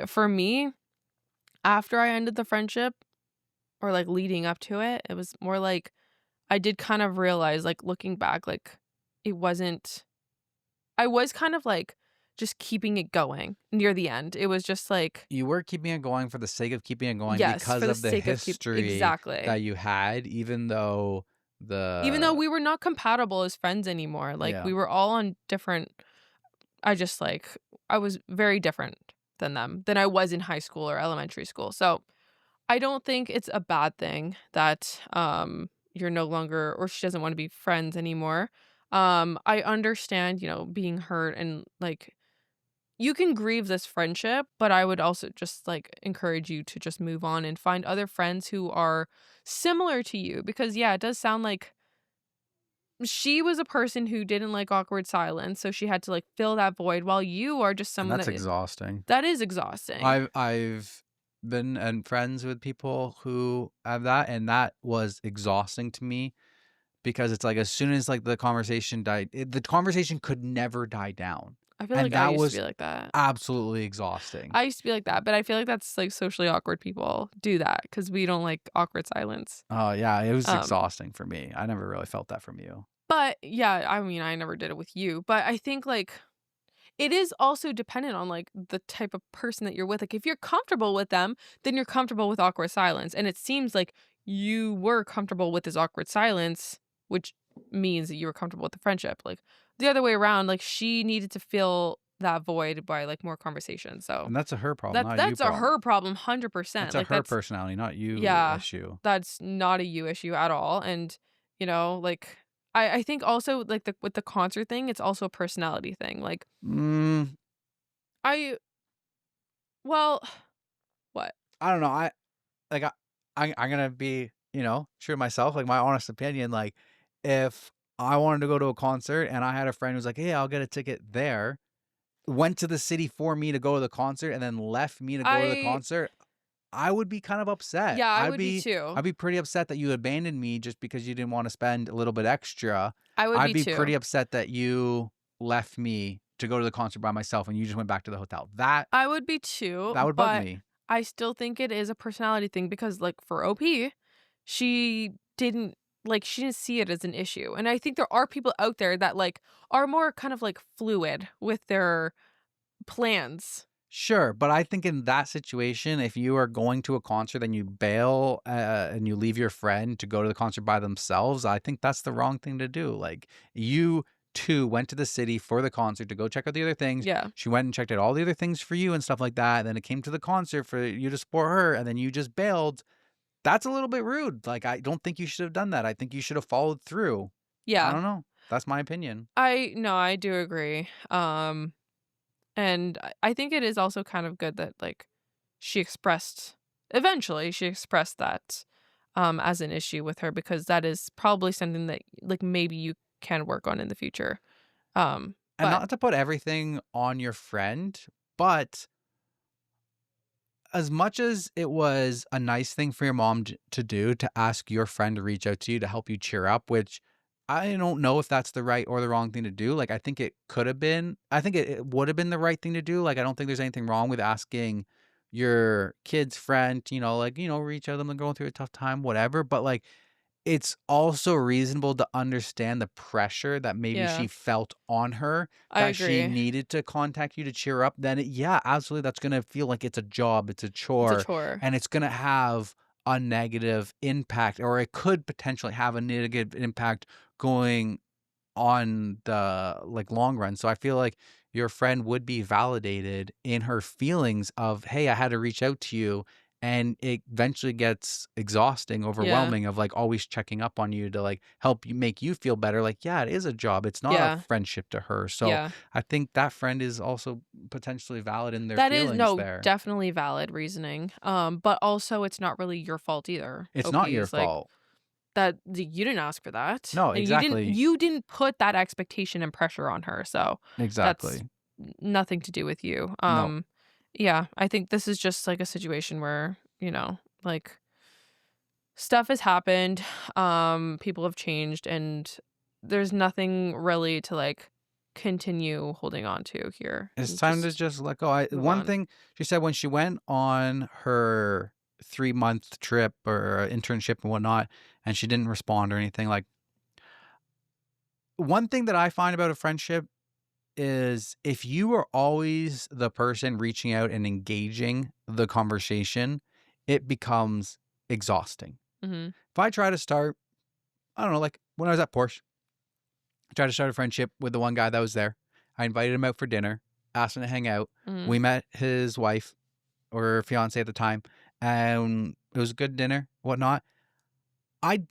for me, after I ended the friendship or like leading up to it, it was more like I did kind of realize, like looking back, like it wasn't I was kind of like just keeping it going near the end. It was just like, You were keeping it going for the sake of keeping it going yes, because for the of the sake of history exactly. that you had, even though Even though the we were not compatible as friends anymore, like yeah. we were all on different I just like I was very different than I was in high school or elementary school. So, I don't think it's a bad thing that you're no longer or she doesn't want to be friends anymore. I understand, being hurt and like you can grieve this friendship, but I would also just like encourage you to just move on and find other friends who are similar to you because yeah, it does sound like she was a person who didn't like awkward silence, so she had to like fill that void while you are just And someone that's exhausting. that is exhausting. I've been and friends with people who have that, and that was exhausting to me because it's like as soon as like the conversation died, the conversation could never die down, I feel and like I that used to was be like that. absolutely exhausting. I used to be like that, but I feel like that's like socially awkward people do that because we don't like awkward silence. Oh yeah, it was Um, exhausting for me. I never really felt that from you. but yeah, I mean, I never did it with you, but I think like it is also dependent on like the type of person that you're with. Like if you're comfortable with them, then you're comfortable with awkward silence. And it seems like you were comfortable with this awkward silence, which means that you were comfortable with the friendship. Like the other way around, like she needed to fill that void by like more conversation. So And that's a her problem, that's not a you that's a problem. her problem 100%. That's a Like her that's personality, not you yeah, issue. that's not a you issue at all. And like I think also like with the concert thing, it's also a personality thing. Like Mm, I well, what? I don't know. Like I'm gonna be true to myself. Like my honest opinion. Like if I wanted to go to a concert and I had a friend who was like, "Hey, I'll get a ticket there," went to the city for me to go to the concert and then left me to go to the I concert, I would be kind of upset. yeah, I I'd would be be too. I'd be pretty upset that you abandoned me just because you didn't want to spend a little bit extra. I would I'd be be too. pretty upset that you left me to go to the concert by myself and you just went back to the hotel. That I would be too, that would bug but me. I still think it is a personality thing because like for OP, she didn't she didn't see it as an issue. And I think there are people out there that like are more kind of like fluid with their plans. Sure, but I think in that situation, if you are going to a concert and you bail and you leave your friend to go to the concert by themselves, I think that's the wrong thing to do. Like you two went to the city for the concert to go check out the other things. Yeah. She went and checked out all the other things for you and stuff like that. And then it came to the concert for you to support her, and then you just bailed. that's a little bit rude. Like, I don't think you should have done that. I think you should have followed through. I Yeah. don't know. That's my opinion. I do agree. And I think it is also kind of good that like eventually she expressed that as an issue with her, because that is probably something that like maybe you can work on in the future. And But not to put everything on your friend, but as much as it was a nice thing for your mom to do, to ask your friend to reach out to you to help you cheer up, which I don't know if that's the right or the wrong thing to do. Like, I think it could have been, I think it would have been the right thing to do. Like, I don't think there's anything wrong with asking your kid's friend, like, reach out to them and going through a tough time, whatever. But like, it's also reasonable to understand the pressure that maybe yeah, she felt on her, I that she agree. needed to contact you to cheer up. Then yeah, absolutely, that's gonna feel like it's a job, it's a It's a chore, chore. and it's gonna have a negative impact, or it could potentially have a negative impact going on the like long run. So I feel like your friend would be validated in her feelings of, hey, I had to reach out to you. And it eventually gets exhausting, Yeah. overwhelming, of like always checking up on you to like help you, make you feel better. Like, yeah, it is a job. It's not a Yeah. friendship to her. So Yeah. I think that friend is also potentially valid in their That is feelings no, there. definitely valid reasoning. But also it's not really your fault either. It's not your OPs like fault. that you didn't ask for that. No, And exactly. you didn't put that expectation and pressure on her. So that's Exactly. nothing to do with you. No. Yeah, I think this is just like a situation where, like stuff has happened, people have changed, and there's nothing really to like continue holding on to here. It's And time to just just let go. move One on. thing she said when she went on her 3-month trip or internship and whatnot, and she didn't respond or anything. Like, one thing that I find about a friendship is if you are always the person reaching out and engaging the conversation, it becomes exhausting. Mhm. If I try to start, I don't know, like when I was at Porsche, I tried to start a friendship with the one guy that was there. I invited him out for dinner, asked him to hang out. Mhm. We met his wife or fiance at the time, and it was a good dinner, whatnot. I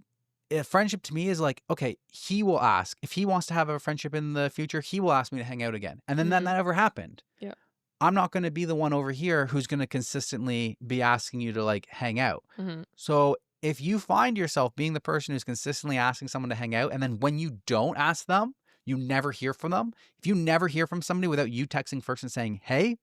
A friendship to me is like, okay, he will ask if he wants to have a friendship in the future. He will ask me to hang out again, and then that Mhm. never happened. Yeah. I'm not going to be the one over here who's going to consistently be asking you to like hang out. Mhm. So if you find yourself being the person who's consistently asking someone to hang out, and then when you don't ask them, you never hear from them. If you never hear from somebody without you texting first and saying, hey,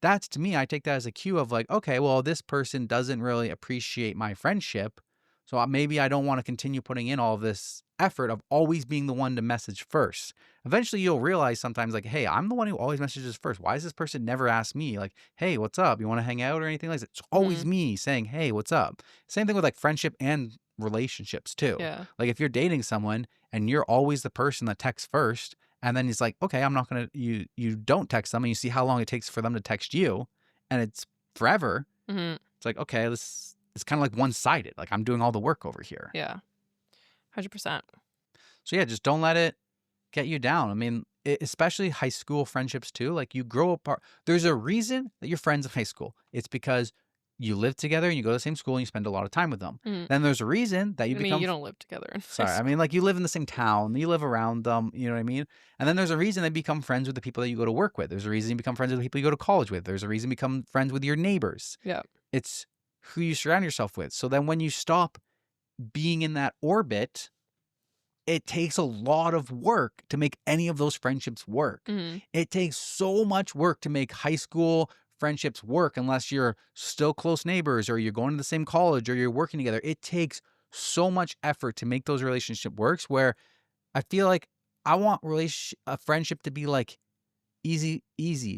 that's, to me, I take that as a cue of like, okay, well, this person doesn't really appreciate my friendship. So maybe I don't want to continue putting in all this effort of always being the one to message first. Eventually you'll realize sometimes like, hey, I'm the one who always messages first. Why does this person never ask me like, hey, what's up? You want to hang out or anything like that? It's always Mhm. me saying, hey, what's up? Same thing with like friendship and relationships too. Yeah. Like if you're dating someone and you're always the person that texts first, and then he's like, okay, I'm not gonna, you don't text them, and you see how long it takes for them to text you, and it's forever. Mhm. It's like, okay, this it's kind of like one-sided. Like I'm doing all the work over here. Yeah. 100%. So yeah, just don't let it get you down. I mean, especially high school friendships too. Like you grow apart. There's a reason that you're friends in high school. It's because you live together and you go to the same school and you spend a lot of time with them. Mhm. Then there's a reason that you I mean, become you don't live together in high sorry, I mean, school. like, you live in the same town, you live around them, you know what I mean? And then there's a reason they become friends with the people that you go to work with. There's a reason you become friends with the people you go to college with. There's a reason you become friends with your neighbors. Yeah. It's who you surround yourself with. So then when you stop being in that orbit, it takes a lot of work to make any of those friendships work. Mhm. It takes so much work to make high school friendships work unless you're still close neighbors or you're going to the same college or you're working together. It takes so much effort to make those relationship works, where I feel like I want a friendship to be like easy.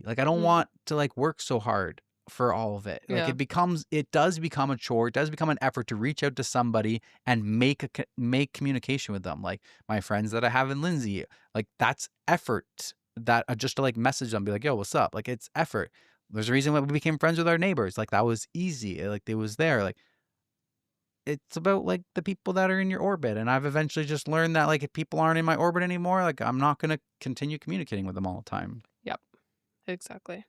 Like I don't Mhm. want to like work so hard for all of it. Like Yeah. it does become a chore. It does become an effort to reach out to somebody and make communication with them. Like my friends that I have in Lindsay, like that's effort. That just to like message them, be like, yo, what's up? Like it's effort. There's a reason why we became friends with our neighbors. Like that was easy. Like it was there. Like it's about like the people that are in your orbit. And I've eventually just learned that like if people aren't in my orbit anymore, like I'm not gonna continue communicating with them all the time. Yep. Exactly.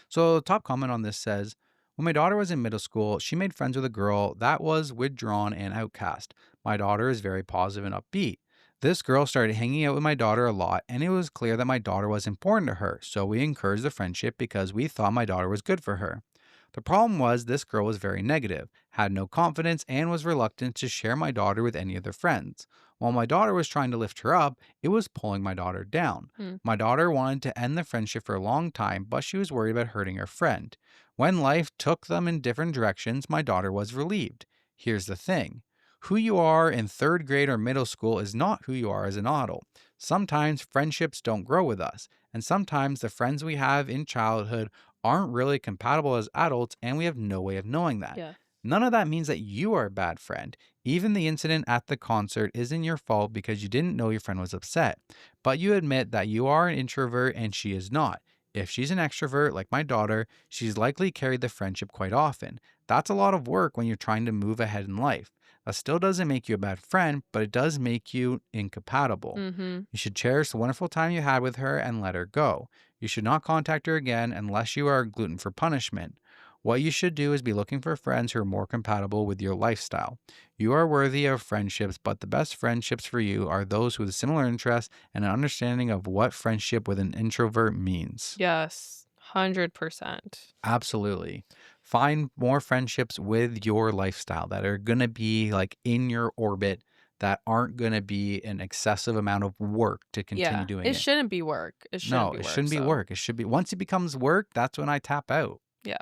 So the top comment on this says, When my daughter was in middle school, she made friends with a girl that was withdrawn and outcast. My daughter is very positive and upbeat. This girl started hanging out with my daughter a lot, and it was clear that my daughter was important to her, so we encouraged the friendship because we thought my daughter was good for her. The problem was this girl was very negative, had no confidence, and was reluctant to share my daughter with any of their friends. While my daughter was trying to lift her up, it was pulling my daughter down. Hmm. My daughter wanted to end the friendship for a long time, but she was worried about hurting her friend. When life took them in different directions, my daughter was relieved. Here's the thing. Who you are in third grade or middle school is not who you are as an adult. Sometimes friendships don't grow with us, and sometimes the friends we have in childhood aren't really compatible as adults, and we have no way of knowing that. Yeah. None of that means that you are a bad friend. Even the incident at the concert isn't your fault because you didn't know your friend was upset. But you admit that you are an introvert and she is not. If she's an extrovert, like my daughter, she's likely carried the friendship quite often. That's a lot of work when you're trying to move ahead in life. That still doesn't make you a bad friend, but it does make you incompatible. Mm-hmm. You should cherish the wonderful time you had with her and let her go. You should not contact her again unless you are gluten for punishment. What you should do is be looking for friends who are more compatible with your lifestyle. You are worthy of friendships, but the best friendships for you are those with similar interests and an understanding of what friendship with an introvert means. Yes. 100%. Absolutely. Find more friendships with your lifestyle that are going to be like in your orbit, that aren't going to be an excessive amount of work to continue doing it. It shouldn't be work. It shouldn't No, be it work. shouldn't be work. It should be, once it becomes work, that's when I tap out. Yeah.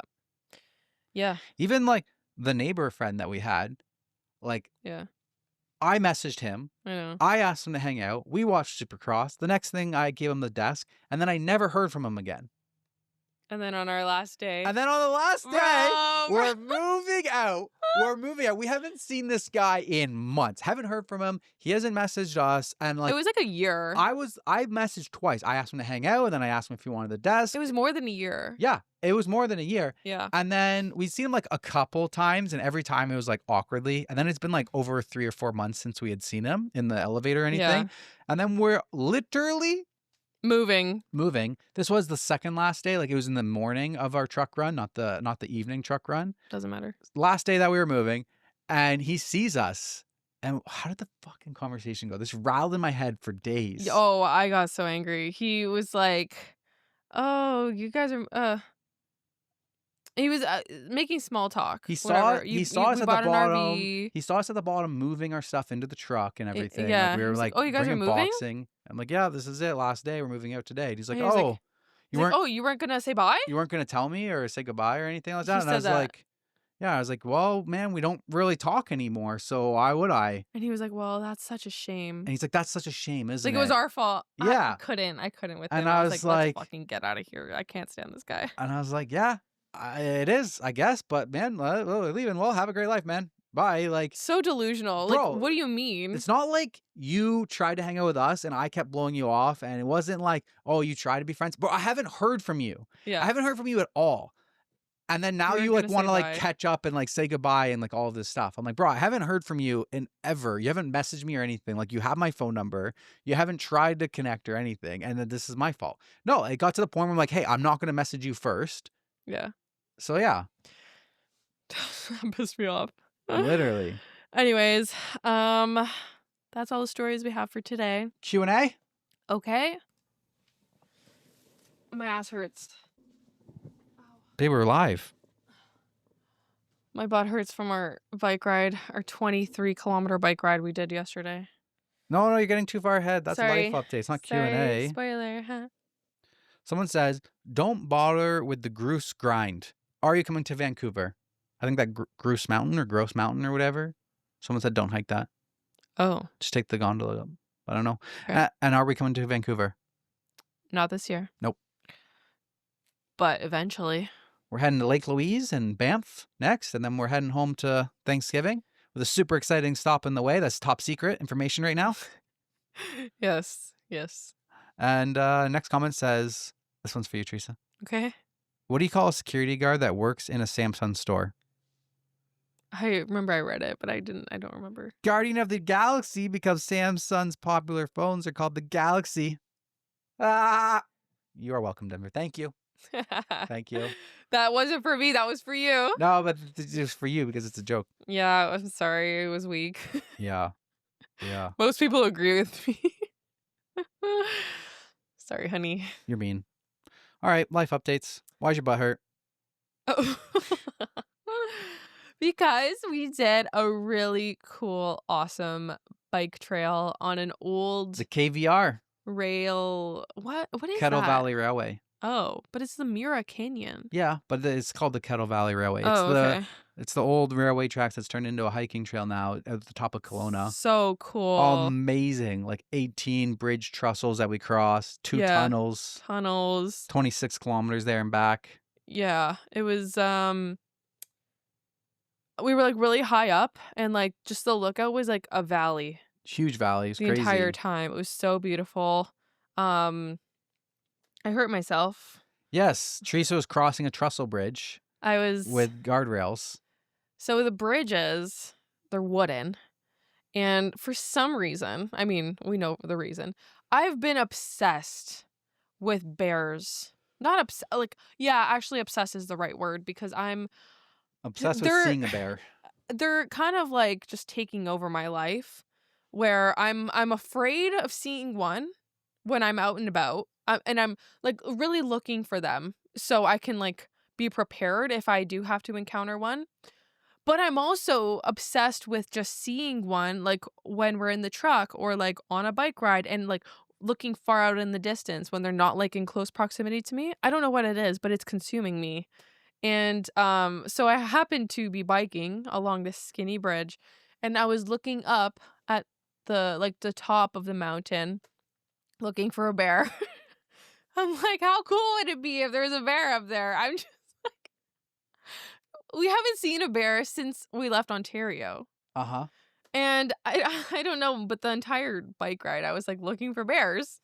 Yeah. Even like the neighbor friend that we had, like Yeah. I messaged him. I know. I asked him to hang out. We watched Supercross. The next thing I gave him the desk, and then I never heard from him again. And then on our last day. And then on the last day, Bro. we're moving out. We're moving out. We haven't seen this guy in months. Haven't heard from him. He hasn't messaged us. And like It was like a year. I messaged twice. I asked him to hang out, and then I asked him if he wanted the desk. It was more than a year. Yeah, it was more than a year. Yeah. And then we'd seen him like a couple times, and every time it was like awkwardly. And then it's been like over 3 or 4 months since we had seen him in the elevator or anything. Yeah. And then we're literally Moving. This was the second last day. Like it was in the morning of our truck run, not the evening truck run. Doesn't matter. Last day that we were moving, and he sees us. And how did the fucking conversation go? This rattled in my head for days. Oh, I got so angry. He was like, "Oh, you guys are." He was making small talk. He saw whatever. he saw us we at bought the an bottom. RV. He saw us at the bottom moving our stuff into the truck and everything. yeah. Like we He were was like, like, "Oh, you guys are bringing moving?" boxing. I'm like, yeah, this is it. Last day. We're moving out today. And he's like, And he was like- oh, He's like, "Oh, you weren't gonna say bye?" you weren't gonna tell me or say goodbye or anything like He that. And I said was that. like, yeah, I was like, well, man, we don't really talk anymore, so why would I? And he was like, "Well, that's such a shame." And he's like, that's such a shame, isn't Like it? it was our fault. Yeah. I couldn't with him. And I I was was like, like- "Let's fucking get out of here. I can't stand this guy." And I was like, yeah, it is, I guess. But man, we're leaving. Well, have a great life, man. Bye. Like, So delusional. Bro, like, what do you mean? it's not like you tried to hang out with us and I kept blowing you off. And it wasn't like, oh, you tried to be friends. Bro, I haven't heard from you. Yeah. I haven't heard from you at all. And then now weren't you like gonna want to say like bye. catch up and like say goodbye and like all of this stuff. I'm like, bro, I haven't heard from you in ever. You haven't messaged me or anything. Like, you have my phone number. You haven't tried to connect or anything. And then this is my fault. No, it got to the point where I'm like, hey, I'm not going to message you first. Yeah. So yeah, That pissed me off. literally. Anyways, that's all the stories we have for today. Q&A? Okay. My ass hurts. They were live. My butt hurts from our bike ride, our 23-kilometer bike ride we did yesterday. No, you're getting too far ahead. That's Sorry. life update. It's not Sorry, Q&A. spoiler, huh? Someone says, don't bother with the Grouse grind. Are you coming to Vancouver? I think that Grouse Mountain or Gross Mountain or whatever. Someone said, don't hike that. Oh, Just take the gondola up. I don't know. Okay. And are we coming to Vancouver? not this year. Nope. But eventually. We're heading to Lake Louise and Banff next, and then we're heading home to Thanksgiving with a super exciting stop in the way. That's top secret information right now. Yes. And next comment says, this one's for you, Teresa. Okay. What do you call a security guard that works in a Samsung store? I remember I read it, but I don't remember. Guardian of the Galaxy, because Samsung's popular phones are called the Galaxy. Ah! You are welcome, Denver. Thank you. Thank you. That wasn't for me. That was for you. No, but it's just for you because it's a joke. Yeah, I'm sorry. It was weak. Yeah. Yeah. Most people agree with me. Sorry, honey. You're mean. All right. Life updates. Why's your butt hurt? Oh. Because we did a really cool, awesome bike trail on an old The KVR. rail. What is Kettle that? Valley Railway. Oh, but it's the Mira Canyon. Yeah, but it's called the Kettle Valley Railway. Oh, okay. It's the old railway tracks that's turned into a hiking trail now at the top of Kelowna. So cool. Amazing. Like 18 bridge trussels that we crossed, 2 tunnels, 26 kilometers there and back. Yeah, it was we were like really high up, and like just the lookout was like a valley. Huge valley. It's the crazy. entire time. It was so beautiful. I hurt myself. Yes, Teresa was crossing a trestle bridge I was with guardrails. So the bridges, they're wooden. And for some reason, I mean, we know the reason, I've been obsessed with bears. Not obsessed, like, yeah, actually obsessed is the right word, because I'm Obsessed with seeing a bear. They're kind of like just taking over my life, where I'm afraid of seeing one when I'm out and about, and I'm like really looking for them so I can like be prepared if I do have to encounter one. But I'm also obsessed with just seeing one, like when we're in the truck or like on a bike ride, and like looking far out in the distance when they're not like in close proximity to me. I don't know what it is, but it's consuming me. And so I happened to be biking along this skinny bridge, and I was looking up at the top of the mountain looking for a bear. I'm like, how cool would it be if there's a bear up there? I'm just like, we haven't seen a bear since we left Ontario. Uh-huh. And I don't know, but the entire bike ride, I was like looking for bears.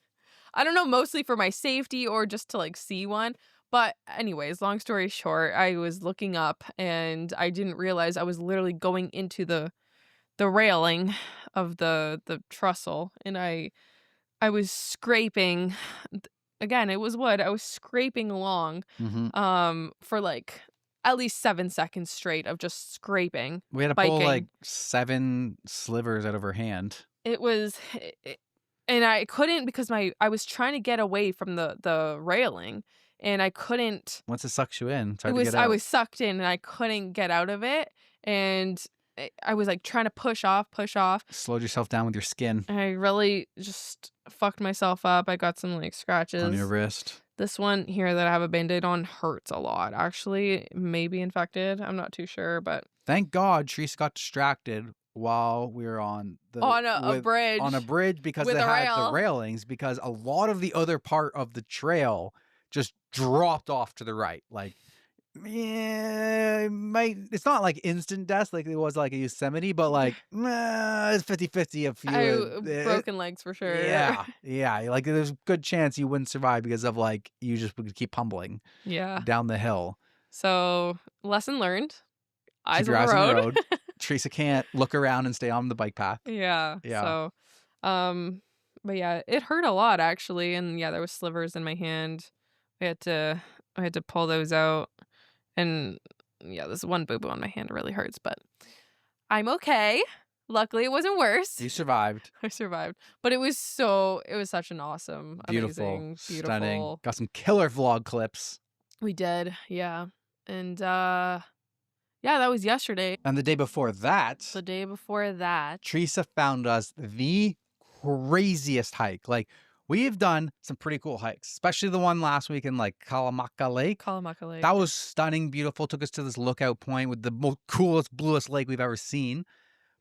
I don't know, mostly for my safety or just to like see one. But anyways, long story short, I was looking up and I didn't realize I was literally going into the railing of the trestle, and I was scraping. Again, it was wood. I was scraping along for like at least 7 seconds straight of just scraping. We had to biking. pull like 7 slivers out of her hand. It was, and I couldn't, because I was trying to get away from the railing, and I couldn't. Once it sucks you in, it's hard to get out. I was sucked in, and I couldn't get out of it, and I was like trying to push off. Slowed yourself down with your skin. I really just fucked myself up. I got some like scratches on your wrist. This one here that I have a Band-Aid on hurts a lot, actually. Maybe infected. I'm not too sure, but thank God Teresa got distracted while we were on a bridge. On a bridge, because they had the railings, because a lot of the other part of the trail just dropped off to the right. Like, yeah, it's not like instant death like it was like a Yosemite, but like it's 50-50 if you broken legs for sure. Yeah, like there's a good chance you wouldn't survive because of like you just would keep humbling down the hill. So lesson learned. Eyes on the road. Teresa can't look around and stay on the bike path. Yeah. So but yeah, it hurt a lot actually, and yeah, there was slivers in my hand. I had to pull those out. And yeah, this one boo-boo on my hand really hurts, but I'm okay. Luckily, it wasn't worse. You survived. I survived. But it was such an awesome, amazing, beautiful. Stunning. Got some killer vlog clips. We did, yeah. And yeah, that was yesterday. And the day before that, Teresa found us the craziest hike. Like, we've done some pretty cool hikes, especially the one last week in like Kalamaka Lake. That was stunning, beautiful. Took us to this lookout point with the most coolest, bluest lake we've ever seen.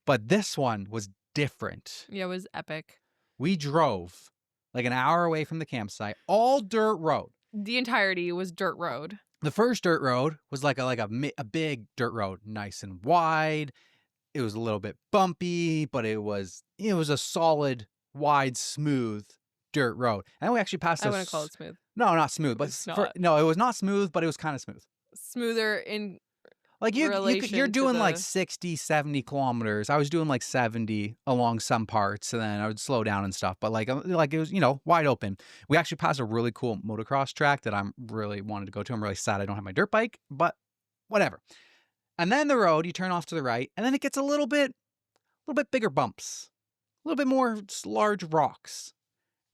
But this one was different. Yeah, it was epic. We drove like an hour away from the campsite, all dirt road. The entirety was dirt road. The first dirt road was like a big dirt road, nice and wide. It was a little bit bumpy, but it was a solid, wide, smooth dirt road. And we actually passed. I wouldn't call it smooth. No, not smooth, but no, it was not smooth, but it was kind of smooth. Smoother in Like you're relation to doing like the 60, 70 kilometers. I was doing like 70 along some parts, and then I would slow down and stuff. But like it was, wide open. We actually passed a really cool motocross track that I'm really wanted to go to. I'm really sad I don't have my dirt bike, but whatever. And then the road, you turn off to the right, and then it gets a little bit bigger bumps, a little bit more large rocks.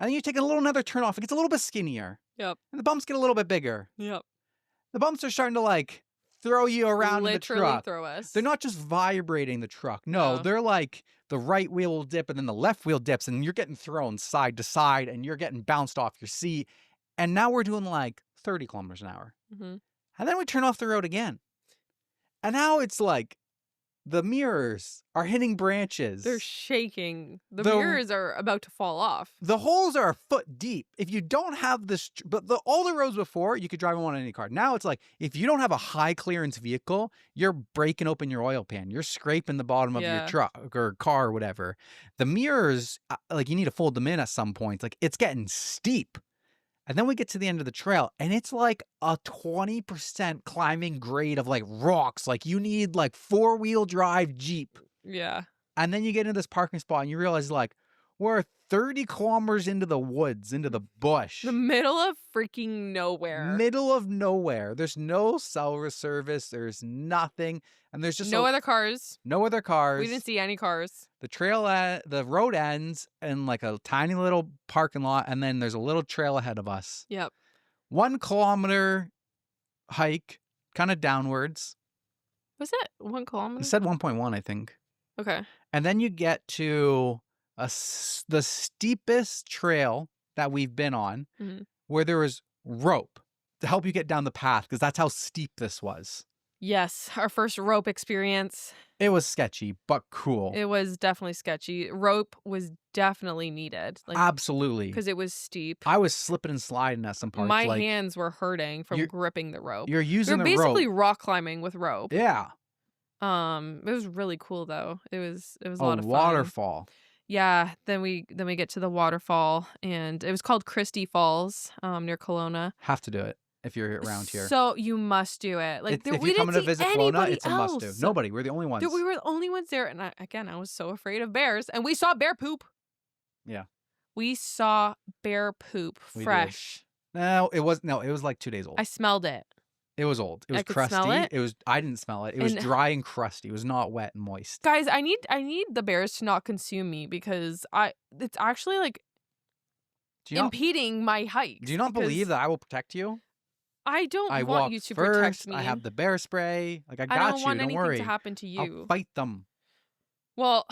And then you take a little another turn off. It gets a little bit skinnier. Yep. And the bumps get a little bit bigger. Yep. The bumps are starting to like throw you around in the truck. Literally throw us. They're not just vibrating the truck. No, they're like the right wheel will dip and then the left wheel dips and you're getting thrown side to side and you're getting bounced off your seat. And now we're doing like 30 kilometers an hour. Mm-hmm. And then we turn off the road again. And now it's like the mirrors are hitting branches. They're shaking. The mirrors are about to fall off. The holes are a foot deep. If you don't have this, but all the roads before, you could drive them on any car. Now it's like, if you don't have a high clearance vehicle, you're breaking open your oil pan. You're scraping the bottom of your truck or car or whatever. The mirrors, like you need to fold them in at some point. Like it's getting steep. And then we get to the end of the trail and it's like a 20% climbing grade of like rocks. Like you need like 4-wheel drive Jeep. Yeah. And then you get into this parking spot and you realize like we're 30 kilometers into the woods, into the bush. The middle of freaking nowhere. Middle of nowhere. There's no cell service. There's nothing. And there's just no other cars. No other cars. We didn't see any cars. The road ends in like a tiny little parking lot, and then there's a little trail ahead of us. Yep. 1 kilometer hike, kind of downwards. Was it 1 kilometer? It said 1.1, I think. Okay. And then you get to the steepest trail that we've been on, where there was rope to help you get down the path, because that's how steep this was. Yes, our first rope experience. It was sketchy, but cool. It was definitely sketchy. Rope was definitely needed. Like, absolutely. Because it was steep. I was slipping and sliding at some parts. My hands were hurting from gripping the rope. You're using the rope. We were basically rock climbing with rope. Yeah. It was really cool though. It was a lot of fun. Waterfall. Yeah, then we get to the waterfall, and it was called Christie Falls, near Kelowna. Have to do it if you're around here. So you must do it. Like if you're coming to visit Kelowna, it's a must do. Nobody, we're the only ones. We were the only ones there, and I was so afraid of bears, and we saw bear poop. Yeah, we saw bear poop fresh. No, it was like 2 days old. I smelled it. It was old. It was crusty. Smell it? I didn't smell it. It was dry and crusty. It was not wet and moist. Guys, I need the bears to not consume me, because it's actually like impeding my hike. Do you not believe that I will protect you? I don't want you to protect me. I have the bear spray. Like I got you. I don't want anything worry. to happen to you. I'll fight them. Well,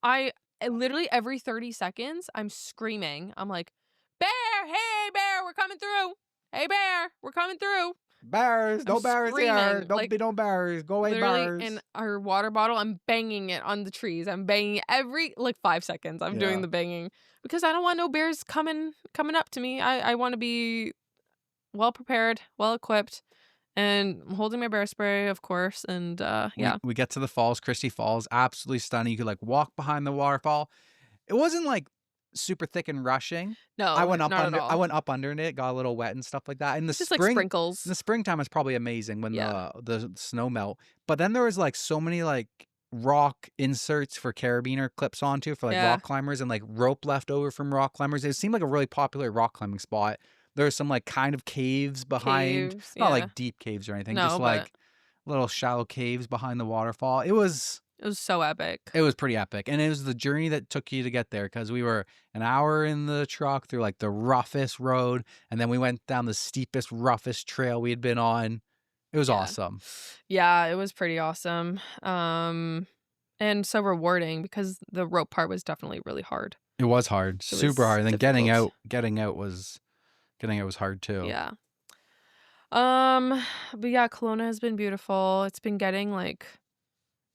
I literally every 30 seconds I'm screaming. I'm like, "Bear, hey bear, we're coming through. Hey bear, we're coming through." Bears, no bears here. Don't be no bears. Go away, bears. In our water bottle, I'm banging it on the trees. I'm banging it every 5 seconds. I'm doing the banging because I don't want no bears coming up to me. I want to be well prepared, well equipped, and I'm holding my bear spray, of course. And we get to the falls, Christie Falls, absolutely stunning. You could like walk behind the waterfall. It wasn't like super thick and rushing. No, I went up not under. at all. I went up under it, got a little wet and stuff like that. In the just spring, like sprinkles. In the springtime, it's probably amazing when the snow melt. But then there was like so many like rock inserts for carabiner clips onto for like rock climbers, and like rope left over from rock climbers. It seemed like a really popular rock climbing spot. There's some like kind of caves behind, not like deep caves or anything, just like little shallow caves behind the waterfall. It was so epic. It was pretty epic. And it was the journey that took you to get there, because we were an hour in the truck through like the roughest road. And then we went down the steepest, roughest trail we had been on. It was awesome. Yeah, it was pretty awesome. And so rewarding, because the rope part was definitely really hard. It was hard. Super hard. And then getting out was hard too. Yeah. But yeah, Kelowna has been beautiful. It's been getting like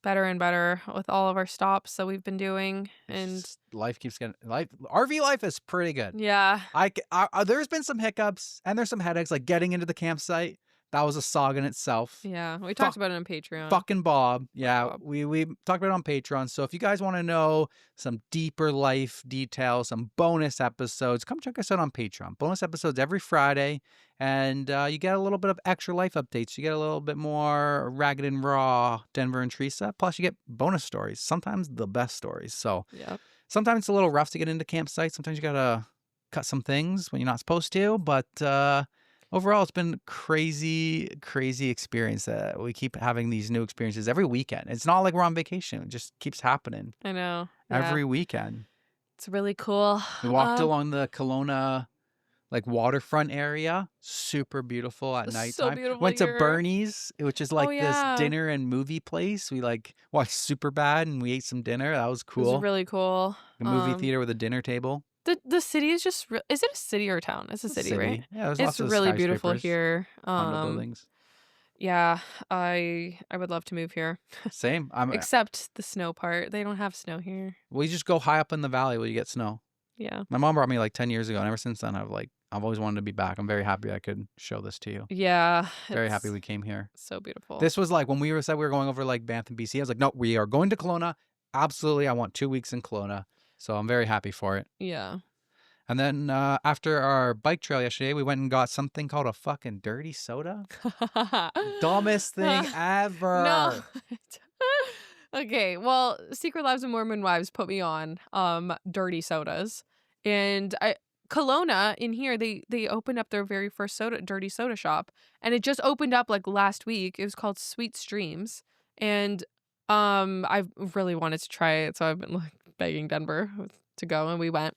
better and better with all of our stops that we've been doing, and RV life is pretty good. Yeah. There's been some hiccups and there's some headaches, like getting into the campsite. That was a saga in itself. Yeah, we talked about it on Patreon. Fucking Bob. Yeah, Bob. we talked about it on Patreon. So if you guys want to know some deeper life details, some bonus episodes, come check us out on Patreon. Bonus episodes every Friday. And you get a little bit of extra life updates. You get a little bit more ragged and raw Denver and Teresa. Plus you get bonus stories. Sometimes the best stories. So sometimes it's a little rough to get into campsites. Sometimes you got to cut some things when you're not supposed to. But overall, it's been crazy experience. We keep having these new experiences every weekend. It's not like we're on vacation. It just keeps happening. I know. Every weekend. It's really cool. We walked along the Kelowna like waterfront area. Super beautiful at nighttime. So beautiful. Went to Bernie's, which is like this yeah. dinner and movie place. We like watched Superbad and we ate some dinner. That was cool. It was really cool. A movie theater with a dinner table. The city is just is it a city or a town? It's a city, right? Yeah, there's it's lots of really beautiful here. Condo buildings. Yeah, I would love to move here. Same. Except the snow part. They don't have snow here. We just go high up in the valley where you get snow. Yeah. My mom brought me like 10 years ago, and ever since then I've always wanted to be back. I'm very happy I could show this to you. Yeah. Very happy we came here. So beautiful. This was like when we said we were going over like Banff and BC. I was like, no, we are going to Kelowna. Absolutely. I want 2 weeks in Kelowna. So I'm very happy for it. Yeah. And then after our bike trail yesterday, we went and got something called a fucking dirty soda. Dumbest thing ever. No. Okay, well, Secret Lives of Mormon Wives put me on dirty sodas. And Kelowna in here, they opened up their very first dirty soda shop. And it just opened up like last week. It was called Sweet Streams. And I really wanted to try it, so I've been like begging Denver to go, and we went.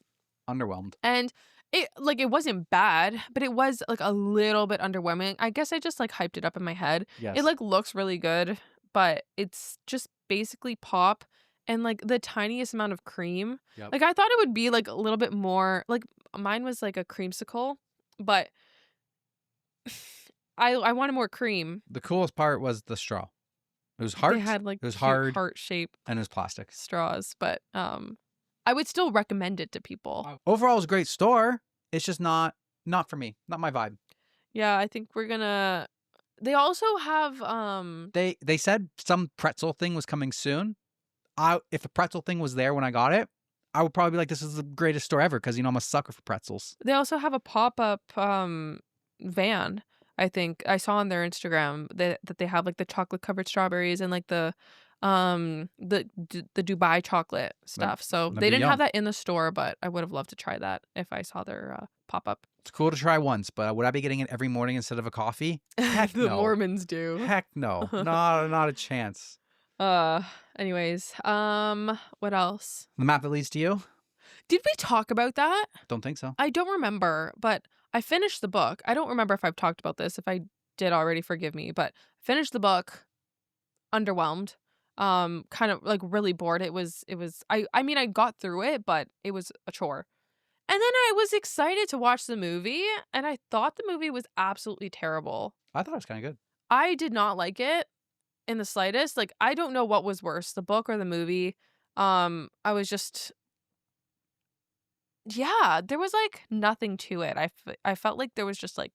Underwhelmed. And it wasn't bad, but it was like a little bit underwhelming. I guess I just like hyped it up in my head. Yes. It like looks really good, but it's just basically pop and like the tiniest amount of cream. Yep. Like I thought it would be like a little bit more, like mine was like a creamsicle, but I wanted more cream. The coolest part was the straw. It was hard. They had like it was hard, heart-shaped and it was plastic straws, but I would still recommend it to people. Overall, it was a great store. It's just not for me. Not my vibe. Yeah, I think we're gonna. They also have They said some pretzel thing was coming soon. If a pretzel thing was there when I got it, I would probably be like, this is the greatest store ever, because I'm a sucker for pretzels. They also have a pop-up van. I think I saw on their Instagram that they have like the chocolate covered strawberries and like the Dubai chocolate stuff. So they didn't have that in the store, but I would have loved to try that if I saw their pop-up. It's cool to try once, but would I be getting it every morning instead of a coffee? Heck The no. Mormons do. Heck no. Not a chance. Anyways, what else? The map that leads to you? Did we talk about that? Don't think so. I don't remember, but I finished the book. I don't remember if I've talked about this. If I did already, forgive me, but I finished the book, underwhelmed, kind of like really bored. It was I mean I got through it, but it was a chore. And then I was excited to watch the movie, and I thought the movie was absolutely terrible. I thought it was kind of good. I did not like it in the slightest. Like I don't know what was worse, the book or the movie. I was just there was like nothing to it. I felt like there was just like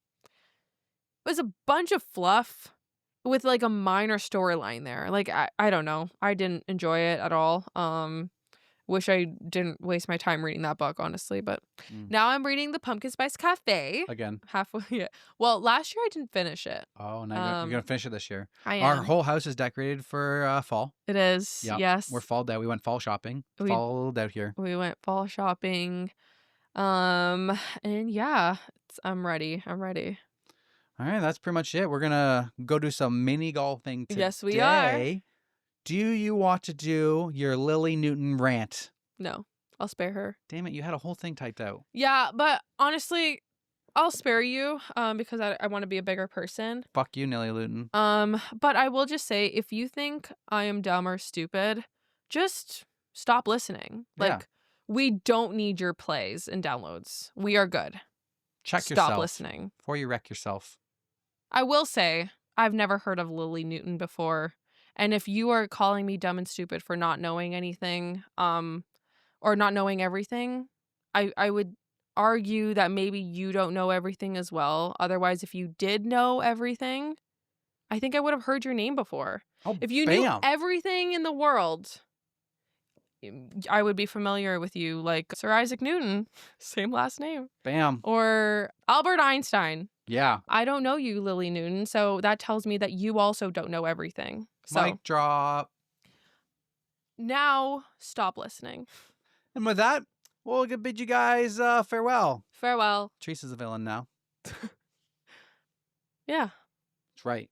it was a bunch of fluff with like a minor storyline there. Like I don't know. I didn't enjoy it at all. Wish I didn't waste my time reading that book, honestly. But now I'm reading The Pumpkin Spice Cafe. Again. Halfway. Yeah. Well, last year I didn't finish it. Oh, now you're going to finish it this year. I am. Our whole house is decorated for fall. It is. Yep. Yes. We're falled out. We went fall shopping. Falled out here. We went fall shopping. And yeah, I'm ready. All right, that's pretty much it. We're going to go do some mini golfing today. Yes, we are. Do you want to do your Lily Newton rant? No, I'll spare her. Damn it, you had a whole thing typed out. Yeah, but honestly, I'll spare you because I want to be a bigger person. Fuck you, Lily Newton. But I will just say, if you think I am dumb or stupid, just stop listening. Like, we don't need your plays and downloads. We are good. Check yourself. Stop listening. Before you wreck yourself. I will say, I've never heard of Lily Newton before. And if you are calling me dumb and stupid for not knowing anything, or not knowing everything, I would argue that maybe you don't know everything as well. Otherwise, if you did know everything, I think I would have heard your name before. Oh, If you knew bam. everything in the world, I would be familiar with you, like Sir Isaac Newton, same last name, Bam. or Albert Einstein. Yeah. I don't know you, Lily Newton, so that tells me that you also don't know everything. So Mic drop. now stop listening. And with that, we'll bid you guys farewell. Farewell. Teresa's a villain now. Yeah. That's right.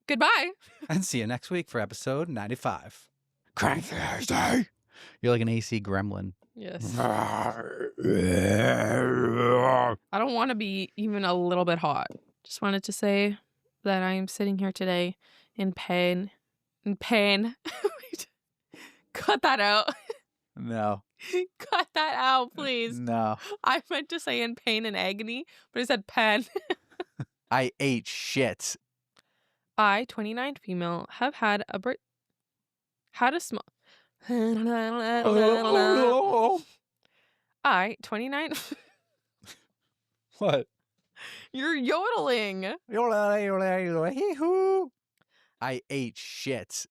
Goodbye. And see you next week for episode 95. Crank Thursday. You're like an AC gremlin. Yes. I don't want to be even a little bit hot. Just wanted to say that I am sitting here today in pain. In pain. Cut that out. No. Cut that out, please. No. I meant to say in pain and agony, but I said pen. I ate shit. I, 29 female, have had a small. I, 29. What? You're yodeling. I ate shit.